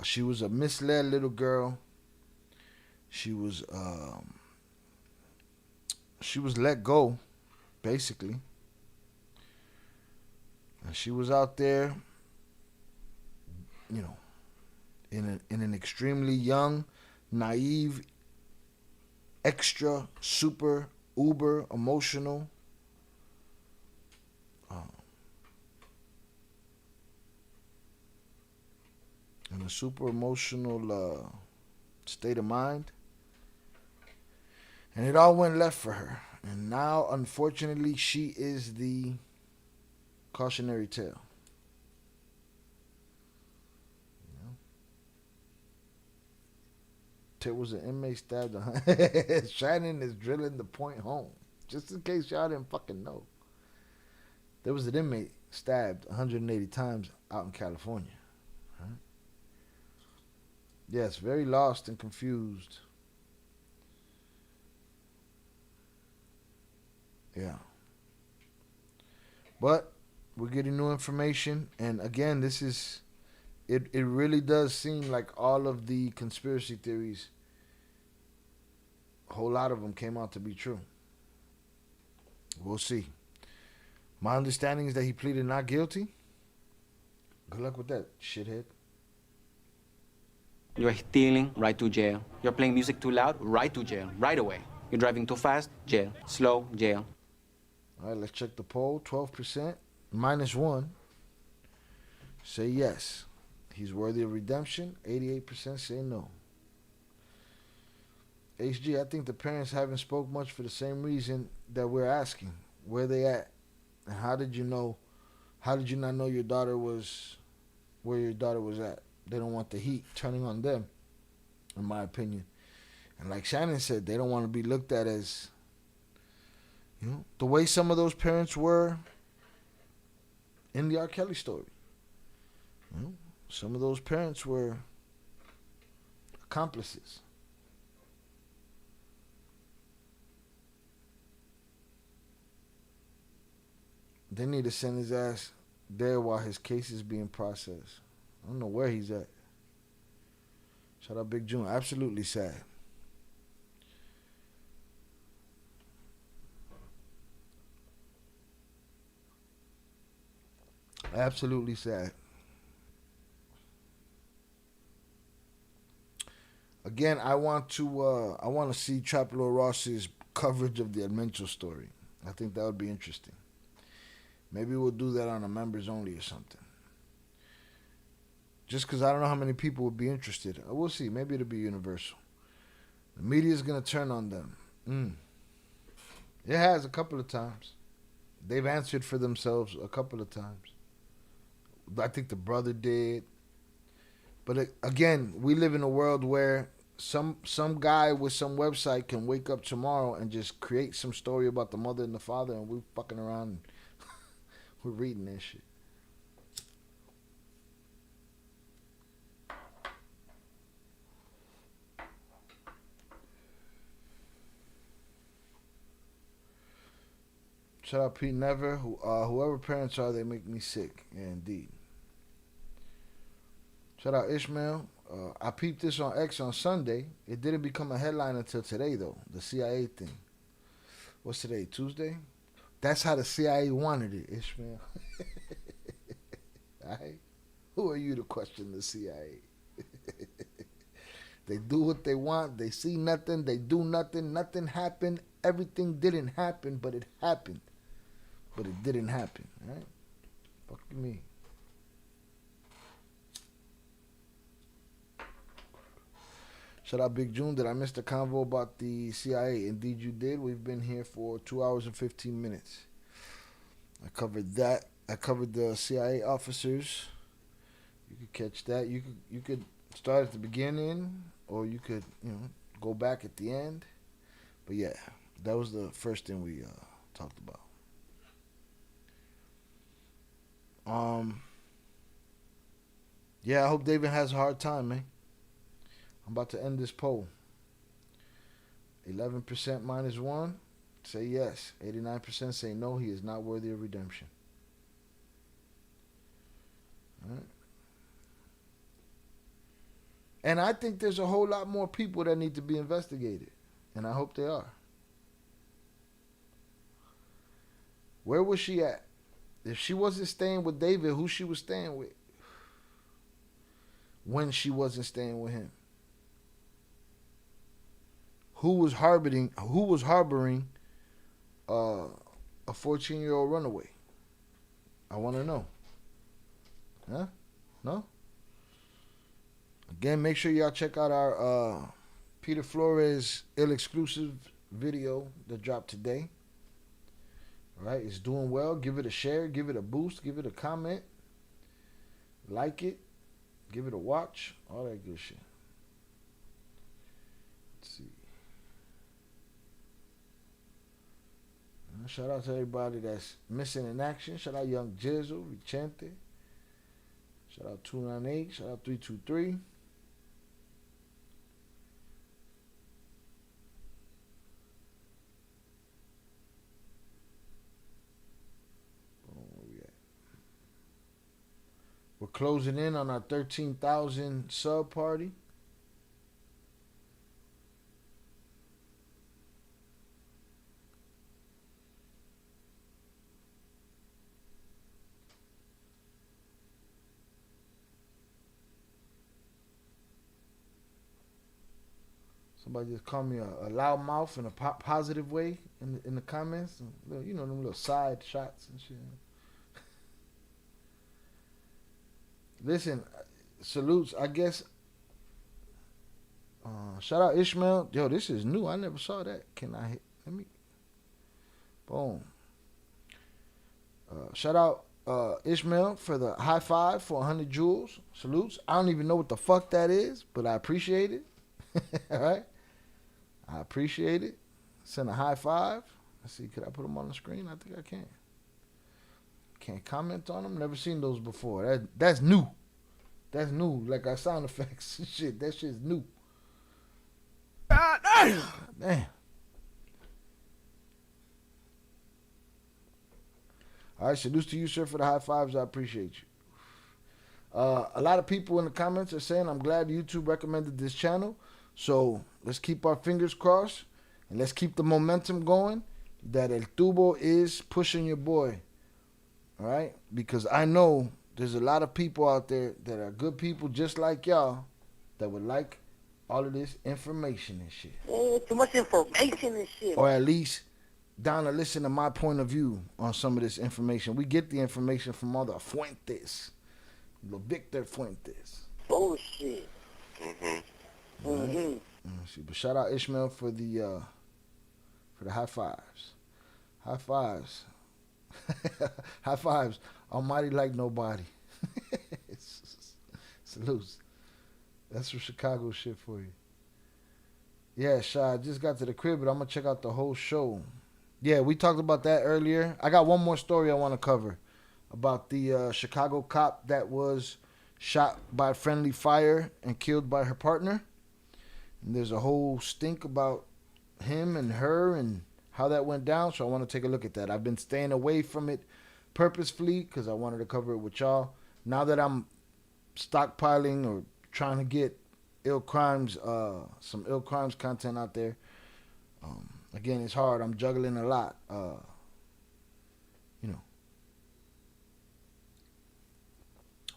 Speaker 3: She was a misled little girl. She was let go, basically. And she was out there, you know, in an extremely young, naive, extra, super, uber emotional in a super emotional state of mind. And it all went left for her. And now, unfortunately, she is the cautionary tale. There was an inmate stabbed. Shannon is drilling the point home. Just in case y'all didn't fucking know. There was an inmate stabbed 180 times out in California. Right? Yes, very lost and confused. Yeah. But we're getting new information. And again, this is... It really does seem like all of the conspiracy theories, a whole lot of them came out to be true. We'll see. My understanding is that he pleaded not guilty. Good luck with that, shithead.
Speaker 14: You're stealing, right to jail. You're playing music too loud, right to jail, right away. You're driving too fast, jail. Slow, jail.
Speaker 3: All right, let's check the poll. 12%, -1. Say yes. He's worthy of redemption. 88% say no. HG, I think the parents haven't spoke much for the same reason that we're asking. Where they at? And how did you know? How did you not know your daughter was where your daughter was at? They don't want the heat turning on them, in my opinion. And like Shannon said, they don't want to be looked at as, you know, the way some of those parents were in the R. Kelly story. You know? Some of those parents were accomplices. They need to send his ass there while his case is being processed. I don't know where he's at. Shout out Big June. Absolutely sad. Absolutely sad. Again, I want to see Trap Lord Ross's coverage of the Adventure story. I think that would be interesting. Maybe we'll do that on a members only or something. Just because I don't know how many people would be interested. We'll see. Maybe it'll be universal. The media is going to turn on them. It has a couple of times. They've answered for themselves a couple of times. I think the brother did. But again, we live in a world where some guy with some website can wake up tomorrow and just create some story about the mother and the father, and we're fucking around and we're reading that shit. Shout out Pete Never. Whoever parents are, they make me sick. Yeah, indeed. Shout out Ishmael. I peeped this on X on Sunday. It didn't become a headline until today, though. The CIA thing. What's today? Tuesday? That's how the CIA wanted it, Ishmael. All right? Who are you to question the CIA? They do what they want. They see nothing. They do nothing. Nothing happened. Everything didn't happen, but it happened. But it didn't happen, right? Fuck me. Shout out Big June. Did I miss the convo about the CIA? Indeed you did. We've been here for 2 hours and 15 minutes. I covered that. I covered the CIA officers. You could catch that. You could start at the beginning, or you could, go back at the end. But yeah, that was the first thing we talked about. Yeah, I hope David has a hard time, man. I'm about to end this poll. 11% -1 say yes. 89% say no, he is not worthy of redemption. All right. And I think there's a whole lot more people that need to be investigated. And I hope they are. Where was she at? If she wasn't staying with David, who she was staying with? When she wasn't staying with him? Who was harboring a 14-year-old runaway? I want to know. Huh? No? Again, make sure y'all check out our Peter Flores exclusive video that dropped today. All right, it's doing well. Give it a share, give it a boost, give it a comment, like it, give it a watch, all that good shit. Let's see. Shout out to everybody that's missing in action. Shout out Young Jizzle, Vicente. Shout out 298. Shout out 323. We're closing in on our 13,000 sub party. Somebody just called me a loudmouth in a positive way in the comments. You know, them little side shots and shit. Listen, salutes, I guess. Shout out Ishmael. Yo, this is new. I never saw that. Can I hit? Let me. Boom. Shout out Ishmael for the high five for 100 jewels. Salutes. I don't even know what the fuck that is, but I appreciate it. All right? I appreciate it. Send a high five. Let's see, could I put them on the screen? I think I can. Can't comment on them. Never seen those before. That's new. That's new. Like our sound effects and shit. That shit's new. God damn. All right, salutes to you, sir, for the high fives. I appreciate you. A lot of people in the comments are saying, I'm glad YouTube recommended this channel. So let's keep our fingers crossed and let's keep the momentum going that El Tubo is pushing your boy. All right? Because I know there's a lot of people out there that are good people just like y'all that would like all of this information and shit.
Speaker 2: Too much information and shit.
Speaker 3: Or at least down to listen to my point of view on some of this information. We get the information from all the Fuentes. The Victor Fuentes.
Speaker 2: Bullshit.
Speaker 3: Right. But shout out Ishmael for the high fives. High fives. High fives. Almighty like nobody. Salutes. That's some Chicago shit for you. Yeah, Sha, I just got to the crib, but I'm going to check out the whole show. Yeah, we talked about that earlier. I got one more story I want to cover about the Chicago cop that was shot by friendly fire and killed by her partner. And there's a whole stink about him and her and how that went down, so I want to take a look at that. I've been staying away from it purposefully because I wanted to cover it with y'all. Now that I'm stockpiling or trying to get some ill crimes content out there, again, it's hard. I'm juggling a lot. I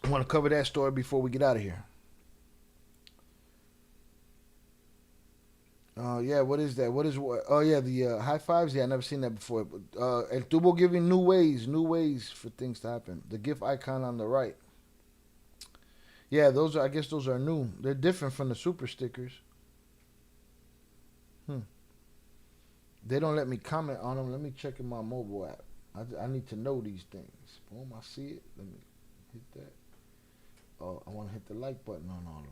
Speaker 3: want to cover that story before we get out of here. Yeah, what is that? Oh, yeah, the high fives. Yeah, I never seen that before. El Tubo giving new ways for things to happen. The GIF icon on the right. Yeah, I guess those are new. They're different from the super stickers. They don't let me comment on them. Let me check in my mobile app. I need to know these things. Boom, I see it. Let me hit that. Oh, I want to hit the like button on all of them.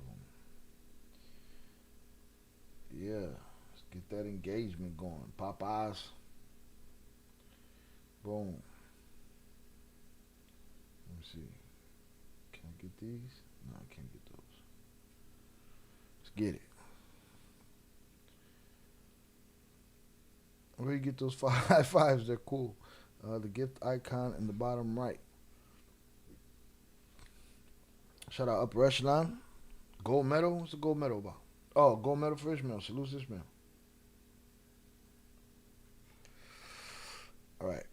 Speaker 3: Yeah, let's get that engagement going. Popeyes. Boom. Let me see. Can I get these? No, I can't get those. Let's get it. Where you get those high fives? They're cool. The gift icon in the bottom right. Shout out Upper Echelon. Gold medal? What's the gold medal about? Oh, gold medal for Ishmael. Salute Ishmael. All right.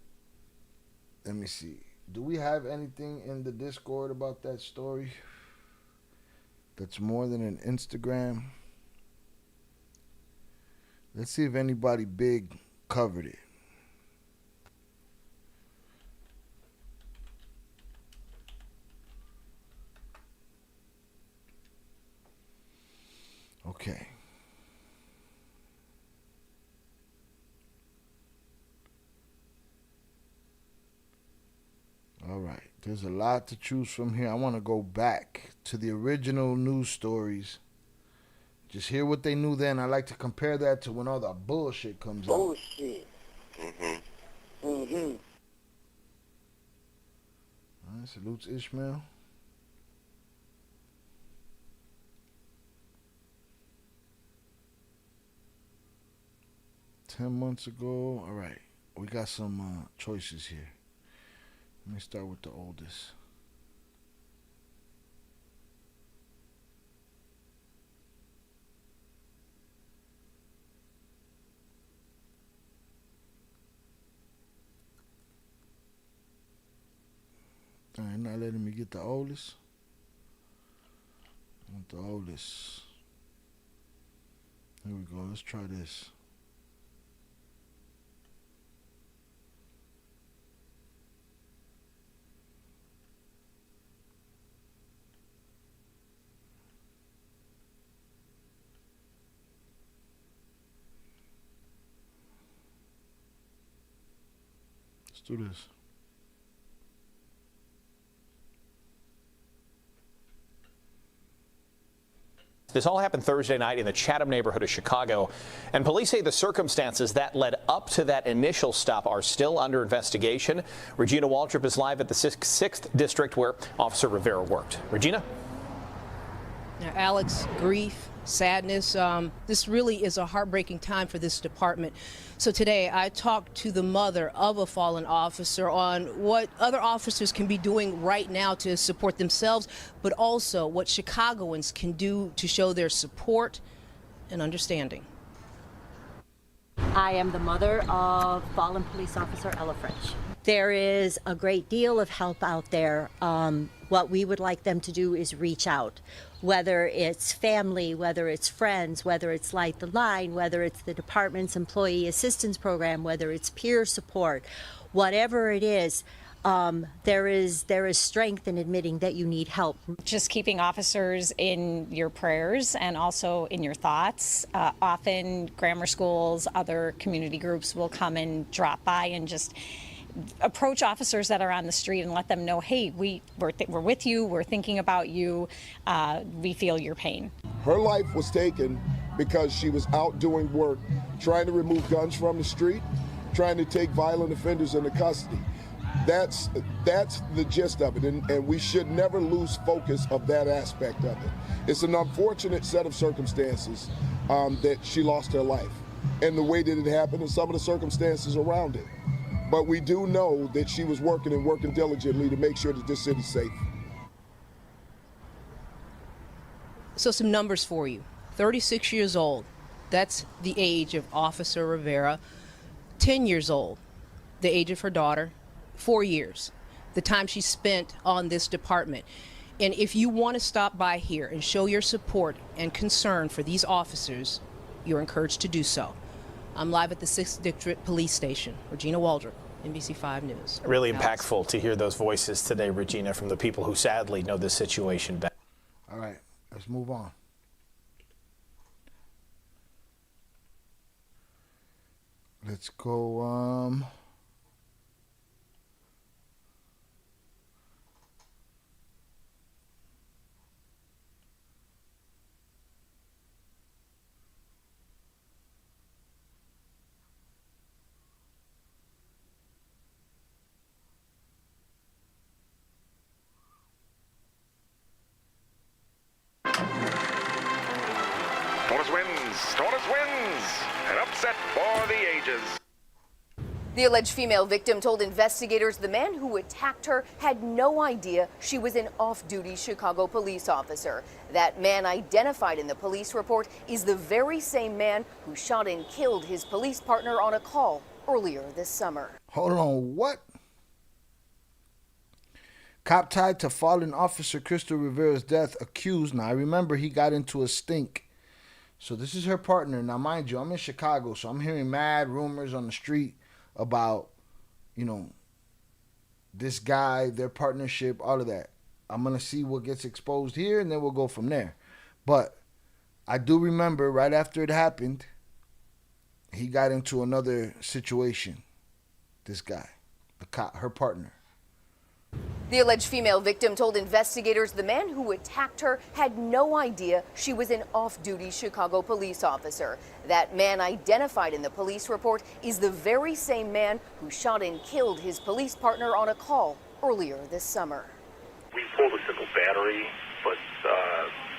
Speaker 3: Let me see. Do we have anything in the Discord about that story that's more than an Instagram? Let's see if anybody big covered it. Okay. All right. There's a lot to choose from here. I want to go back to the original news stories. Just hear what they knew then. I like to compare that to when all the bullshit comes out.
Speaker 2: Bullshit.
Speaker 3: All right, salutes Ishmael. $10 months ago. All right, we got some choices here. Let me start with the oldest. All right, not letting me get the oldest. I want the oldest. Here we go. Let's try this. Let's do this.
Speaker 9: This all happened Thursday night in the Chatham neighborhood of Chicago, and police say the circumstances that led up to that initial stop are still under investigation. Regina Waltrip is live at the 6th District where Officer Rivera worked. Regina?
Speaker 11: Now, Alex, grief, sadness, this really is a heartbreaking time for this department. So today I talked to the mother of a fallen officer on what other officers can be doing right now to support themselves, but also what Chicagoans can do to show their support and understanding.
Speaker 23: I am the mother of fallen police officer Ella French. There is a great deal of help out there. What we would like them to do is reach out, whether it's family, whether it's friends, whether it's Light the Line, whether it's the department's employee assistance program, whether it's peer support, whatever it is. There is strength in admitting that you need help.
Speaker 7: Just keeping officers in your prayers and also in your thoughts. Often grammar schools, other community groups will come and drop by and just approach officers that are on the street and let them know, hey, we're with you, we're thinking about you, we feel your pain.
Speaker 10: Her life was taken because she was out doing work, trying to remove guns from the street, trying to take violent offenders into custody. That's the gist of it, and we should never lose focus of that aspect of it. It's an unfortunate set of circumstances that she lost her life, and the way that it happened and some of the circumstances around it. But we do know that she was working diligently to make sure that this city's safe.
Speaker 11: So some numbers for you. 36 years old, that's the age of Officer Rivera. 10 years old, the age of her daughter. 4 years, the time she spent on this department. And if you want to stop by here and show your support and concern for these officers, you're encouraged to do so. I'm live at the 6th District Police Station. Regina Waldrop, NBC5 News.
Speaker 9: Really impactful to hear those voices today, Regina, from the people who sadly know this situation better.
Speaker 3: All right, let's move on. Let's go,
Speaker 13: Torres wins. An upset for the ages.
Speaker 24: The alleged female victim told investigators the man who attacked her had no idea she was an off-duty Chicago police officer. That man, identified in the police report, is the very same man who shot and killed his police partner on a call earlier this summer.
Speaker 3: Hold on, what? Cop tied to fallen officer Crystal Rivera's death accused. Now, I remember he got into a stink. So this is her partner. Now, mind you, I'm in Chicago, so I'm hearing mad rumors on the street about, you know, this guy, their partnership, all of that. I'm going to see what gets exposed here, and then we'll go from there. But I do remember right after it happened, he got into another situation, this guy, the cop, her partner.
Speaker 24: The alleged female victim told investigators the man who attacked her had no idea she was an off-duty Chicago police officer. That man, identified in the police report, is the very same man who shot and killed his police partner on a call earlier this summer.
Speaker 25: We pulled a simple battery, but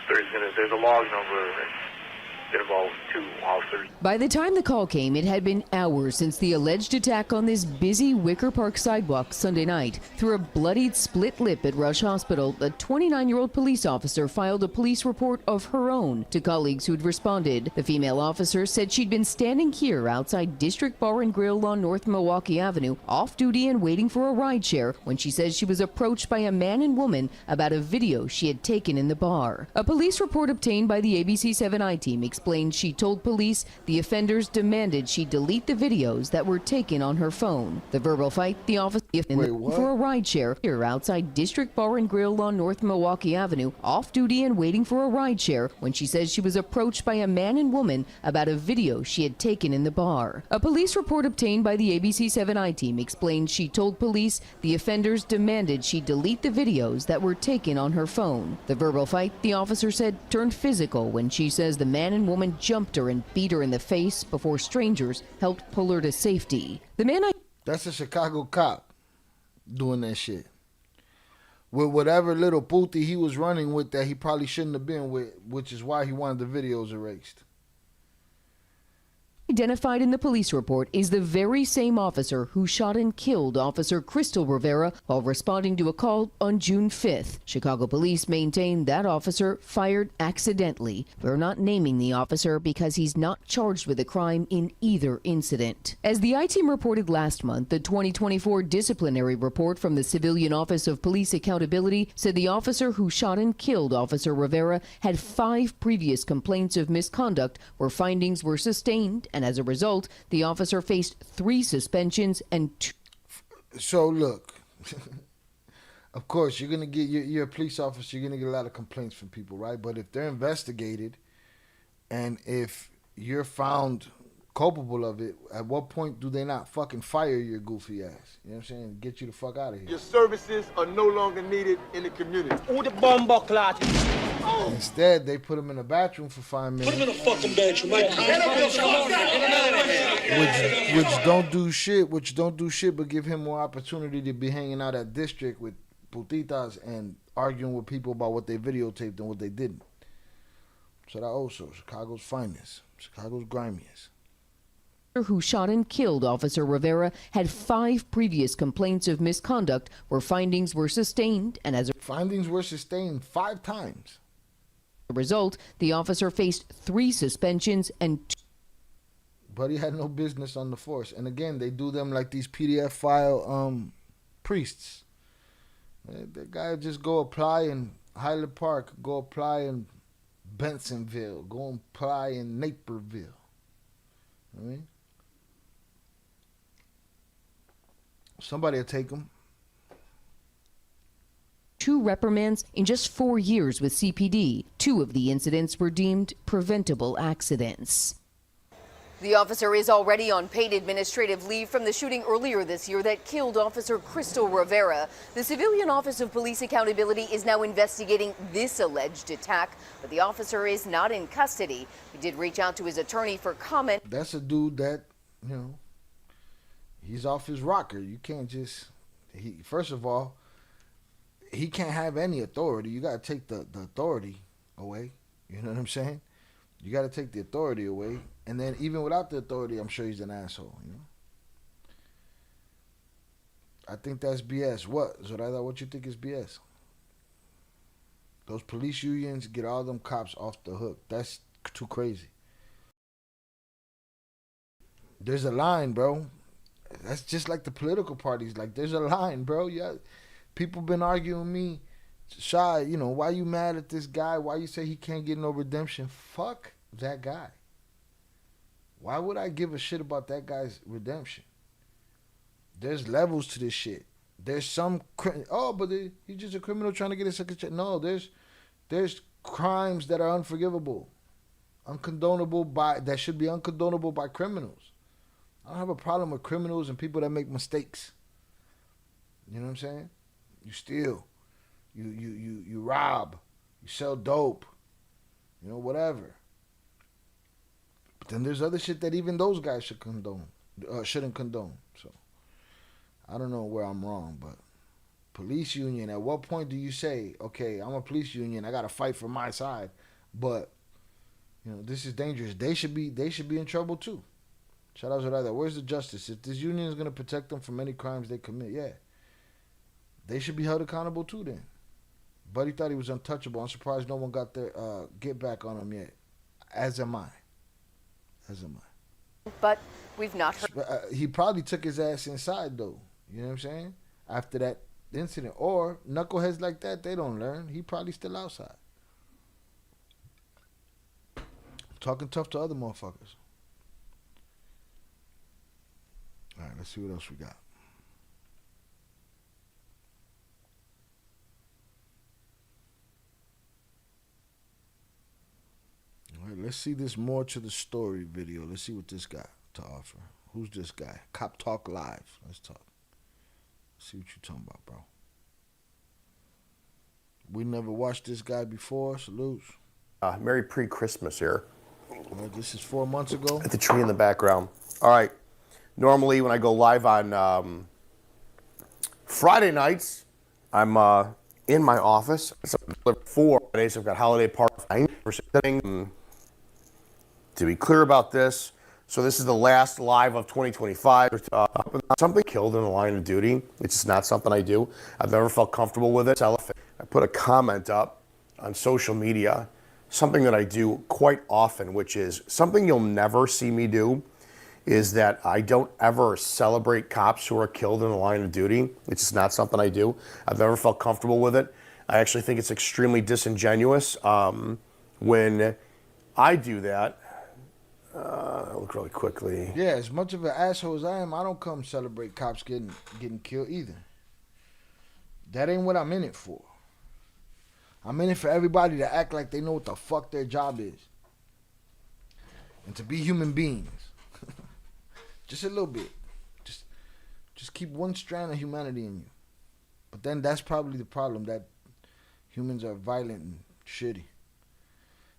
Speaker 25: there's a log number that involves 2 officers.
Speaker 26: By the time the call came, it had been hours since the alleged attack on this busy Wicker Park sidewalk Sunday night. Through a bloodied split lip at Rush Hospital, a 29-year-old police officer filed a police report of her own to colleagues who'd responded. The female officer said she'd been standing here outside District Bar and Grill on North Milwaukee Avenue, off-duty and waiting for a rideshare, when she says she was approached by a man and woman about a video she had taken in the bar. A police report obtained by the ABC7i team explained she told police the offenders demanded she delete the videos that were taken on her phone. The verbal fight, the officer for a rideshare here outside District Bar and Grill on North Milwaukee Avenue, off-duty and waiting for a rideshare, when she says she was approached by a man and woman about a video she had taken in the bar. A police report obtained by the ABC7i team explained she told police the offenders demanded she delete the videos that were taken on her phone. The verbal fight, the officer said, turned physical when she says the man and woman jumped her and beat her in the face before strangers helped pull her to safety. The man
Speaker 3: That's a Chicago cop doing that shit. With whatever little pooty he was running with that he probably shouldn't have been with, which is why he wanted the videos erased.
Speaker 26: Identified in the police report is the very same officer who shot and killed Officer Crystal Rivera while responding to a call on June 5th. Chicago police maintain that officer fired accidentally. We're not naming the officer because he's not charged with a crime in either incident. As the I-Team reported last month, the 2024 disciplinary report from the Civilian Office of Police Accountability said the officer who shot and killed Officer Rivera had 5 previous complaints of misconduct where findings were sustained, and as a result, the officer faced 3 suspensions and 2.
Speaker 3: So look, of course, you're gonna get you're a police officer. You're gonna get a lot of complaints from people, right? But if they're investigated, and if you're found culpable of it, at what point do they not fucking fire your goofy ass? You know what I'm saying? Get you the fuck out of here.
Speaker 10: Your services are no longer needed in the community.
Speaker 2: Who the bomber clot?
Speaker 3: Instead, they put him in a bathroom for 5 minutes.
Speaker 2: Put him in a fucking bedroom.
Speaker 3: Which don't do shit, but give him more opportunity to be hanging out at district with putitas and arguing with people about what they videotaped and what they didn't. So that also Chicago's finest, Chicago's grimiest.
Speaker 26: Who shot and killed Officer Rivera had 5 previous complaints of misconduct where findings were sustained, and as a
Speaker 3: findings were sustained 5 times.
Speaker 26: Result, the officer faced 3 suspensions and 2.
Speaker 3: But he had no business on the force. And again, they do them like these PDF file priests. The guy just go apply in Highland Park, go apply in Bensonville, go apply in Naperville. I mean, somebody will take him.
Speaker 26: 2 reprimands in just 4 years with CPD. 2 of the incidents were deemed preventable accidents.
Speaker 24: The officer is already on paid administrative leave from the shooting earlier this year that killed Officer Crystal Rivera. The Civilian Office of Police Accountability is now investigating this alleged attack, but the officer is not in custody. We did reach out to his attorney for comment.
Speaker 3: That's a dude that, you know, he's off his rocker. You can't just, first of all, he can't have any authority. You got to take the authority away. You know what I'm saying? You got to take the authority away. And then even without the authority, I'm sure he's an asshole, you know? I think that's BS. What? Zoraida, what you think is BS? Those police unions get all them cops off the hook. That's too crazy. There's a line, bro. That's just like the political parties. Like, there's a line, bro. Yeah, people been arguing with me. Shy, you know, why you mad at this guy? Why you say he can't get no redemption? Fuck that guy. Why would I give a shit about that guy's redemption? There's levels to this shit. There's some but he's just a criminal trying to get a second chance. No, there's crimes that are unforgivable, that should be uncondonable by criminals. I don't have a problem with criminals and people that make mistakes. You know what I'm saying? You steal, you rob, you sell dope, you know, whatever. But then there's other shit that even those guys shouldn't condone. So I don't know where I'm wrong, but police union, at what point do you say, okay, I'm a police union, I gotta fight for my side, but you know, this is dangerous. They should be in trouble too. Shout out to that. Where's the justice? If this union is gonna protect them from any crimes they commit, yeah, they should be held accountable too then. Buddy thought he was untouchable. I'm surprised no one got their get back on him yet. As am I.
Speaker 24: But we've not heard.
Speaker 3: He probably took his ass inside though. You know what I'm saying? After that incident. Or knuckleheads like that, they don't learn. He probably still outside. Talking tough to other motherfuckers. All right, let's see what else we got. All right, let's see this more to the story video. Let's see what this got to offer. Who's this guy? Cop Talk Live. Let's talk. Let's see what you're talking about, bro. We never watched this guy before. Salutes.
Speaker 1: Merry pre-Christmas here.
Speaker 3: Well, this is 4 months ago.
Speaker 1: At the tree in the background. All right. Normally, when I go live on Friday nights, I'm in my office. So 4 days, I've got holiday parties. To be clear about this, So this is the last live of 2025. Something killed in the line of duty. It's just not something I do. I've never felt comfortable with it. I put a comment up on social media, something that I do quite often, which is something you'll never see me do, is that I don't ever celebrate cops who are killed in the line of duty. It's just not something I do. I've never felt comfortable with it. I actually think it's extremely disingenuous when I do that. I'll look really quickly.
Speaker 3: Yeah, as much of an asshole as I am, I don't come celebrate cops getting killed either. That ain't what I'm in it for. I'm in it for everybody to act like they know what the fuck their job is. And to be human beings. Just a little bit. Just keep one strand of humanity in you. But then that's probably the problem, that humans are violent and shitty.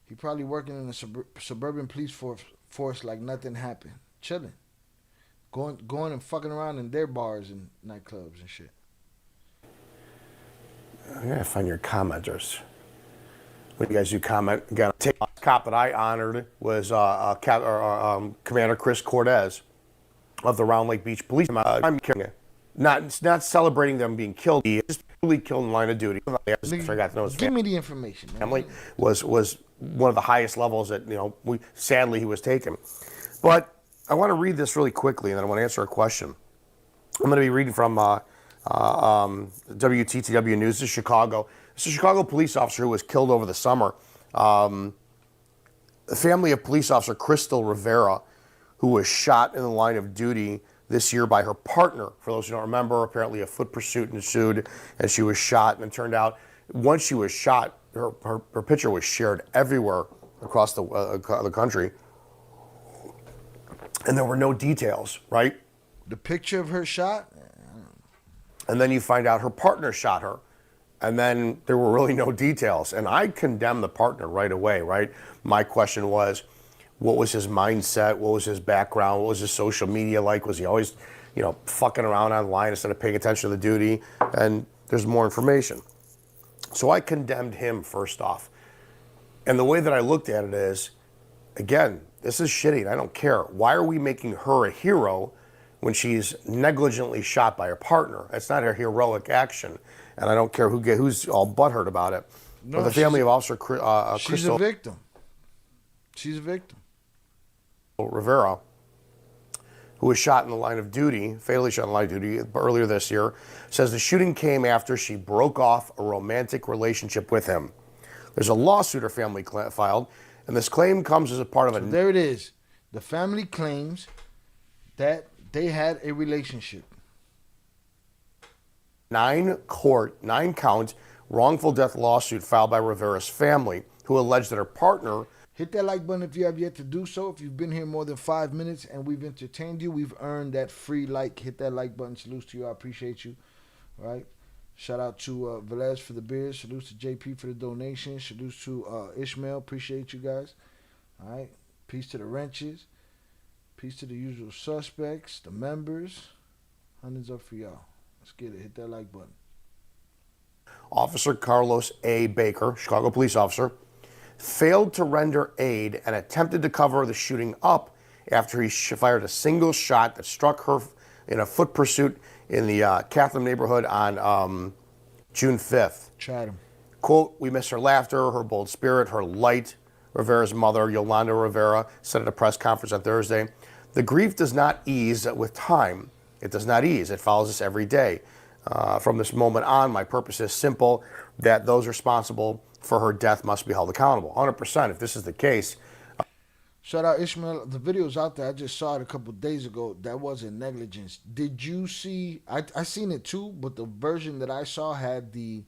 Speaker 3: He probably working in a suburban police force like nothing happened. Chilling. Going and fucking around in their bars and nightclubs and shit.
Speaker 1: I gotta find your commenters. When you guys do comment, again, a cop that I honored was Commander Chris Cortez of the Round Lake Beach Police. I'm not celebrating them being killed. He just really killed in line of duty. I forgot to know his
Speaker 3: Give me the information.
Speaker 1: family was one of the highest levels that, sadly he was taken. But I want to read this really quickly, and then I want to answer a question. I'm going to be reading from WTTW News. This is Chicago. This is a Chicago police officer who was killed over the summer. The family of police officer Crystal Rivera, who was shot in the line of duty this year by her partner. For those who don't remember, apparently a foot pursuit ensued, and she was shot. And it turned out, once she was shot, her picture was shared everywhere across the country, and there were no details, right?
Speaker 3: The picture of her shot?
Speaker 1: And then you find out her partner shot her, and then there were really no details. And I condemned the partner right away, right? My question was, what was his mindset? What was his background? What was his social media like? Was he always, fucking around online instead of paying attention to the duty? And there's more information. So I condemned him first off. And the way that I looked at it is, again, this is shitty and I don't care. Why are we making her a hero when she's negligently shot by her partner? It's not a heroic action. And I don't care who's all butthurt about it.
Speaker 3: No,
Speaker 1: but the family of Officer
Speaker 3: she's
Speaker 1: Crystal
Speaker 3: a victim. She's a victim.
Speaker 1: Rivera, who was shot in the line of duty, fatally shot in the line of duty earlier this year, says the shooting came after she broke off a romantic relationship with him. There's a lawsuit her family filed, and this claim comes as a part of a...
Speaker 3: So there it is. The family claims that they had a relationship.
Speaker 1: 9-count wrongful death lawsuit filed by Rivera's family, who alleged that her partner...
Speaker 3: Hit that like button if you have yet to do so. If you've been here more than 5 minutes and we've entertained you, we've earned that free like. Hit that like button. Salutes to you. I appreciate you. All right. Shout out to Velez for the beers. Salutes to JP for the donation. Salutes to Ishmael. Appreciate you guys. All right. Peace to the wrenches. Peace to the usual suspects, the members. Hundreds up for y'all. Let's get it. Hit that like button.
Speaker 1: Officer Carlos A. Baker, Chicago police officer, failed to render aid and attempted to cover the shooting up after he fired a single shot that struck her in a foot pursuit in the Catholic neighborhood on June 5th.
Speaker 3: Chatham.
Speaker 1: Quote, we miss her laughter, her bold spirit, her light. Rivera's mother, Yolanda Rivera, said at a press conference on Thursday, the grief does not ease with time. It does not ease. It follows us every day. From this moment on, my purpose is simple, that those responsible for her death must be held accountable. 100%, if this is the case.
Speaker 3: Shout out Ishmael. The video's out there. I just saw it a couple days ago. That wasn't negligence. Did you see? I seen it too, but the version that I saw had the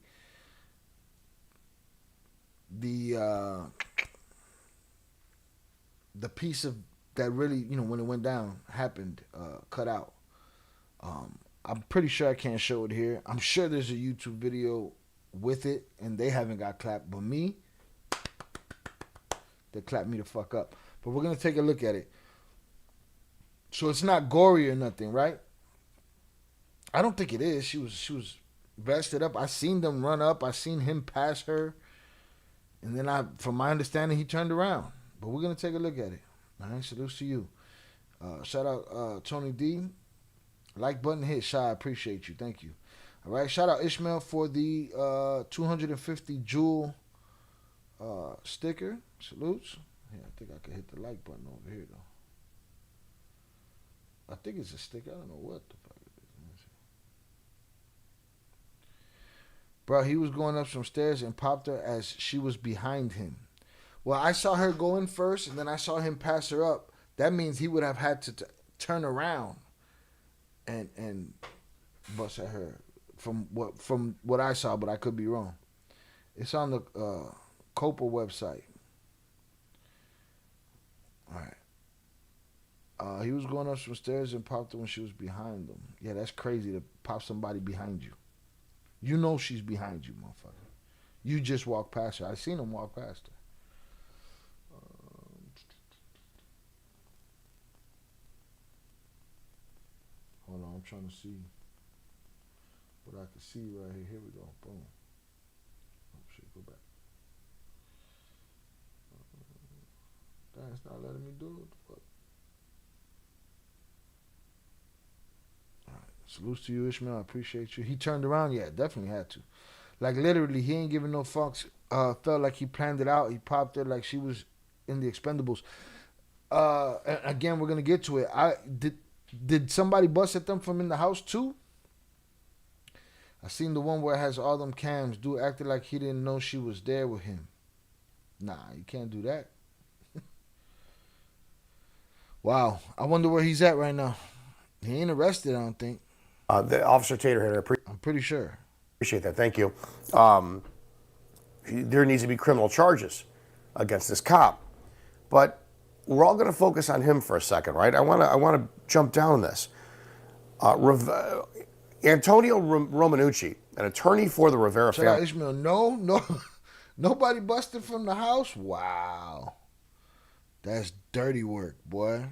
Speaker 3: piece of that really, when it went down, happened, cut out. I'm pretty sure I can't show it here. I'm sure there's a YouTube video with it, and they haven't got clapped, but me, they clapped me the fuck up. But we're gonna take a look at it. So it's not gory or nothing, right? I don't think it is. She was vested up. I seen them run up. I seen him pass her, and then from my understanding, he turned around. But we're gonna take a look at it. All right, salutes to you. Shout out Tony D. Like button hit, Shy. I appreciate you. Thank you. All right. Shout out Ishmael for the 250 jewel sticker. Salutes. Yeah, I think I could hit the like button over here though. I think it's a sticker. I don't know what the fuck it is. Let me see. Bro, he was going up some stairs and popped her as she was behind him. Well, I saw her go in first, and then I saw him pass her up. That means he would have had to turn around and bust at her from what I saw, but I could be wrong. It's on the Copa website. All right. He was going up some stairs and popped her when she was behind him. Yeah, that's crazy to pop somebody behind you. You know she's behind you, motherfucker. You just walked past her. I seen him walk past her. Hold on, I'm trying to see what I can see right here. Here we go. Boom. Oh shit, go back. Damn, it's not letting me do it. What? Alright. Salutes to you, Ishmael. I appreciate you. He turned around, yeah, definitely had to. Like literally, he ain't giving no fucks. Felt like he planned it out. He popped her like she was in the Expendables. Again, we're gonna get to it. Did somebody bust at them from in the house too? I seen the one where it has all them cams. Dude acted like he didn't know she was there with him. Nah, you can't do that. Wow. I wonder where he's at right now. He ain't arrested, I don't think.
Speaker 1: The Officer Tater here.
Speaker 3: I'm pretty sure.
Speaker 1: Appreciate that. Thank you. There needs to be criminal charges against this cop. But we're all going to focus on him for a second, right? I want to jump down this. Antonio Romanucci, an attorney for the Rivera family.
Speaker 3: Ishmael, no, nobody busted from the house. Wow, that's dirty work, boy.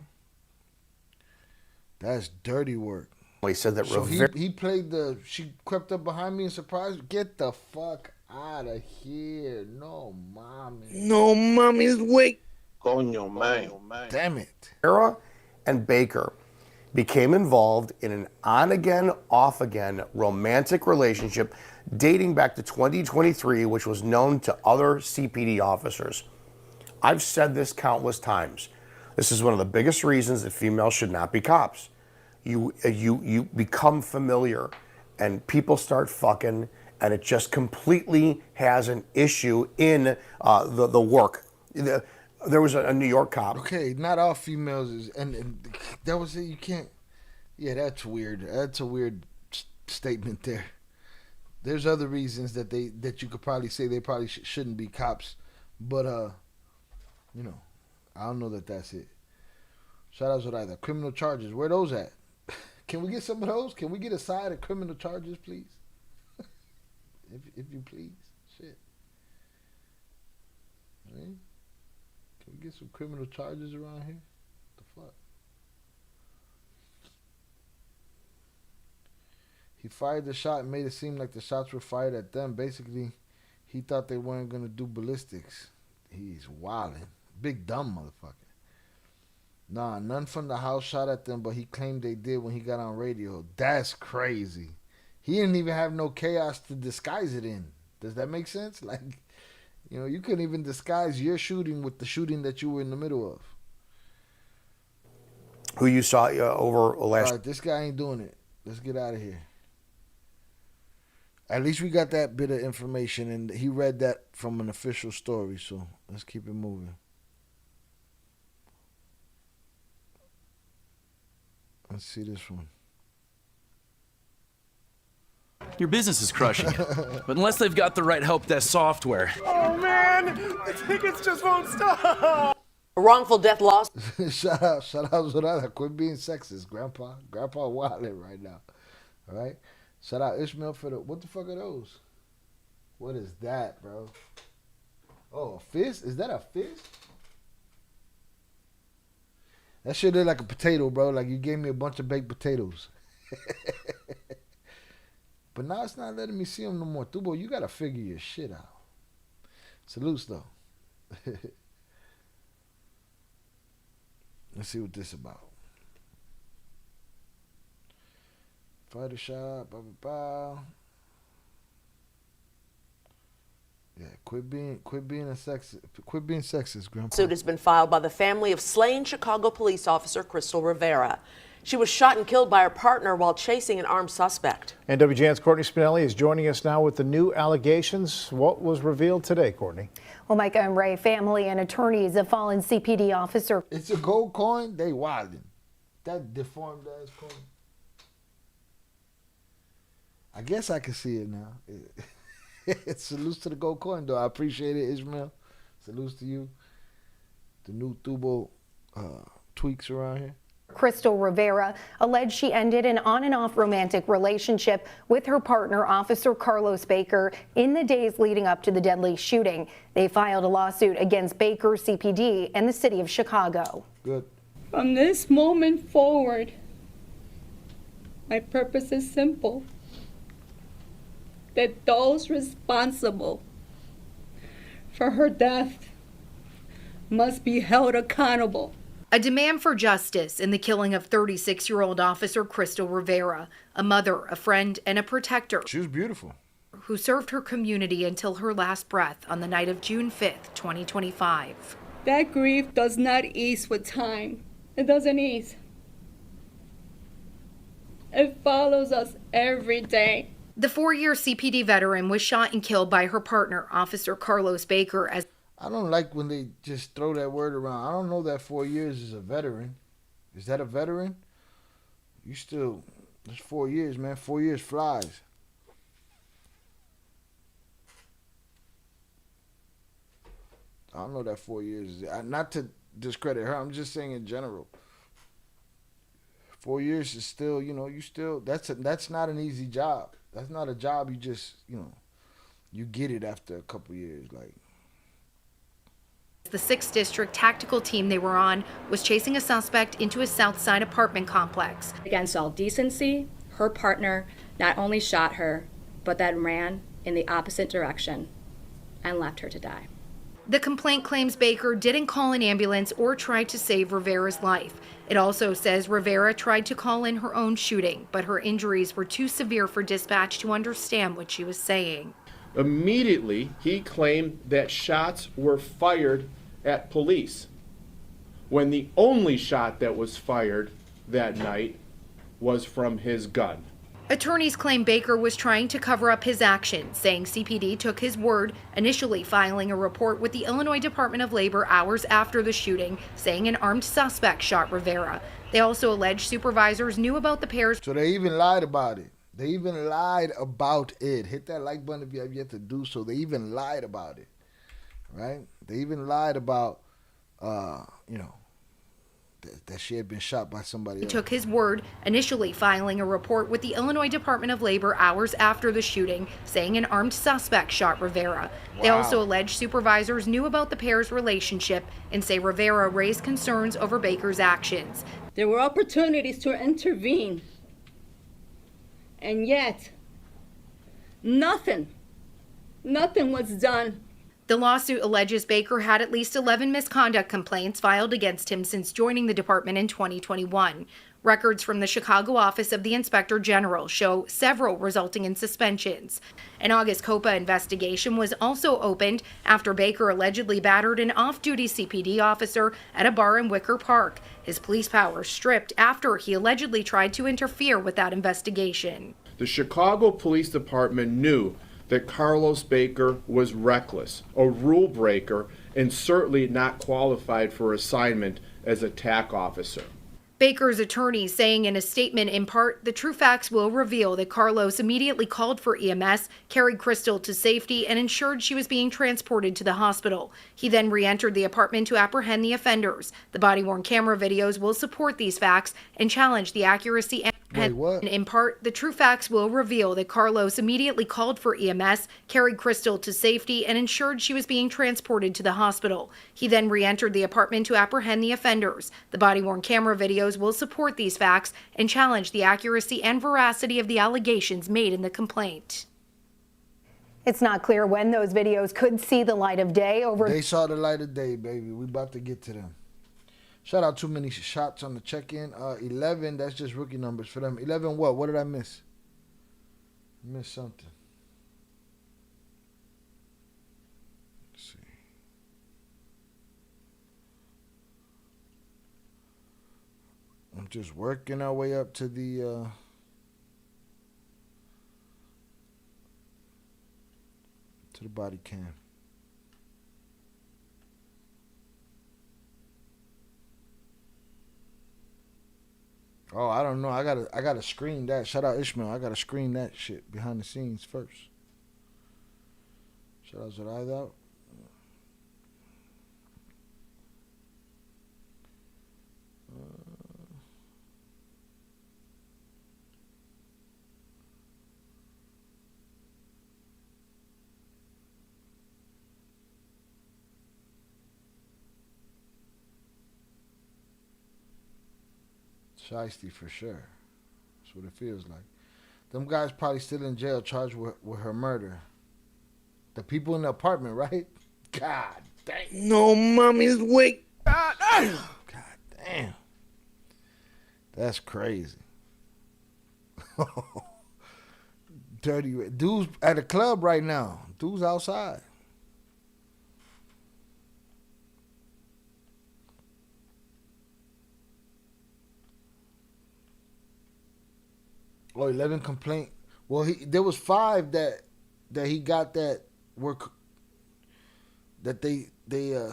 Speaker 3: That's dirty work.
Speaker 1: He said that.
Speaker 3: So he played the. She crept up behind me and surprised. Get the fuck out of here! No, mommy.
Speaker 22: No, mommy's wake.
Speaker 3: Coño, man. Damn it.
Speaker 1: Rivera and Baker became involved in an on-again, off-again romantic relationship dating back to 2023, which was known to other CPD officers. I've said this countless times. This is one of the biggest reasons that females should not be cops. You become familiar, and people start fucking, and it just completely has an issue in the work. There was a New York cop.
Speaker 3: Okay, not all females is, and that was it. You can't. Yeah, that's weird. That's a weird statement there. There's other reasons that you could probably say they probably shouldn't be cops, but you know, I don't know that that's it. Shout out to either criminal charges. Where are those at? Can we get some of those? Can we get a side of criminal charges, please? if you please, shit. Right? Can we get some criminal charges around here? What the fuck? He fired the shot and made it seem like the shots were fired at them. Basically, he thought they weren't going to do ballistics. He's wildin'. Big dumb motherfucker. Nah, none from the house shot at them, but he claimed they did when he got on radio. That's crazy. He didn't even have no chaos to disguise it in. Does that make sense? Like, you know, you couldn't even disguise your shooting with the shooting that you were in the middle of.
Speaker 1: Who you saw over last...
Speaker 3: All right, this guy ain't doing it. Let's get out of here. At least we got that bit of information, and he read that from an official story, so let's keep it moving. Let's see this one.
Speaker 5: Your business is crushing it, but unless they've got the right help desk software.
Speaker 4: Oh man, the tickets just won't stop.
Speaker 8: A wrongful death loss.
Speaker 3: Shout out Zorada. Quit being sexist, Grandpa. Grandpa wildin' right now. All right. Shout out Ishmael for the. What the fuck are those? What is that, bro? Oh, a fist? Is that a fist? That shit look like a potato, bro. Like you gave me a bunch of baked potatoes. But now it's not letting me see them no more. Tubo, you gotta figure your shit out. Salutes though. Let's see what this about. Fighter shot. Blah, blah, blah. Yeah, quit being sexist, Grandpa.
Speaker 8: Suit has been filed by the family of slain Chicago police officer Crystal Rivera. She was shot and killed by her partner while chasing an armed suspect.
Speaker 15: And WGN's Courtney Spinelli is joining us now with the new allegations. What was revealed today, Courtney?
Speaker 16: Well, Micah and Ray, family and attorneys of fallen CPD officer.
Speaker 3: It's a gold coin. They wildin'. That deformed ass coin. I guess I can see it now. Salutes to the gold coin, though. I appreciate it, Ishmael. Salutes to you. The new Thubo tweaks around here.
Speaker 16: Crystal Rivera alleged she ended an on and off romantic relationship with her partner, Officer Carlos Baker, in the days leading up to the deadly shooting. They filed a lawsuit against Baker, CPD, and the city of Chicago.
Speaker 3: Good.
Speaker 17: From this moment forward, my purpose is simple. That those responsible for her death must be held accountable.
Speaker 16: A demand for justice in the killing of 36-year-old Officer Crystal Rivera, a mother, a friend, and a protector.
Speaker 3: She was beautiful.
Speaker 16: Who served her community until her last breath on the night of June 5th, 2025.
Speaker 17: That grief does not ease with time. It doesn't ease. It follows us every day.
Speaker 16: The 4-year CPD veteran was shot and killed by her partner, Officer Carlos Baker, as
Speaker 3: I don't like when they just throw that word around. I don't know that 4 years is a veteran. Is that a veteran? You still, it's 4 years, man. 4 years flies. I don't know that 4 years is, not to discredit her, I'm just saying in general. 4 years is still, you still, that's not an easy job. That's not a job you just, you get it after a couple years, like.
Speaker 16: the 6th District tactical team they were on was chasing a suspect into a South Side apartment complex.
Speaker 19: Against all decency, her partner not only shot her, but then ran in the opposite direction and left her to die.
Speaker 16: The complaint claims Baker didn't call an ambulance or try to save Rivera's life. It also says Rivera tried to call in her own shooting, but her injuries were too severe for dispatch to understand what she was saying.
Speaker 20: Immediately, he claimed that shots were fired at police, when the only shot that was fired that night was from his gun.
Speaker 16: Attorneys claim Baker was trying to cover up his actions, saying CPD took his word, initially filing a report with the Illinois Department of Labor hours after the shooting, saying an armed suspect shot Rivera. They also allege supervisors knew about the pair's...
Speaker 3: So they even lied about it. They even lied about it. Hit that like button if you have yet to do so. They even lied about it, right? They even lied about, that she had been shot by somebody else.
Speaker 16: He took his word, initially filing a report with the Illinois Department of Labor hours after the shooting, saying an armed suspect shot Rivera. Wow. They also allege supervisors knew about the pair's relationship and say Rivera raised concerns over Baker's actions.
Speaker 17: There were opportunities to intervene, and yet nothing was done.
Speaker 16: The lawsuit alleges Baker had at least 11 misconduct complaints filed against him since joining the department in 2021. Records from the Chicago office of the Inspector General show several resulting in suspensions. An August COPA investigation was also opened after Baker allegedly battered an off-duty CPD officer at a bar in Wicker Park. His police powers stripped after he allegedly tried to interfere with that investigation.
Speaker 20: The Chicago Police Department knew that Carlos Baker was reckless, a rule breaker, and certainly not qualified for assignment as a TAC officer.
Speaker 16: Baker's attorney saying in a statement, in part, the true facts will reveal that Carlos immediately called for EMS, carried Crystal to safety, and ensured she was being transported to the hospital. He then re-entered the apartment to apprehend the offenders. The body-worn camera videos will support these facts and challenge the accuracy and in part, the true facts will reveal that Carlos immediately called for EMS, carried Crystal to safety, and ensured she was being transported to the hospital. He then re-entered the apartment to apprehend the offenders. The body-worn camera videos will support these facts and challenge the accuracy and veracity of the allegations made in the complaint. It's not clear when those videos could see the light of day.
Speaker 3: They saw the light of day, baby. We about to get to them. Shout out too many shots on the check-in. 11, that's just rookie numbers for them. 11 what? What did I miss? Missed something. Let's see. I'm just working our way up to the body cam. Oh, I don't know. I gotta screen that. Shout out Ishmael. I gotta screen that shit behind the scenes first. Shout out Zoraida. Shiesty for sure. That's what it feels like. Them guys probably still in jail charged with her murder. The people in the apartment, right? God damn.
Speaker 22: No, mommy's wake.
Speaker 3: God damn. That's crazy. Dirty. Dude's at a club right now. Dude's outside. Oh, 11 complaint. Well, there was 5 that he got that they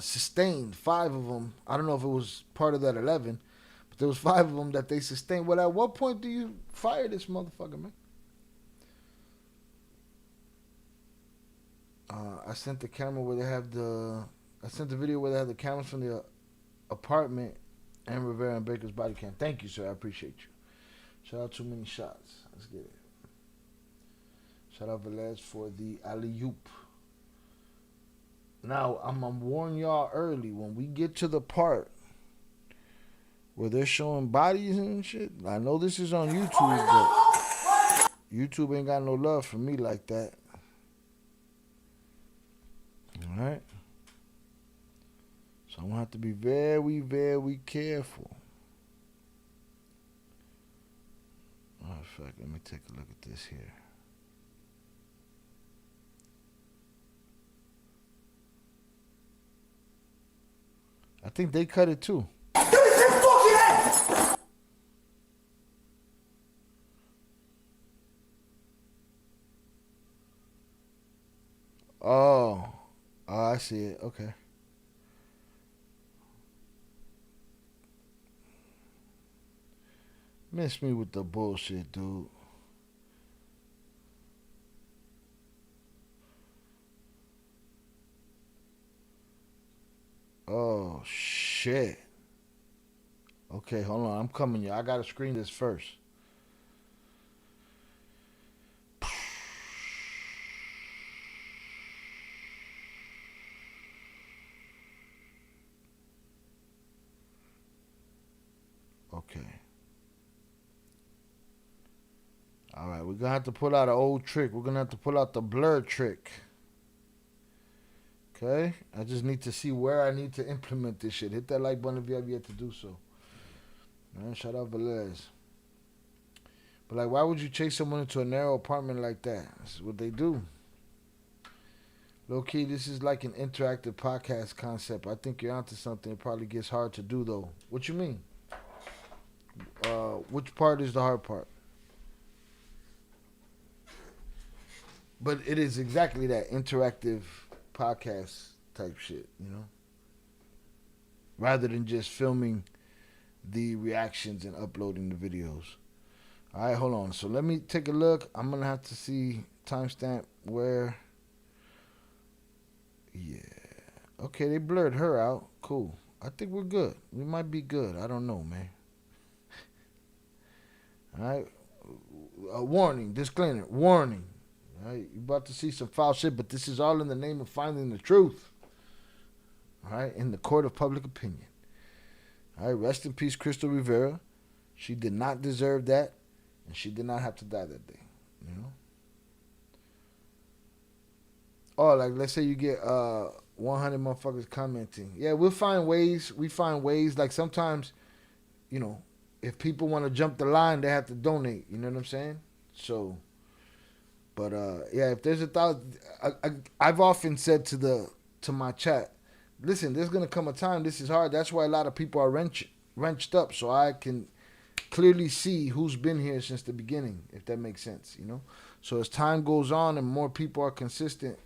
Speaker 3: sustained. 5 of them. I don't know if it was part of that 11, but there was 5 of them that they sustained. Well, at what point do you fire this motherfucker, man? I sent the camera where they have I sent the video where they have the cameras from the apartment and Rivera and Baker's body cam. Thank you, sir. I appreciate you. Shout out Too Many Shots. Let's get it. Shout out Velez for the alley-oop. Now, I'm going to warn y'all early. When we get to the part where they're showing bodies and shit, I know this is on YouTube, but YouTube ain't got no love for me like that. All right? So I'm going to have to be very, very careful. Oh, fuck. Let me take a look at this here. I think they cut it too. Oh, I see it. Okay. Miss me with the bullshit, dude. Oh, shit. Okay, hold on. I'm coming, y'all. I gotta screen this first. Okay. All right, we're going to have to pull out an old trick. We're going to have to pull out the blur trick. Okay? I just need to see where I need to implement this shit. Hit that like button if you have yet to do so. Man, shout out Velez. But, like, why would you chase someone into a narrow apartment like that? This is what they do. Low-key, this is like an interactive podcast concept. I think you're onto something. It probably gets hard to do, though. What you mean? Which part is the hard part? But it is exactly that interactive podcast type shit, you know? Rather than just filming the reactions and uploading the videos. All right, hold on. So let me take a look. I'm going to have to see timestamp where. Yeah. Okay, they blurred her out. Cool. I think we're good. We might be good. I don't know, man. All right. Warning, disclaimer, warning. All right, you're about to see some foul shit, but this is all in the name of finding the truth. All right, in the court of public opinion. All right, rest in peace, Crystal Rivera. She did not deserve that, and she did not have to die that day. You know. Oh, like let's say you get 100 motherfuckers commenting. Yeah, we'll find ways. We find ways. Like sometimes, you know, if people want to jump the line, they have to donate. You know what I'm saying? So, but yeah, if there's 1,000, I've often said to my chat, listen, there's gonna come a time. This is hard. That's why a lot of people are wrenched up. So I can clearly see who's been here since the beginning, if that makes sense. You know. So as time goes on and more people are consistent,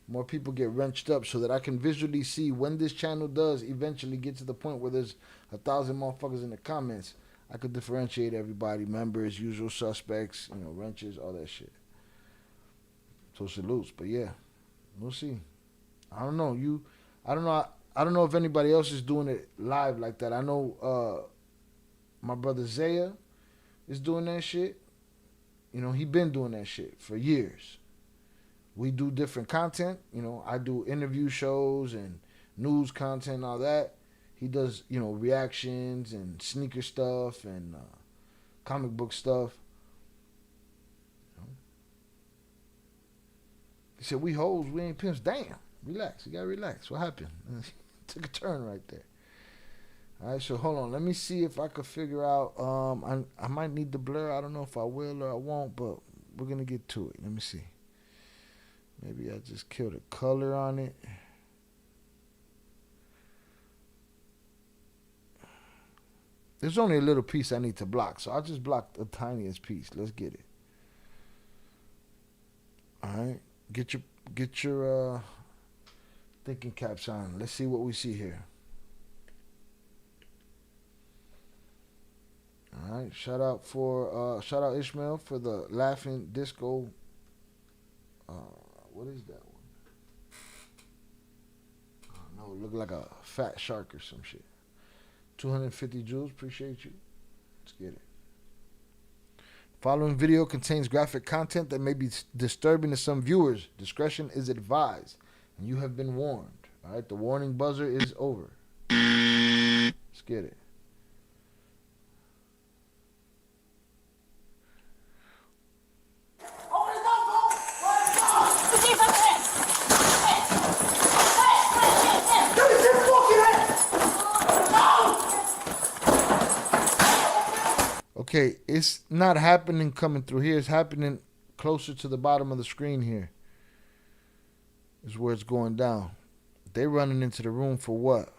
Speaker 3: more people get wrenched up, so that I can visually see when this channel does eventually get to the point where there's 1,000 motherfuckers in the comments. I could differentiate everybody, members, usual suspects, you know, wrenches, all that shit. So salutes, but yeah, we'll see. I don't know. I don't know if anybody else is doing it live like that. I know my brother Zaya is doing that shit. You know, he been doing that shit for years. We do different content. You know, I do interview shows and news content and all that. He does, you know, reactions and sneaker stuff and comic book stuff. You know? He said, we hoes, we ain't pimps. Damn, relax. You gotta relax. What happened? Took a turn right there. All right, so hold on. Let me see if I could figure out. I might need the blur. I don't know if I will or I won't, but we're going to get to it. Let me see. Maybe I just kill the color on it. There's only a little piece I need to block, so I'll just block the tiniest piece. Let's get it. All right. Get your thinking caps on. Let's see what we see here. All right. Shout out Ishmael for the laughing disco. What is that one? I don't know. It looked like a fat shark or some shit. 250 joules. Appreciate you. Let's get it. Following video contains graphic content that may be disturbing to some viewers. Discretion is advised. And you have been warned. All right. The warning buzzer is over. Let's get it. Okay, it's not happening coming through here. It's happening closer to the bottom of the screen here. Is where it's going down. They running into the room for what?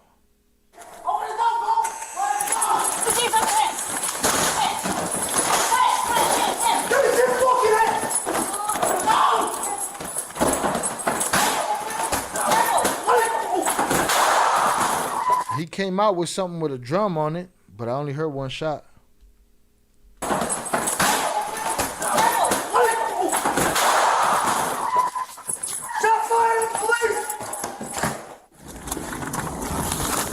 Speaker 3: He came out with something with a drum on it, but I only heard one shot.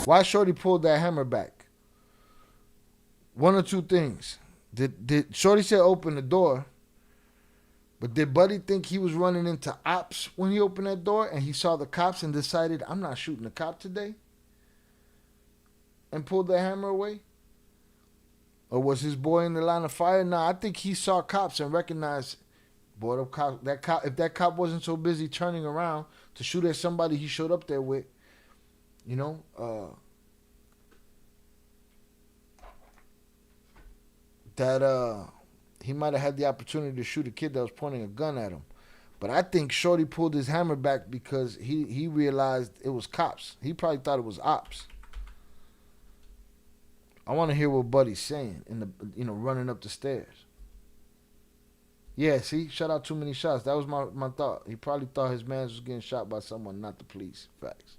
Speaker 3: Why Shorty pulled that hammer back? One or two things. Did Shorty said open the door, but did Buddy think he was running into ops when he opened that door and he saw the cops and decided, I'm not shooting a cop today? And pulled the hammer away? Or was his boy in the line of fire? Nah, I think he saw cops and recognized, boy, if that cop wasn't so busy turning around to shoot at somebody he showed up there with, you know, he might have had the opportunity to shoot a kid that was pointing a gun at him. But I think Shorty pulled his hammer back because he realized it was cops. He probably thought it was ops. I want to hear what Buddy's saying running up the stairs. Yeah, see, shut out too many shots. That was my thought. He probably thought his man was getting shot by someone, not the police. Facts.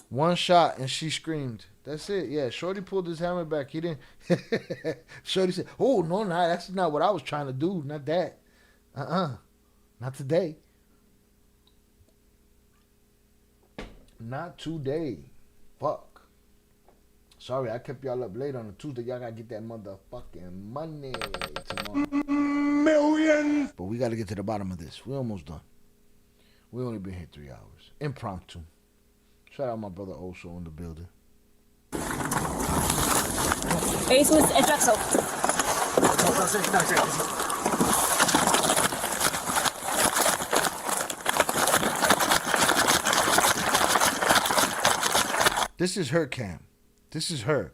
Speaker 3: One shot and she screamed. That's it. Yeah, Shorty pulled his hammer back. He didn't. Shorty said, "Oh no, that's not what I was trying to do. Not that. Not today. Not today. Fuck. Sorry, I kept y'all up late on a Tuesday. Y'all gotta get that motherfucking money tomorrow.
Speaker 4: Italians!
Speaker 3: But we got to get to the bottom of this. We're almost done. We only been here 3 hours. Impromptu. Shout out my brother Oso in the building.
Speaker 6: Jesus e Jackson.
Speaker 3: This is her cam. This is her.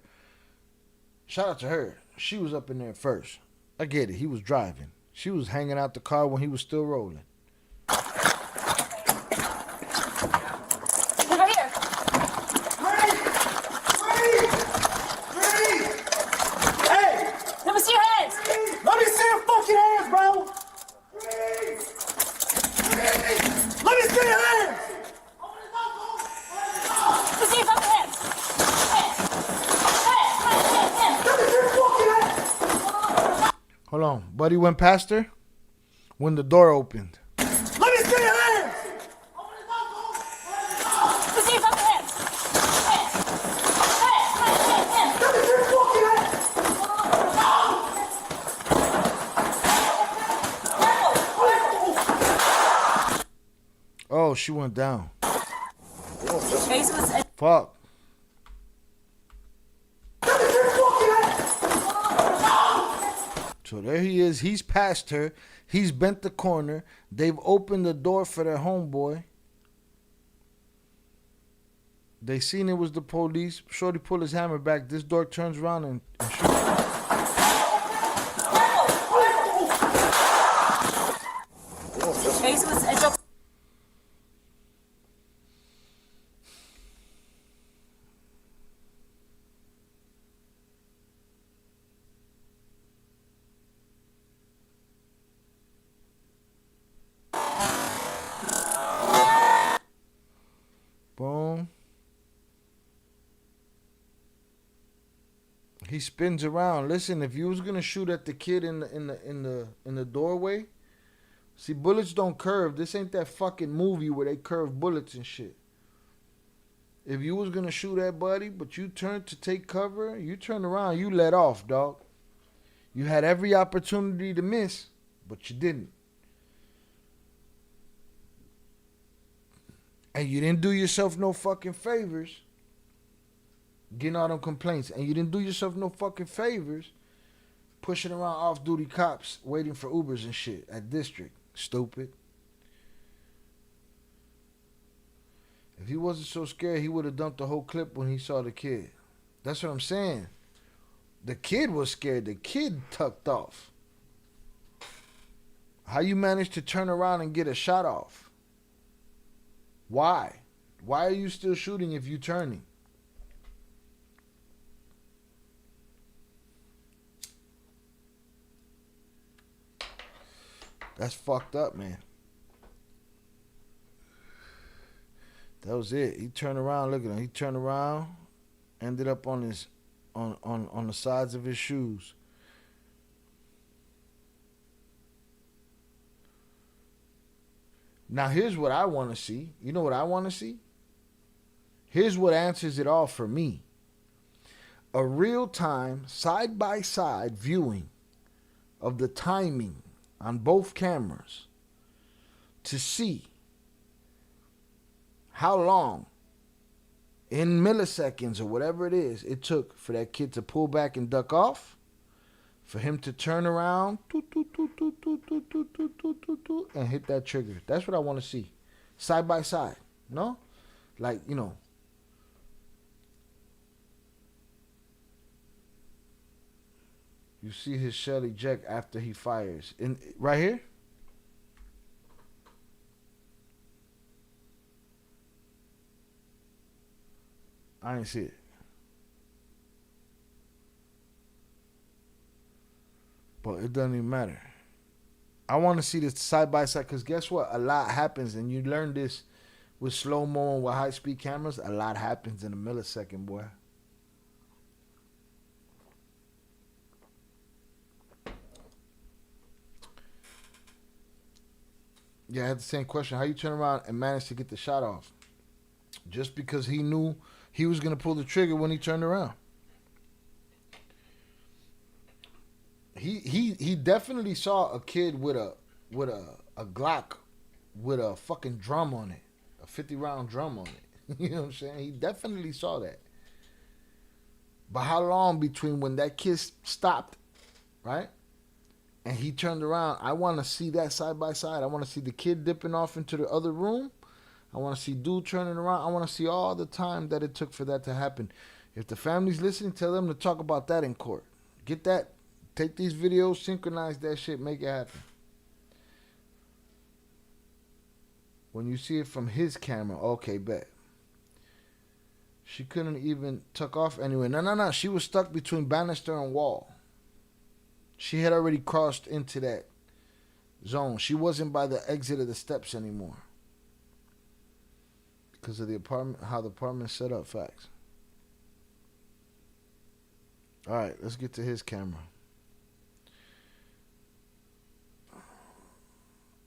Speaker 3: Shout out to her. She was up in there first. I get it. He was driving. She was hanging out the car when he was still rolling.
Speaker 6: Right here.
Speaker 4: Hey!
Speaker 6: Let me see your hands.
Speaker 4: Let me see your fucking hands, bro! Let me see your hands!
Speaker 6: Let me see your fucking hands.
Speaker 3: Hold on. Buddy went past her when the door opened.
Speaker 4: Let me see your hands!
Speaker 6: Let me see your fucking hands.
Speaker 4: Let me see your fucking hands!
Speaker 3: Oh, she went down.
Speaker 6: Jesus and
Speaker 3: Fuck. So there he is. He's past her. He's bent the corner. They've opened the door for their homeboy. They seen it was the police. Shorty pull his hammer back. This dork turns around and shoots.
Speaker 6: Jesus and Jackson.
Speaker 3: Boom. He spins around. Listen, if you was gonna shoot at the kid in the doorway, see, bullets don't curve. This ain't that fucking movie where they curve bullets and shit. If you was gonna shoot at buddy, but you turned to take cover, you turned around, you let off, dog. You had every opportunity to miss, but you didn't. And you didn't do yourself no fucking favors getting all them complaints. And you didn't do yourself no fucking favors pushing around off-duty cops waiting for Ubers and shit at District. Stupid. If he wasn't so scared, he would have dumped the whole clip when he saw the kid. That's what I'm saying. The kid was scared. The kid tucked off. How you managed to turn around and get a shot off? Why? Why are you still shooting if you turning? That's fucked up, man. That was it. He turned around, look at him. He turned around, ended up on his on the sides of his shoes. Now here's what I want to see. You know what I want to see? Here's what answers it all for me. A real-time, side-by-side viewing of the timing on both cameras to see how long, in milliseconds or whatever it is, it took for that kid to pull back and duck off, for him to turn around and hit that trigger. That's what I want to see. Side by side. No? Like, you know. You see his shell eject after he fires. Right here? I didn't see it. But it doesn't even matter. I want to see this side by side because guess what? A lot happens, and you learn this with slow-mo and with high-speed cameras. A lot happens in a millisecond, boy. Yeah, I had the same question. How you turn around and manage to get the shot off? Just because he knew he was going to pull the trigger when he turned around. He definitely saw a kid with a Glock with a fucking drum on it, a 50-round drum on it. You know what I'm saying? He definitely saw that. But how long between when that kid stopped, right, and he turned around? I want to see that side by side. I want to see the kid dipping off into the other room. I want to see dude turning around. I want to see all the time that it took for that to happen. If the family's listening, tell them to talk about that in court. Get that. Take these videos, synchronize that shit, make it happen. When you see it from his camera, okay, bet. She couldn't even tuck off anyway. No. She was stuck between banister and wall. She had already crossed into that zone. She wasn't by the exit of the steps anymore. Because of the apartment, how the apartment's set up, facts. All right, let's get to his camera.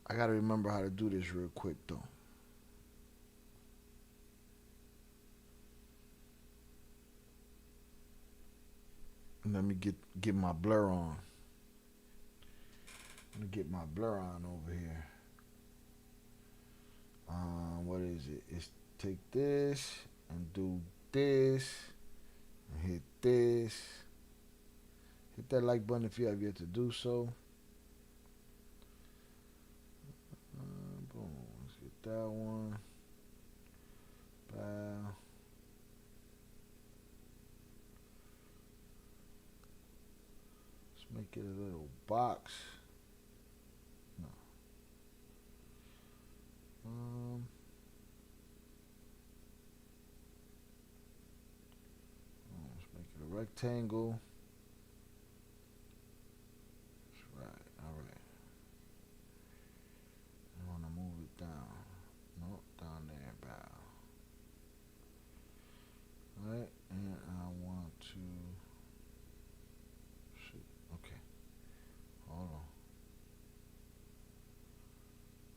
Speaker 3: I gotta remember how to do this real quick though. Let me get my blur on. Let me get my blur on over here. What is it? It's take this and do this and hit this. Hit that like button if you have yet to do so. Boom. Let's get that one. Bow. Let's make it a little box. No. Let's make it a rectangle. That's right. All right. I want to move it down. Nope, down there, bow. All right, and I want to. Shoot. Okay. Hold on.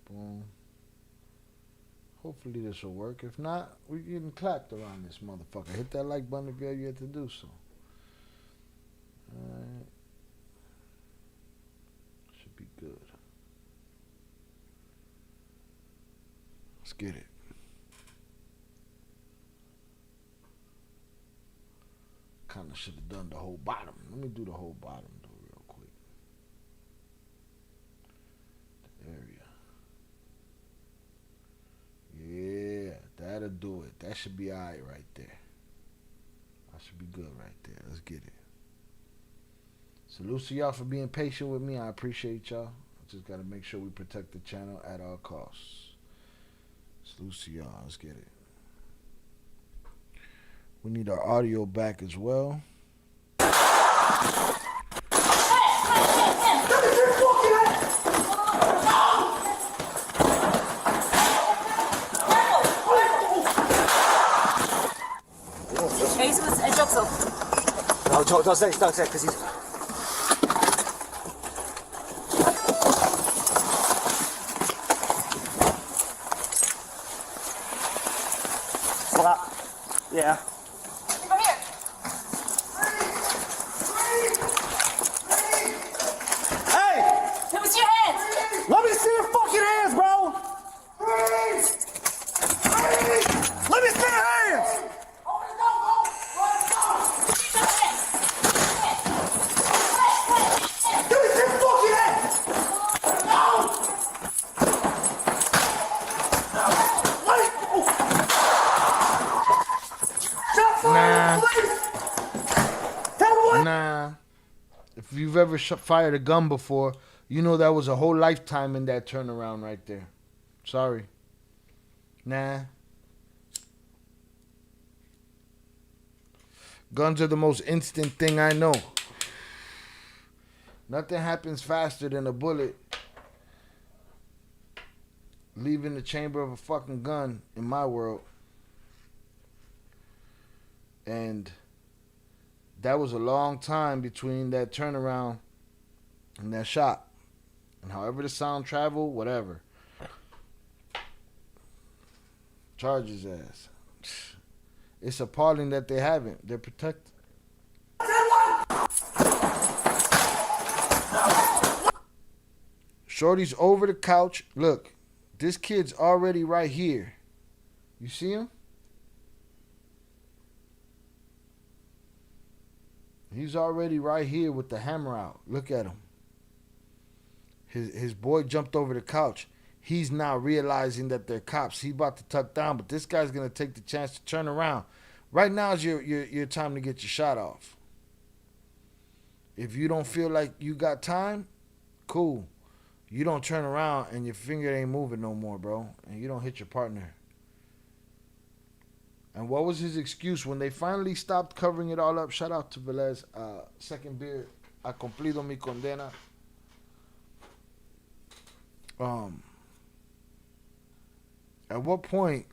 Speaker 3: Boom. Hopefully this will work. If not, we're getting clapped around this motherfucker. Hit that like button if you have yet to do so. Alright. Should be good. Let's get it. Kinda should have done the whole bottom. Let me do the whole bottom though real quick. The area. Yeah, that'll do it. That should be alright right there. That should be good right there. Let's get it. Salute to y'all for being patient with me. I appreciate y'all. I just gotta make sure we protect the channel at all costs. Salute to y'all. Let's get it. We need our audio back as well.
Speaker 6: Jesus, ein Job so.
Speaker 22: Don't say, because he's... Yeah.
Speaker 6: Come here.
Speaker 22: Hey!
Speaker 6: Let me see your hands.
Speaker 22: Let me see your fucking hands, bro! Let me see your hands!
Speaker 3: Nah. If you've ever fired a gun before, you know that was a whole lifetime in that turnaround right there. Sorry. Nah. Guns are the most instant thing I know. Nothing happens faster than a bullet leaving the chamber of a fucking gun in my world. And that was a long time between that turnaround and that shot. And however the sound traveled, whatever. Charge his ass. It's appalling that they haven't. They're protected. Shorty's over the couch. Look, this kid's already right here. You see him? He's already right here with the hammer out. Look at him. His boy jumped over the couch. He's now realizing that they're cops. He's about to tuck down, but this guy's going to take the chance to turn around. Right now is your time to get your shot off. If you don't feel like you got time, cool. You don't turn around and your finger ain't moving no more, bro. And you don't hit your partner. And what was his excuse when they finally stopped covering it all up? Shout out to Velez. Second beer, ha cumplido mi condena. At what point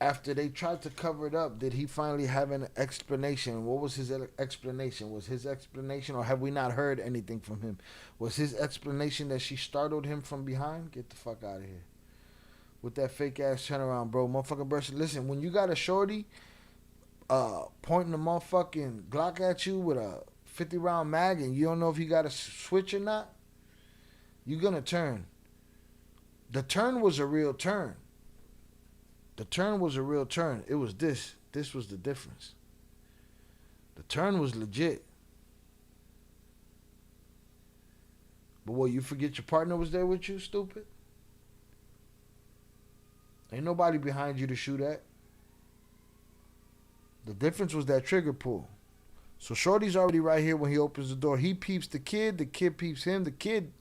Speaker 3: after they tried to cover it up did he finally have an explanation? What was his explanation? Was his explanation, or have we not heard anything from him? Was his explanation that she startled him from behind? Get the fuck out of here with that fake ass turnaround, bro. Motherfucking person, listen, when you got a shorty pointing a motherfucking Glock at you with a 50 round mag and you don't know if you got a switch or not, you're gonna turn. The turn was a real turn. The turn was a real turn. It was this. This was the difference. The turn was legit. But what, you forget your partner was there with you, stupid? Ain't nobody behind you to shoot at. The difference was that trigger pull. So Shorty's already right here when he opens the door. He peeps the kid peeps him. The kid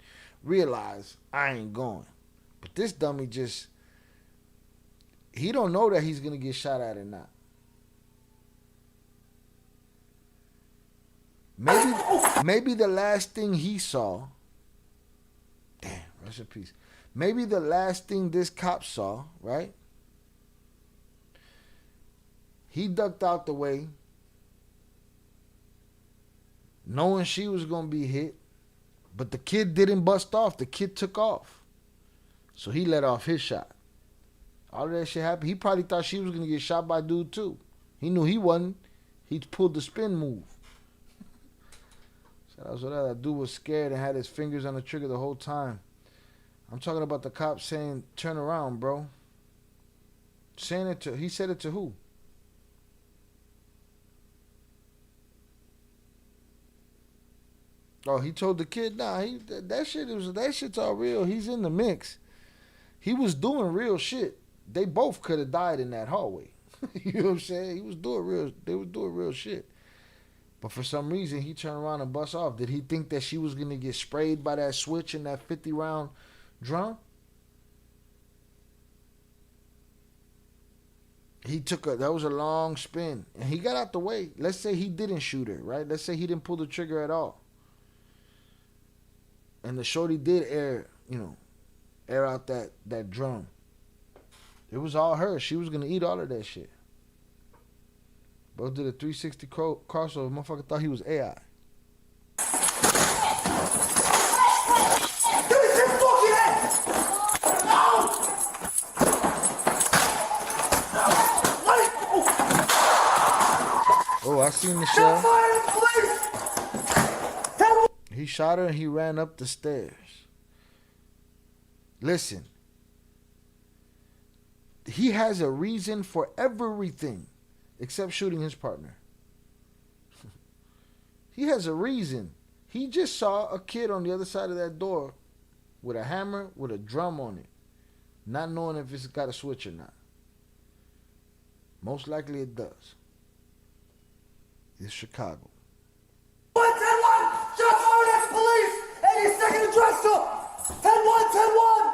Speaker 3: realized, I ain't going. But this dummy just, he don't know that he's going to get shot at or not. Maybe the last thing he saw, damn, rest in peace. Maybe the last thing this cop saw, right? He ducked out the way, knowing she was going to be hit, but the kid didn't bust off. The kid took off. So he let off his shot. All of that shit happened. He probably thought she was going to get shot by dude too. He knew he wasn't. He pulled the spin move. So that's what that dude was scared and had his fingers on the trigger the whole time. I'm talking about the cop saying, turn around, bro. Saying it to, he said it to who? Oh, he told the kid, nah, that shit's all real. He's in the mix. He was doing real shit. They both could have died in that hallway. You know what I'm saying? They was doing real shit. But for some reason, he turned around and bust off. Did he think that she was going to get sprayed by that switch in that 50 round drum? That was a long spin. And he got out the way. Let's say he didn't shoot her, right? Let's say he didn't pull the trigger at all. And the shorty did air out that drum. It was all her. She was going to eat all of that shit. Bro did a 360 crossover. Motherfucker thought he was AI. Oh, I seen the shell. He shot her and he ran up the stairs. Listen. He has a reason for everything except shooting his partner. He has a reason. He just saw a kid on the other side of that door with a hammer with a drum on it, not knowing if it's got a switch or not. Most likely it does. It's Chicago.
Speaker 4: 110-1! Shots fired at the police! 82nd and Drexel! 10-1! 10-1!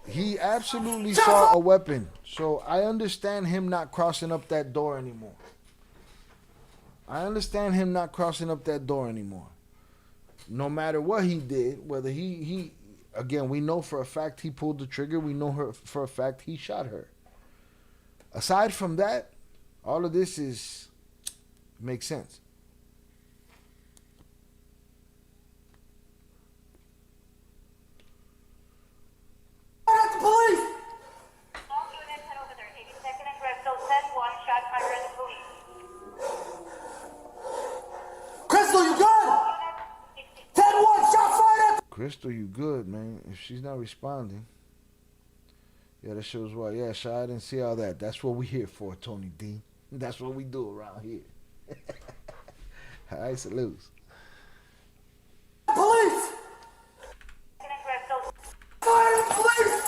Speaker 3: He absolutely saw a weapon. So I understand him not crossing up that door anymore. No matter what he did, whether he again, we know for a fact he pulled the trigger. We know for a fact he shot her. Aside from that, all of this makes sense.
Speaker 4: At the police!
Speaker 3: Crystal, you good, man. If she's not responding. Yeah, that shows why. Yeah, Shy, I didn't see all that. That's what we here for, Tony D. That's what we do around here. All right, salutes.
Speaker 4: Police! Fire at the police!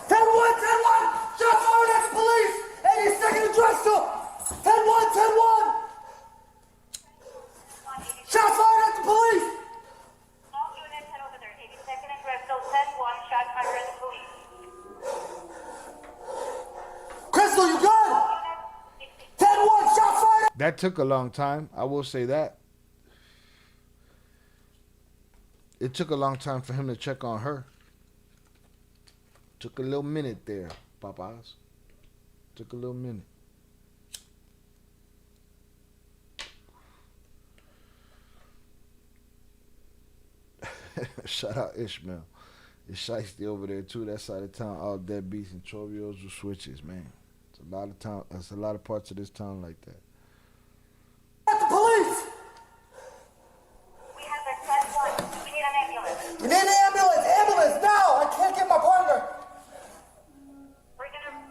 Speaker 4: 10-1, 10-1! Shots fired at the police! 82nd and Drexel! 10-1, 10-1! Shots fired at the police!
Speaker 7: All units head over there. 82nd and Drexel, 10-1, shots fired at the police.
Speaker 4: Crystal, you good? 10-1, shots fired!
Speaker 3: That took a long time. I will say that. It took a long time for him to check on her. Took a little minute there, Popeyes. Took a little minute. Shout out Ishmael. It's shiesty over there too. That side of town, all deadbeats and chovios with switches, man. It's a lot of town. There's a lot of parts of this town like that.
Speaker 4: At the police!
Speaker 7: We have their 10-1. We need an ambulance.
Speaker 4: We need an ambulance! Ambulance, now! I can't get my partner!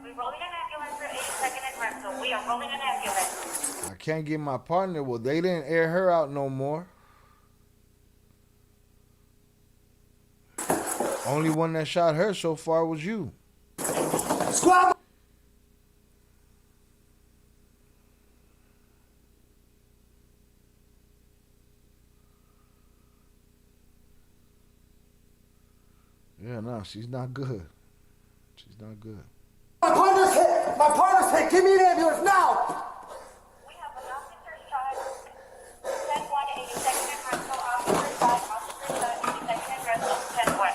Speaker 7: We're rolling an ambulance for 82nd and Drexel. We are rolling an ambulance.
Speaker 3: I can't get my partner. Well, they didn't air her out no more. Only one that shot her so far was you.
Speaker 4: Squad!
Speaker 3: Yeah, no, she's not good. She's not good.
Speaker 4: My partner's hit! My partner's hit! Give me an ambulance now!
Speaker 7: We have an officer shot. 10-1, 82nd and Drexel. Officer shot. Officer shot. 82nd and Drexel. 10-1.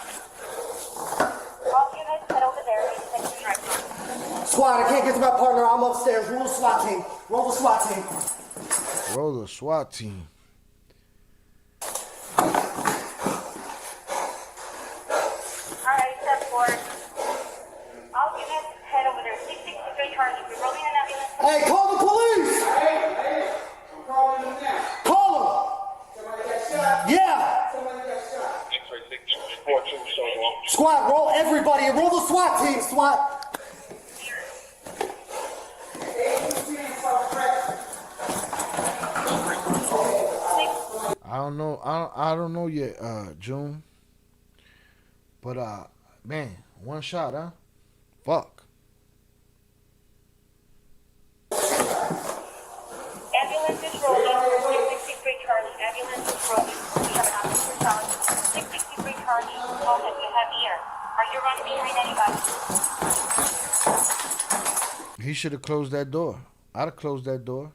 Speaker 7: All units head over there. 82nd and Drexel.
Speaker 4: Squad, I can't get to my partner. I'm upstairs. Roll the SWAT team. Roll the SWAT team.
Speaker 3: Roll the SWAT team.
Speaker 7: Alright, step forward. All units head over there. 663 charge. We're rolling an ambulance.
Speaker 4: Hey, call the police!
Speaker 7: Hey,
Speaker 4: I'm calling them now. Call them! Somebody got shot? Yeah! Somebody got shot. Squad, roll everybody. Roll the SWAT team, SWAT.
Speaker 3: I don't know yet, June. But man, one shot, huh? Fuck.
Speaker 7: Ambulance is rolling. 663 charge. Ambulance is rolling. We have an officer charge. 663 charge. Okay, we have here. Are you running behind anybody?
Speaker 3: He should have closed that door. I'd have closed that door.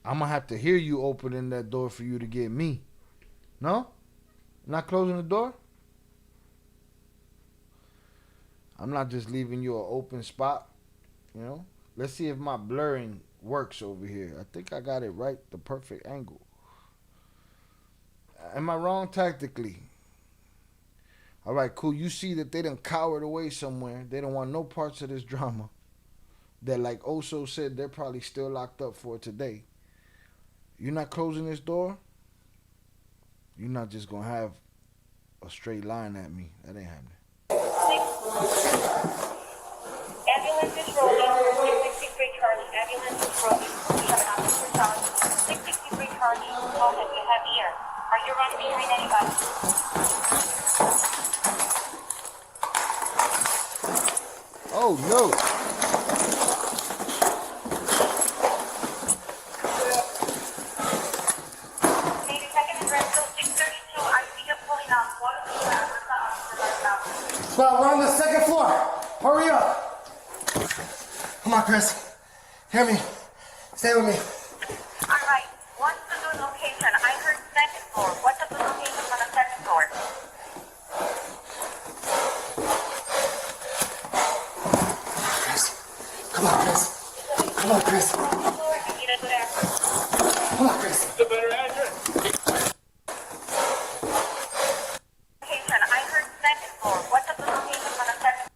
Speaker 3: I'm going to have to hear you opening that door for you to get me. No? Not closing the door? I'm not just leaving you an open spot, you know? Let's see if my blurring works over here. I think I got it right, the perfect angle. Am I wrong tactically? All right, cool. You see that they done cowered away somewhere. They don't want no parts of this drama. That, like Oso said, they're probably still locked up for today. You're not closing this door? You're not just going to have a straight line at me. That ain't happening.
Speaker 7: Ambulance is rolling. 663 charge. Ambulance is rolling. We have an officer charge. 663 charge. Okay, we have here. Are you running behind anybody?
Speaker 3: Oh, no.
Speaker 4: Well, we're on the second floor. Hurry up. Come on, Chris. Hear me. Stay with me.
Speaker 7: All right. What's the good location? I heard second floor. What's the good location for the second floor?
Speaker 4: Chris. Come on, Chris. Come on, Chris.
Speaker 7: I need a good answer.
Speaker 4: Come on, Chris.
Speaker 7: The better address. I heard second floor. What's the good location for the second?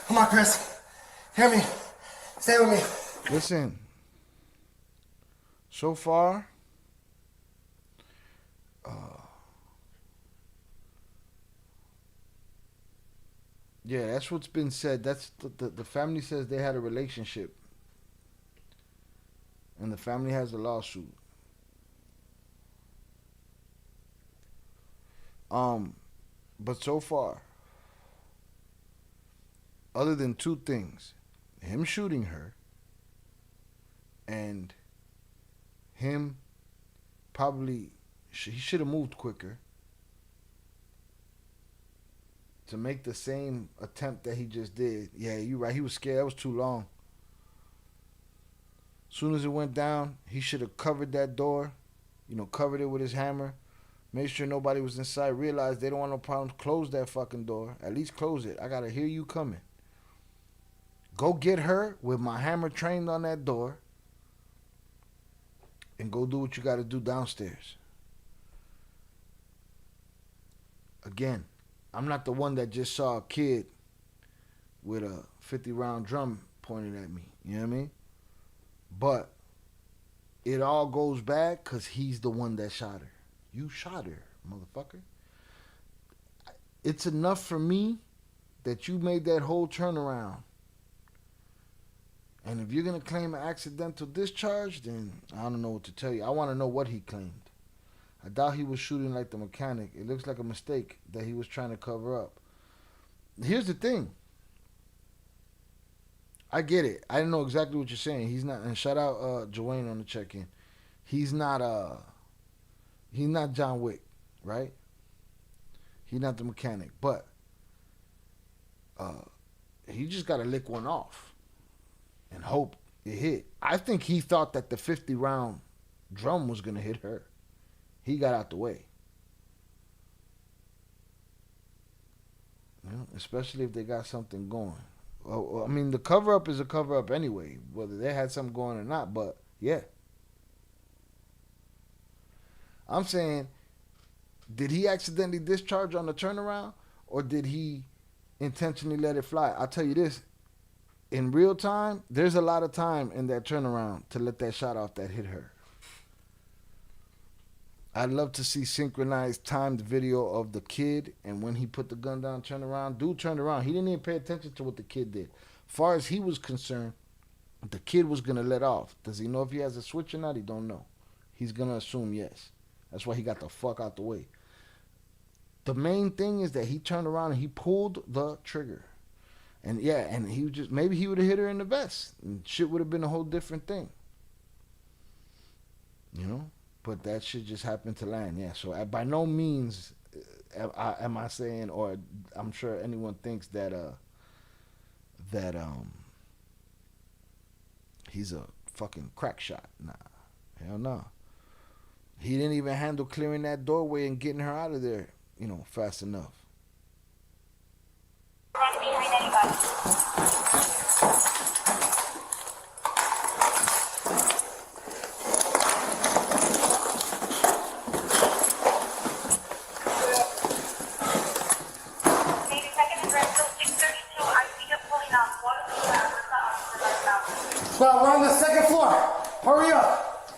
Speaker 4: Come on, Chris. Hear me. Stay with me.
Speaker 3: Listen. So far, yeah, that's what's been said. That's the family says they had a relationship, and the family has a lawsuit. But so far, other than two things, him shooting her and him probably, he should have moved quicker to make the same attempt that he just did. Yeah, you're right. He was scared. That was too long. As soon as it went down, he should have covered that door, covered it with his hammer. Make sure nobody was inside. Realize they don't want no problems. Close that fucking door. At least close it. I gotta hear you coming. Go get her with my hammer trained on that door. And go do what you gotta do downstairs. Again, I'm not the one that just saw a kid with a 50-round drum pointed at me. You know what I mean? But it all goes back because he's the one that shot her. You shot her, motherfucker. It's enough for me that you made that whole turnaround. And if you're going to claim an accidental discharge, then I don't know what to tell you. I want to know what he claimed. I doubt he was shooting like the mechanic. It looks like a mistake that he was trying to cover up. Here's the thing. I get it. I didn't know exactly what you're saying. He's not, and shout out Joanne on the check-in. He's not John Wick, right? He's not the mechanic, but he just got to lick one off and hope it hit. I think he thought that the 50-round drum was going to hit her. He got out the way. Especially if they got something going. Well, I mean, the cover-up is a cover-up anyway, whether they had something going or not, but yeah. I'm saying, did he accidentally discharge on the turnaround, or did he intentionally let it fly? I'll tell you this. In real time, there's a lot of time in that turnaround to let that shot off that hit her. I'd love to see synchronized timed video of the kid, and when he put the gun down, turned around. Dude turned around. He didn't even pay attention to what the kid did. As far as he was concerned, the kid was going to let off. Does he know if he has a switch or not? He don't know. He's going to assume yes. That's why he got the fuck out the way. The main thing is that he turned around and he pulled the trigger. And yeah, and he just, maybe he would have hit her in the vest. And shit would have been a whole different thing. But that shit just happened to land. Yeah, so by no means am I saying, or I'm sure anyone thinks that he's a fucking crack shot. Nah, hell no. He didn't even handle clearing that doorway and getting her out of there, fast enough.
Speaker 4: Well, we're on the second floor. Hurry up.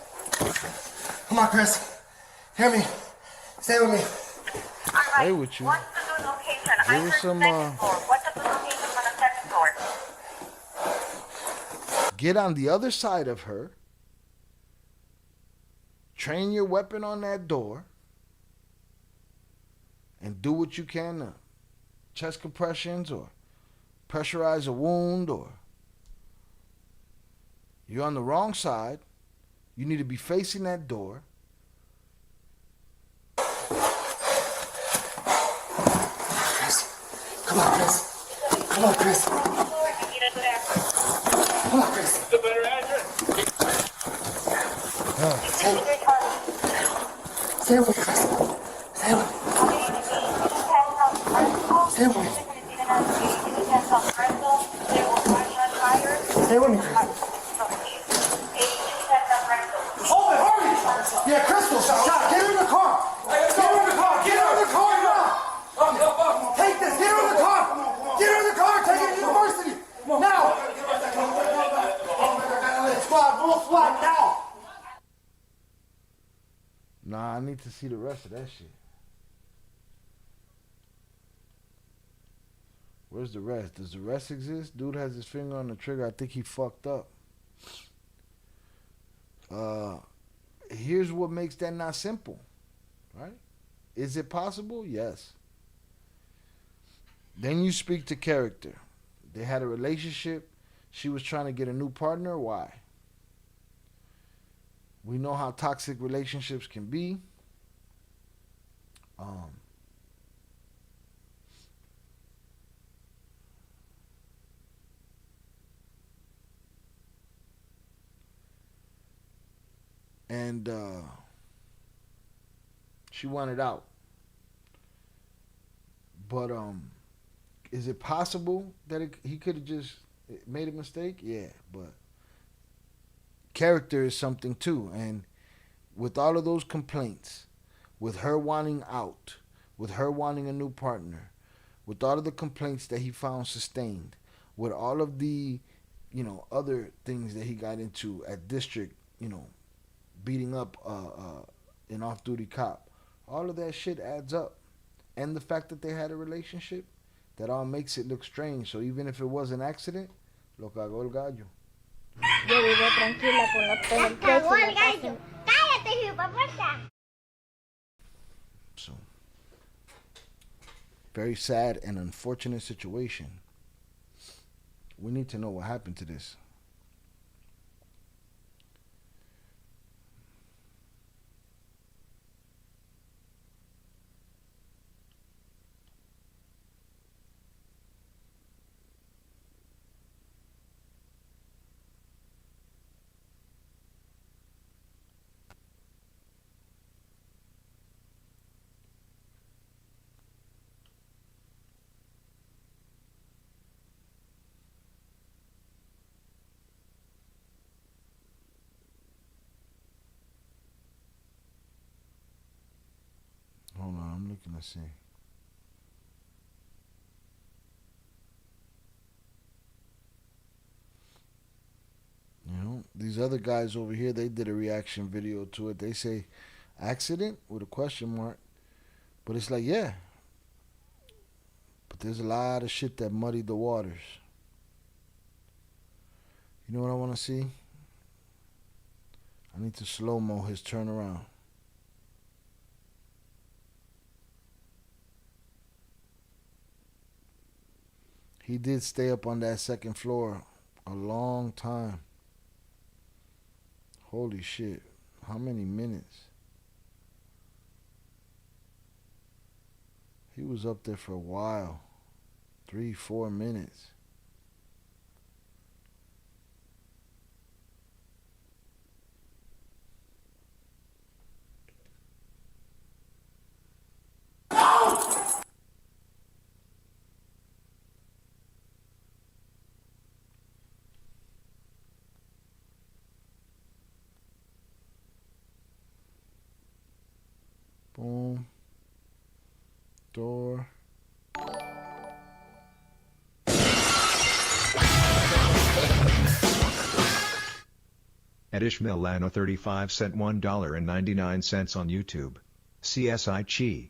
Speaker 4: Come on, Chris. Hear me. Stay with me.
Speaker 3: Stay with you.
Speaker 7: What's the good location?
Speaker 3: Give us some,
Speaker 7: What's the good location for the second floor?
Speaker 3: Get on the other side of her. Train your weapon on that door. And do what you can to chest compressions or pressurize a wound, or you're on the wrong side. You need to be facing that door.
Speaker 4: Come on, Chris. Come on, Chris. Come on, Chris.
Speaker 13: The better address.
Speaker 4: Stay with me, Chris. Stay with me. Stay with me. Stay with me, Chris. Hold it, hurry! Yeah, Crystal, shot. Get her in the car. Get her in the car. Get her in the car now. Take this. Get her in the car. Get her in the car. Take her to university. Now. Squad, full flight now.
Speaker 3: need to see the rest of that shit. Where's the rest? Does the rest exist? Dude has his finger on the trigger. I think he fucked up. Here's what makes that not simple, right? Is it possible? Yes. Then you speak to character. They had a relationship. She was trying to get a new partner. Why? We know how toxic relationships can be. And she wanted out. But is it possible that he could have just made a mistake? Yeah, but character is something too. And with all of those complaints, with her wanting out, with her wanting a new partner, with all of the complaints that he found sustained, with all of the, other things that he got into at district, beating up an off-duty cop, all of that shit adds up. And the fact that they had a relationship, that all makes it look strange. So even if it was an accident, lo cagó el gallo.
Speaker 11: Yo vivo tranquila con los pelos en pecho y casi- ¡Cállate, hijueputa!
Speaker 3: So, very sad and unfortunate situation. We need to know what happened to this. Hold on, I'm looking to see. These other guys over here, they did a reaction video to it. They say, accident with a question mark. But it's like, yeah. But there's a lot of shit that muddied the waters. You know what I want to see? I need to slow-mo his turnaround. He did stay up on that second floor a long time. Holy shit. How many minutes? He was up there for a while. 3-4 minutes. Boom. Door.
Speaker 12: At Ishmael Lano 35 cent $1.99 on YouTube. CSI Chi.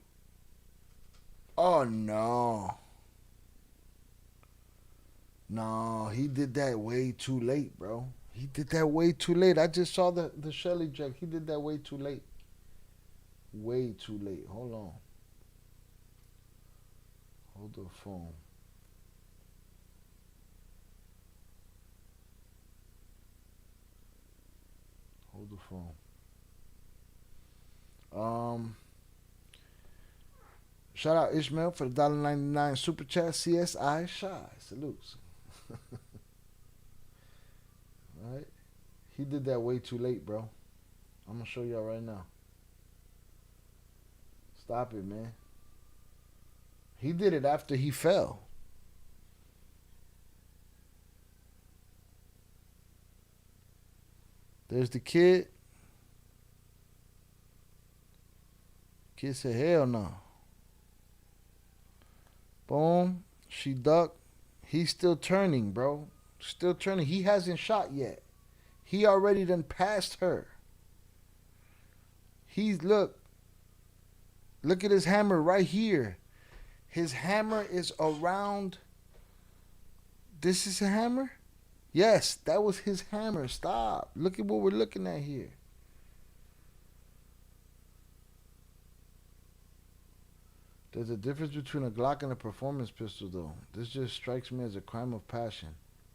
Speaker 3: Oh no. No, he did that way too late, bro. He did that way too late. I just saw the Shelly Jack. He did that way too late. Way too late. Hold on. Hold the phone. Hold the phone. Shout out Ishmael for the $1.99 super chat. CSI Shy. Salutes. Alright. He did that way too late, bro. I'm gonna show y'all right now. Stop it, man. He did it after he fell. There's the kid. Kid said, hell no. Boom. She ducked. He's still turning, bro. Still turning. He hasn't shot yet. He already done passed her. Look. Look at his hammer right here. His hammer is around. This is a hammer? Yes, that was his hammer. Stop. Look at what we're looking at here. There's a difference between a Glock and a performance pistol, though. This just strikes me as a crime of passion.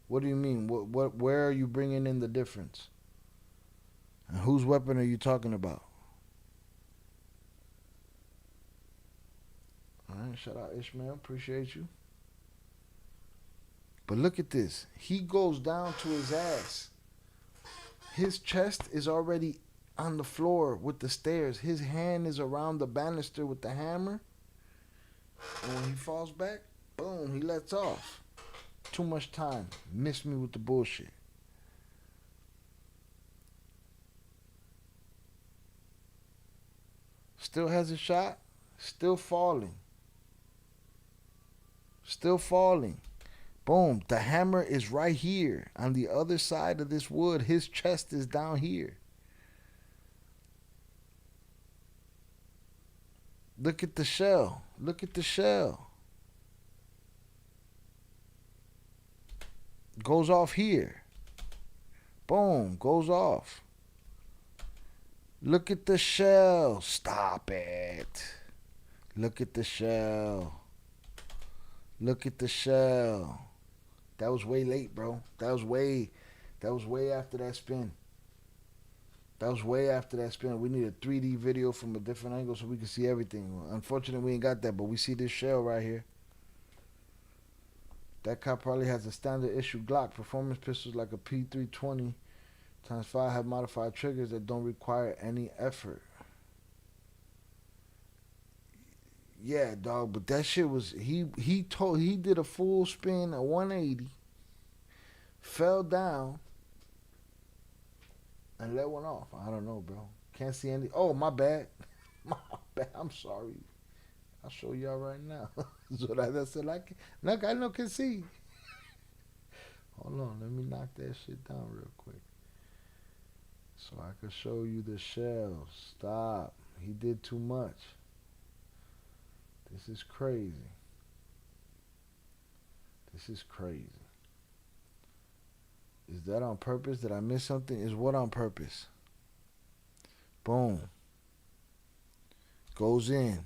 Speaker 3: What do you mean? Where are you bringing in the difference? And whose weapon are you talking about? All right, shout out Ishmael. Appreciate you. But look at this. He goes down to his ass. His chest is already on the floor with the stairs. His hand is around the banister with the hammer. And when he falls back, boom, he lets off. Too much time. Missed me with the bullshit. Still has a shot. Still falling. Still falling. Boom. The hammer is right here on the other side of this wood. His chest is down here. Look at the shell. Look at the shell. Goes off here. Boom. Goes off. Look at the shell. Stop it. Look at the shell. Look at the shell. That was way late, bro. That was way after that spin. That was way after that spin. We need a 3D video from a different angle so we can see everything. Unfortunately, we ain't got that, but we see this shell right here. That cop probably has a standard issue Glock. Performance pistols like a P320 ×5 have modified triggers that don't require any effort. Yeah, dog, but that shit was he did a full spin, a 180, fell down, and let one off. I don't know, bro. Can't see any. Oh, my bad. My bad. I'm sorry. I'll show y'all right now. So that's it. Like I know can see. Hold on, let me knock that shit down real quick, so I can show you the shell. Stop. He did too much. This is crazy. This is crazy. Is that on purpose? Did I miss something? Is what on purpose? Boom. Goes in.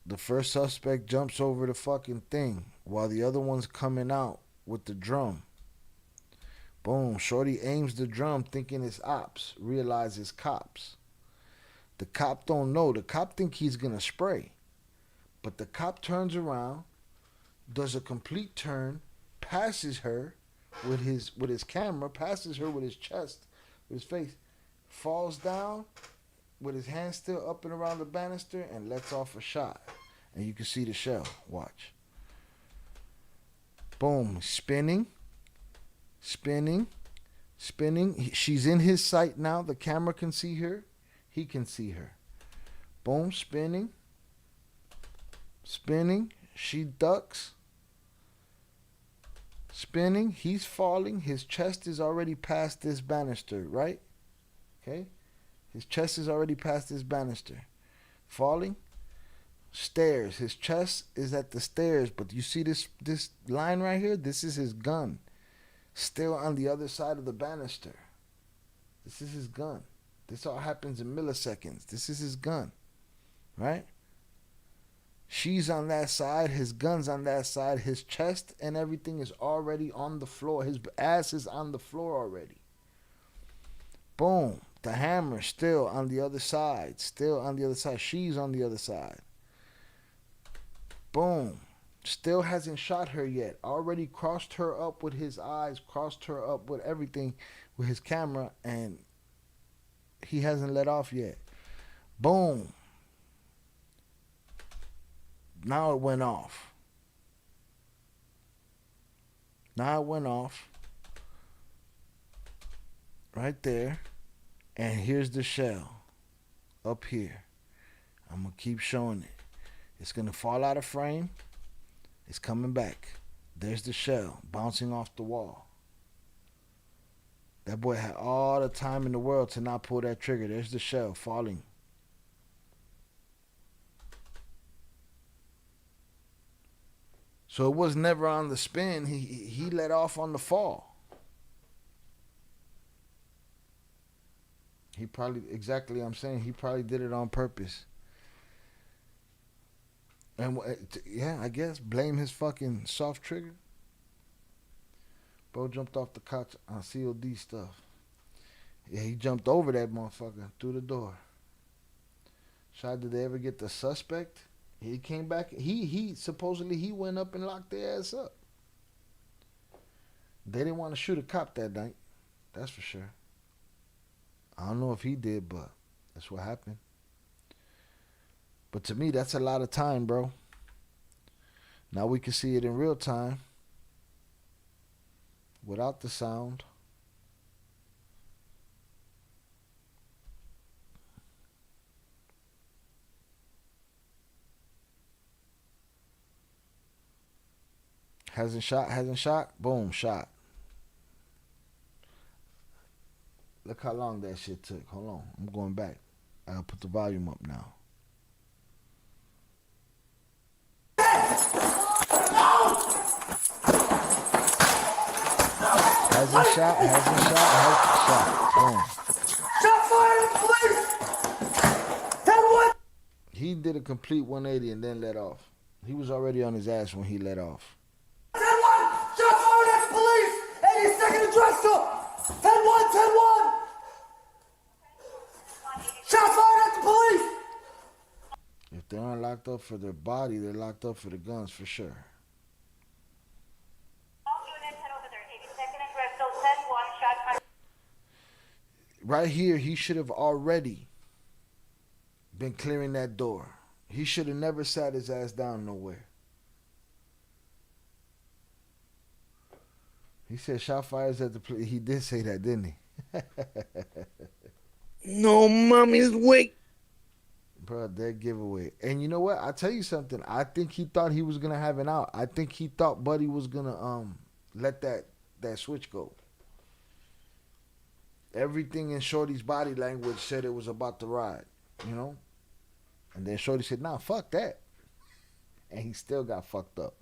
Speaker 3: The first suspect jumps over the fucking thing while the other one's coming out with the drum. Boom. Shorty aims the drum thinking it's ops. Realizes cops. The cop don't know. The cop think he's gonna spray. But the cop turns around, does a complete turn, passes her with his camera, passes her with his chest, with his face, falls down with his hands still up and around the banister and lets off a shot. And you can see the shell. Watch. Boom. Spinning. Spinning. Spinning. She's in his sight now. The camera can see her. He can see her. Boom, spinning. Spinning. She ducks. Spinning. He's falling. His chest is already past this banister, right? Okay? His chest is already past this banister. Falling. Stairs. His chest is at the stairs, but you see this line right here? This is his gun. Still on the other side of the banister. This is his gun. This all happens in milliseconds. This is his gun, right? She's on that side. His gun's on that side. His chest and everything is already on the floor. His ass is on the floor already. Boom. The hammer still on the other side. Still on the other side. She's on the other side. Boom. Still hasn't shot her yet. Already crossed her up with his eyes. Crossed her up with everything with his camera, and he hasn't let off yet. Boom. Now it went off. Now it went off. Right there. And here's the shell. Up here. I'm going to keep showing it. It's going to fall out of frame. It's coming back. There's the shell bouncing off the wall. That boy had all the time in the world to not pull that trigger. There's the shell falling. So it was never on the spin. He let off on the fall. He probably, exactly I'm saying, he probably did it on purpose. And yeah, I guess blame his fucking soft trigger. Bro jumped off the couch on COD stuff. Yeah, he jumped over that motherfucker through the door. Shot, did they ever get the suspect? He came back. He supposedly he went up and locked their ass up. They didn't want to shoot a cop that night. That's for sure. I don't know if he did, but that's what happened. But to me, that's a lot of time, bro. Now we can see it in real time. Without the sound. Hasn't shot. Boom, shot. Look how long that shit took. Hold on. I'm going back. I'll put the volume up now. Hasn't shot. Boom.
Speaker 4: Shot fired at police! 10-1!
Speaker 3: He did a complete 180 and then let off. He was already on his ass when he let off.
Speaker 4: 10-1! Shot fired at police! 82nd and Drexel! 10-1, 10-1! Shot fired at the police!
Speaker 3: If they aren't locked up for their body, they're locked up for the guns for sure. Right here, he should have already been clearing that door. He should have never sat his ass down nowhere. He said shot fires at the police. He did say that, didn't he?
Speaker 22: No, mommy's wait.
Speaker 3: Bro, that giveaway. And you know what? I'll tell you something. I think he thought he was going to have an out. I think he thought Buddy was going to let that switch go. Everything in Shorty's body language said it was about to ride, you know? And then Shorty said, nah, fuck that. And he still got fucked up.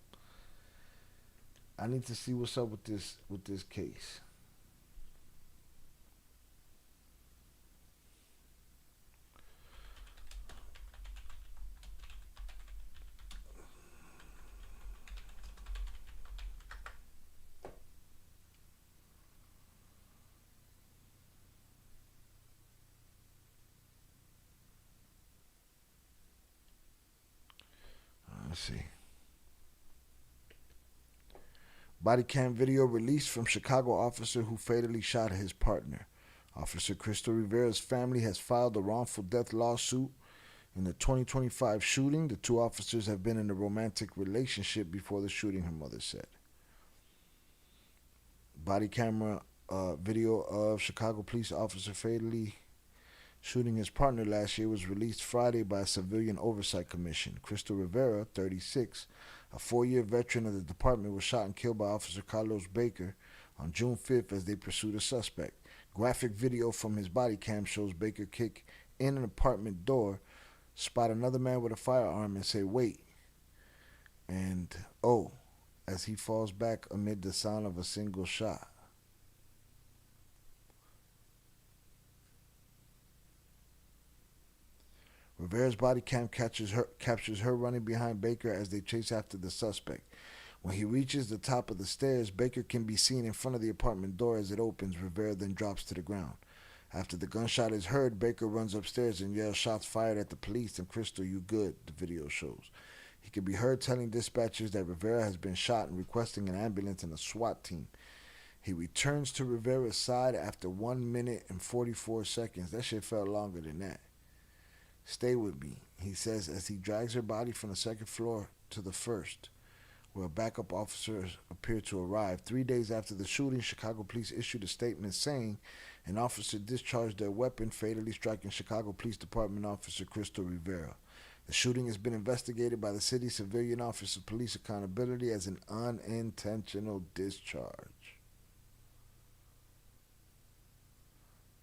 Speaker 3: I need to see what's up with this case. Let's see. Body cam video released from Chicago officer who fatally shot his partner. Officer Crystal Rivera's family has filed a wrongful death lawsuit in the 2025 shooting. The two officers have been in a romantic relationship before the shooting, her mother said. Body camera video of Chicago police officer fatally shooting his partner last year was released Friday by a civilian oversight commission. Crystal Rivera, 36, a 4-year veteran of the department, was shot and killed by Officer Carlos Baker on June 5th as they pursued a suspect. Graphic video from his body cam shows Baker kick in an apartment door, spot another man with a firearm and say, "Wait," and "Oh," as he falls back amid the sound of a single shot. Rivera's body cam captures her running behind Baker as they chase after the suspect. When he reaches the top of the stairs, Baker can be seen in front of the apartment door as it opens. Rivera then drops to the ground. After the gunshot is heard, Baker runs upstairs and yells shots fired at the police and "Crystal, you good," the video shows. He can be heard telling dispatchers that Rivera has been shot and requesting an ambulance and a SWAT team. He returns to Rivera's side after 1 minute and 44 seconds. That shit felt longer than that. "Stay with me," he says as he drags her body from the second floor to the first, where backup officers appear to arrive. 3 days after the shooting, Chicago police issued a statement saying an officer discharged their weapon, fatally striking Chicago Police Department officer Crystal Rivera. The shooting has been investigated by the city's Civilian Office of Police Accountability as an unintentional discharge.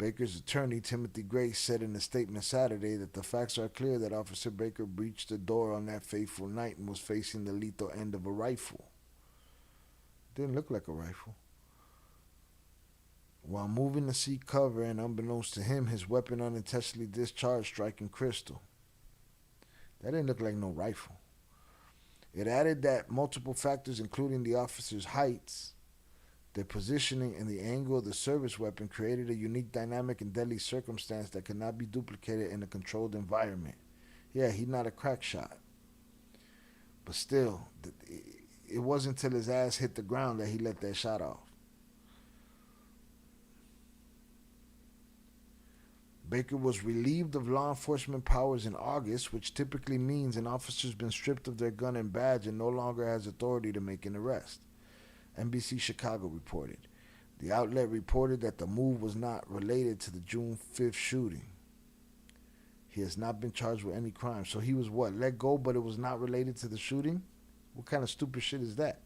Speaker 3: Baker's attorney, Timothy Grace, said in a statement Saturday that the facts are clear that Officer Baker breached the door on that fateful night and was facing the lethal end of a rifle. Didn't look like a rifle. While moving to seek cover, and unbeknownst to him, his weapon unintentionally discharged, striking Crystal. That didn't look like no rifle. It added that multiple factors, including the officer's heights, their positioning, and the angle of the service weapon, created a unique dynamic and deadly circumstance that could not be duplicated in a controlled environment. Yeah, he's not a crack shot. But still, it wasn't until his ass hit the ground that he let that shot off. Baker was relieved of law enforcement powers in August, which typically means an officer's been stripped of their gun and badge and no longer has authority to make an arrest. NBC Chicago reported. The outlet reported that the move was not related to the June 5th shooting. He has not been charged with any crime. So he was what? Let go, but it was not related to the shooting? What kind of stupid shit is that?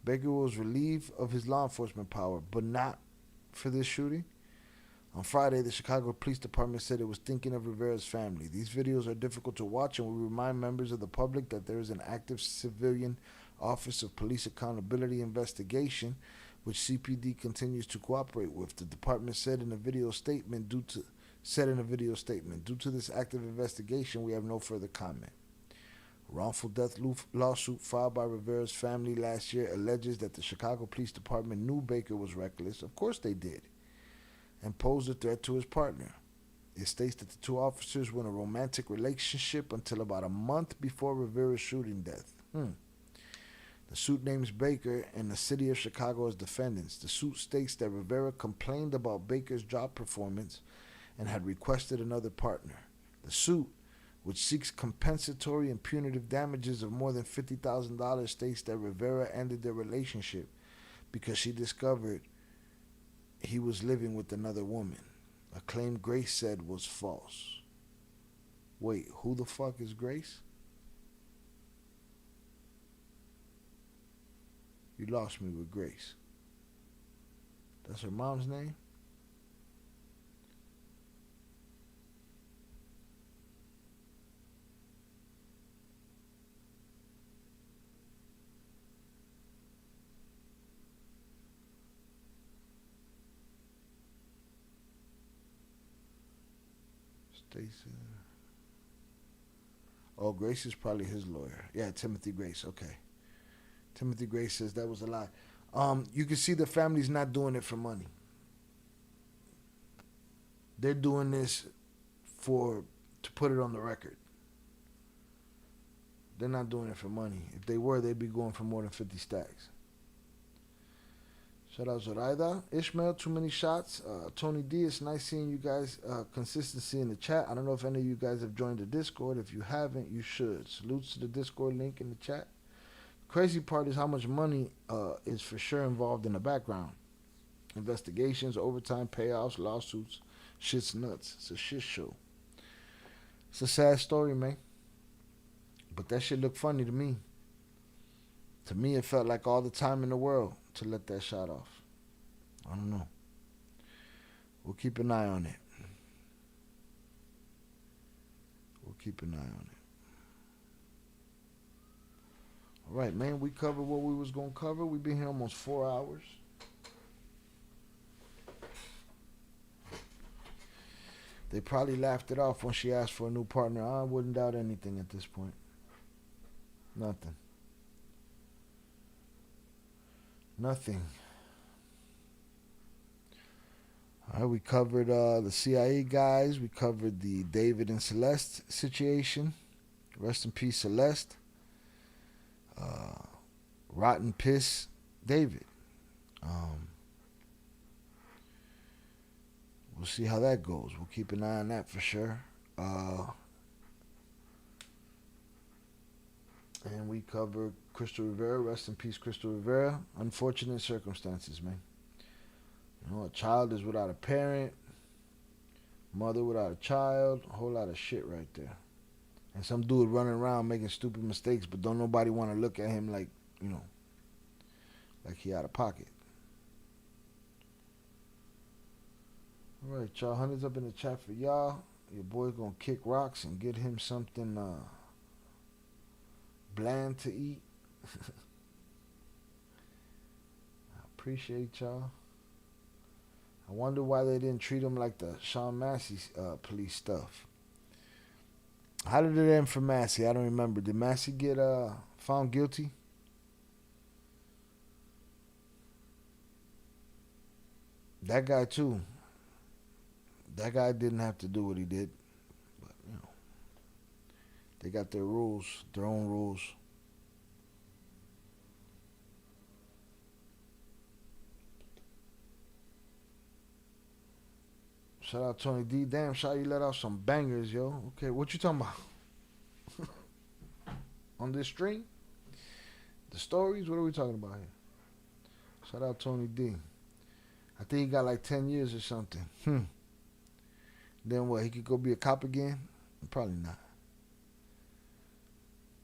Speaker 3: Baker was relieved of his law enforcement power, but not for this shooting? On Friday, the Chicago Police Department said it was thinking of Rivera's family. These videos are difficult to watch, and we remind members of the public that there is an active civilian Office of Police Accountability investigation, which CPD continues to cooperate with. The department said in a video statement, due to this active investigation, we have no further comment. A wrongful death lawsuit filed by Rivera's family last year alleges that the Chicago Police Department knew Baker was reckless. Of course they did. And posed a threat to his partner. It states that the two officers were in a romantic relationship until about a month before Rivera's shooting death. The suit names Baker and the city of Chicago as defendants. The suit states that Rivera complained about Baker's job performance and had requested another partner. The suit, which seeks compensatory and punitive damages of more than $50,000, states that Rivera ended their relationship because she discovered he was living with another woman, a claim Grace said was false. Wait, who the fuck is Grace? You lost me with Grace. That's her mom's name? Oh, Grace is probably his lawyer. Yeah, Timothy Grace. Okay. Timothy Grace says that was a lie. You can see the family's not doing it for money. They're doing this to put it on the record. They're not doing it for money. If they were, they'd be going for more than 50 stacks. Shout out Zoraida. Ishmael, too many shots. Tony D, it's nice seeing you guys. Consistency in the chat. I don't know if any of you guys have joined the Discord. If you haven't, you should. Salutes to the Discord link in the chat. Crazy part is how much money is for sure involved in the background. Investigations, overtime, payoffs, lawsuits. Shit's nuts. It's a shit show. It's a sad story, man. But that shit looked funny to me. To me, it felt like all the time in the world to let that shot off. I don't know. We'll keep an eye on it. We'll keep an eye on it. All right, man, we covered what we was going to cover. We've been here almost 4 hours. They probably laughed it off when she asked for a new partner. I wouldn't doubt anything at this point. Nothing. Nothing. All right, we covered the CIA guys. We covered the David and Celeste situation. Rest in peace, Celeste. Rotten piss, David. We'll see how that goes. We'll keep an eye on that for sure. And we cover Crystal Rivera. Rest in peace, Crystal Rivera. Unfortunate circumstances, man. You know, a child is without a parent. Mother without a child. A whole lot of shit right there. And some dude running around making stupid mistakes, but don't nobody want to look at him like, you know, like he out of pocket. All right, y'all. Hundreds up in the chat for y'all. Your boy's gonna kick rocks and get him something bland to eat. I appreciate y'all. I wonder why they didn't treat him like the Sean Massey police stuff. How did it end for Massey? I don't remember. Did Massey get found guilty? That guy too. That guy didn't have to do what he did. But, you know, they got their rules, their own rules. Shout out Tony D. Damn, Shot, you let out some bangers, yo. Okay, what you talking about? On this stream? The stories? What are we talking about here? Shout out Tony D. I think he got like 10 years or something. Then what, he could go be a cop again? Probably not.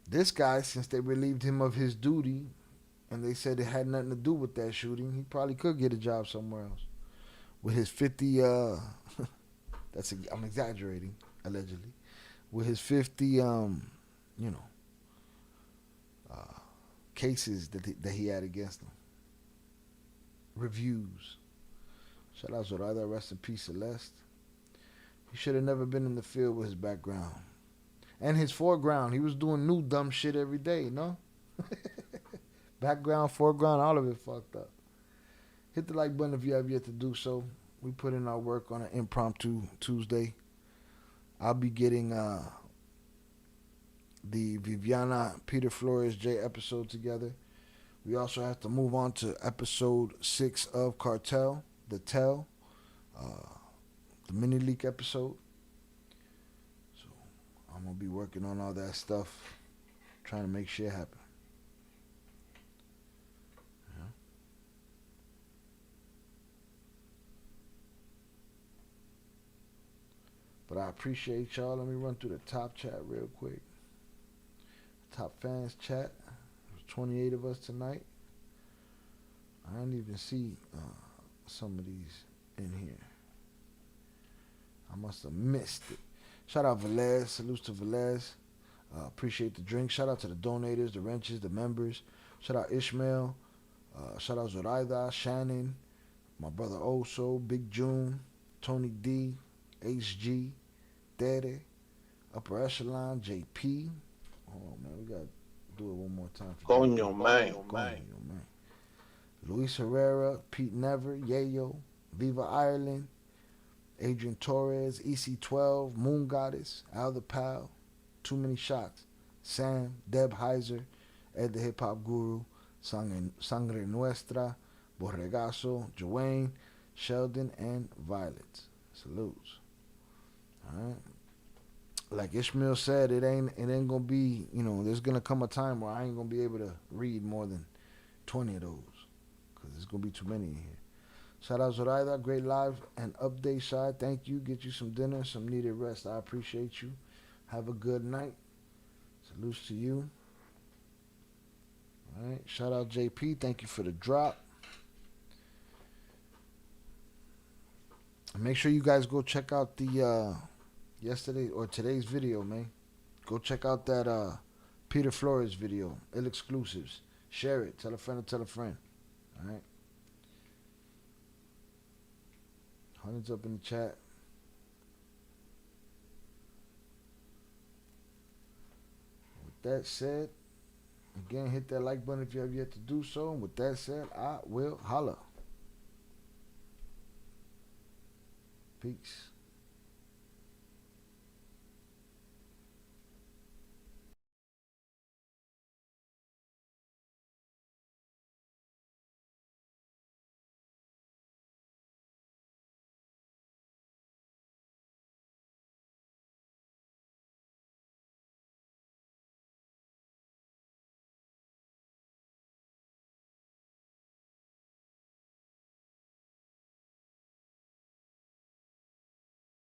Speaker 3: This guy, since they relieved him of his duty, and they said it had nothing to do with that shooting, he probably could get a job somewhere else. With his 50, I'm exaggerating, allegedly. With his 50, cases that he had against him. Reviews. Shout out Zoraida, rest in peace, Celeste. He should have never been in the field with his background. And his foreground. He was doing new dumb shit every day, no? Background, foreground, all of it fucked up. Hit the like button if you have yet to do so. We put in our work on an impromptu Tuesday. I'll be getting the Viviana Peter Flores J episode together. We also have to move on to episode 6 of Cartel, the Tell, the mini leak episode. So I'm gonna be working on all that stuff, trying to make shit happen. Yeah. But I appreciate y'all. Let me run through the top chat real quick. Top fans chat. There's 28 of us tonight. I didn't even see some of these in here. I must have missed it. Shout out Velez. Salutes to Velez. Appreciate the drink. Shout out to the donators, the wrenches, the members. Shout out Ishmael. Shout out Zoraida, Shannon, my brother Oso, Big June, Tony D, HG, Dede, Upper Echelon, JP. Hold on, man. We got to do it one more time.
Speaker 9: Coño, man.
Speaker 3: Luis Herrera, Pete Never, Yayo, Viva Ireland, Adrian Torres, EC12, Moon Goddess, Al the Pal, Too Many Shots, Sam, Deb Heiser, Ed the Hip Hop Guru, Sangre Nuestra, Borregazo, Joanne, Sheldon, and Violet. Salutes. Alright. Like Ishmael said, it ain't gonna be, there's gonna come a time where I ain't gonna be able to read more than 20 of those. Because there's gonna be too many in here. Shout out Zoraida, great live and update side. Thank you. Get you some dinner, some needed rest. I appreciate you. Have a good night. Salutes to you. All right. Shout out JP. Thank you for the drop. And make sure you guys go check out the yesterday or today's video, man. Go check out that Peter Flores video. Ill exclusives. Share it. Tell a friend to tell a friend. All right. Hundreds up in the chat. With that said, again, hit that like button if you have yet to do so. And with that said, I will holla. Peace.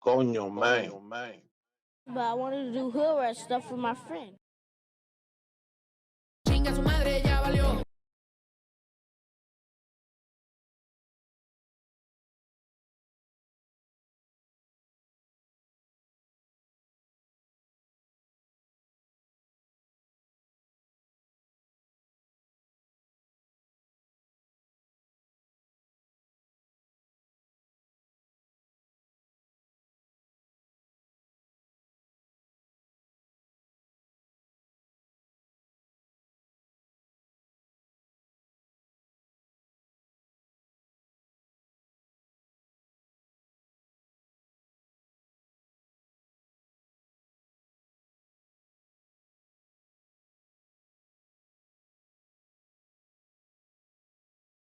Speaker 9: Coño, man.
Speaker 11: But I wanted to do hood rat stuff for my friend.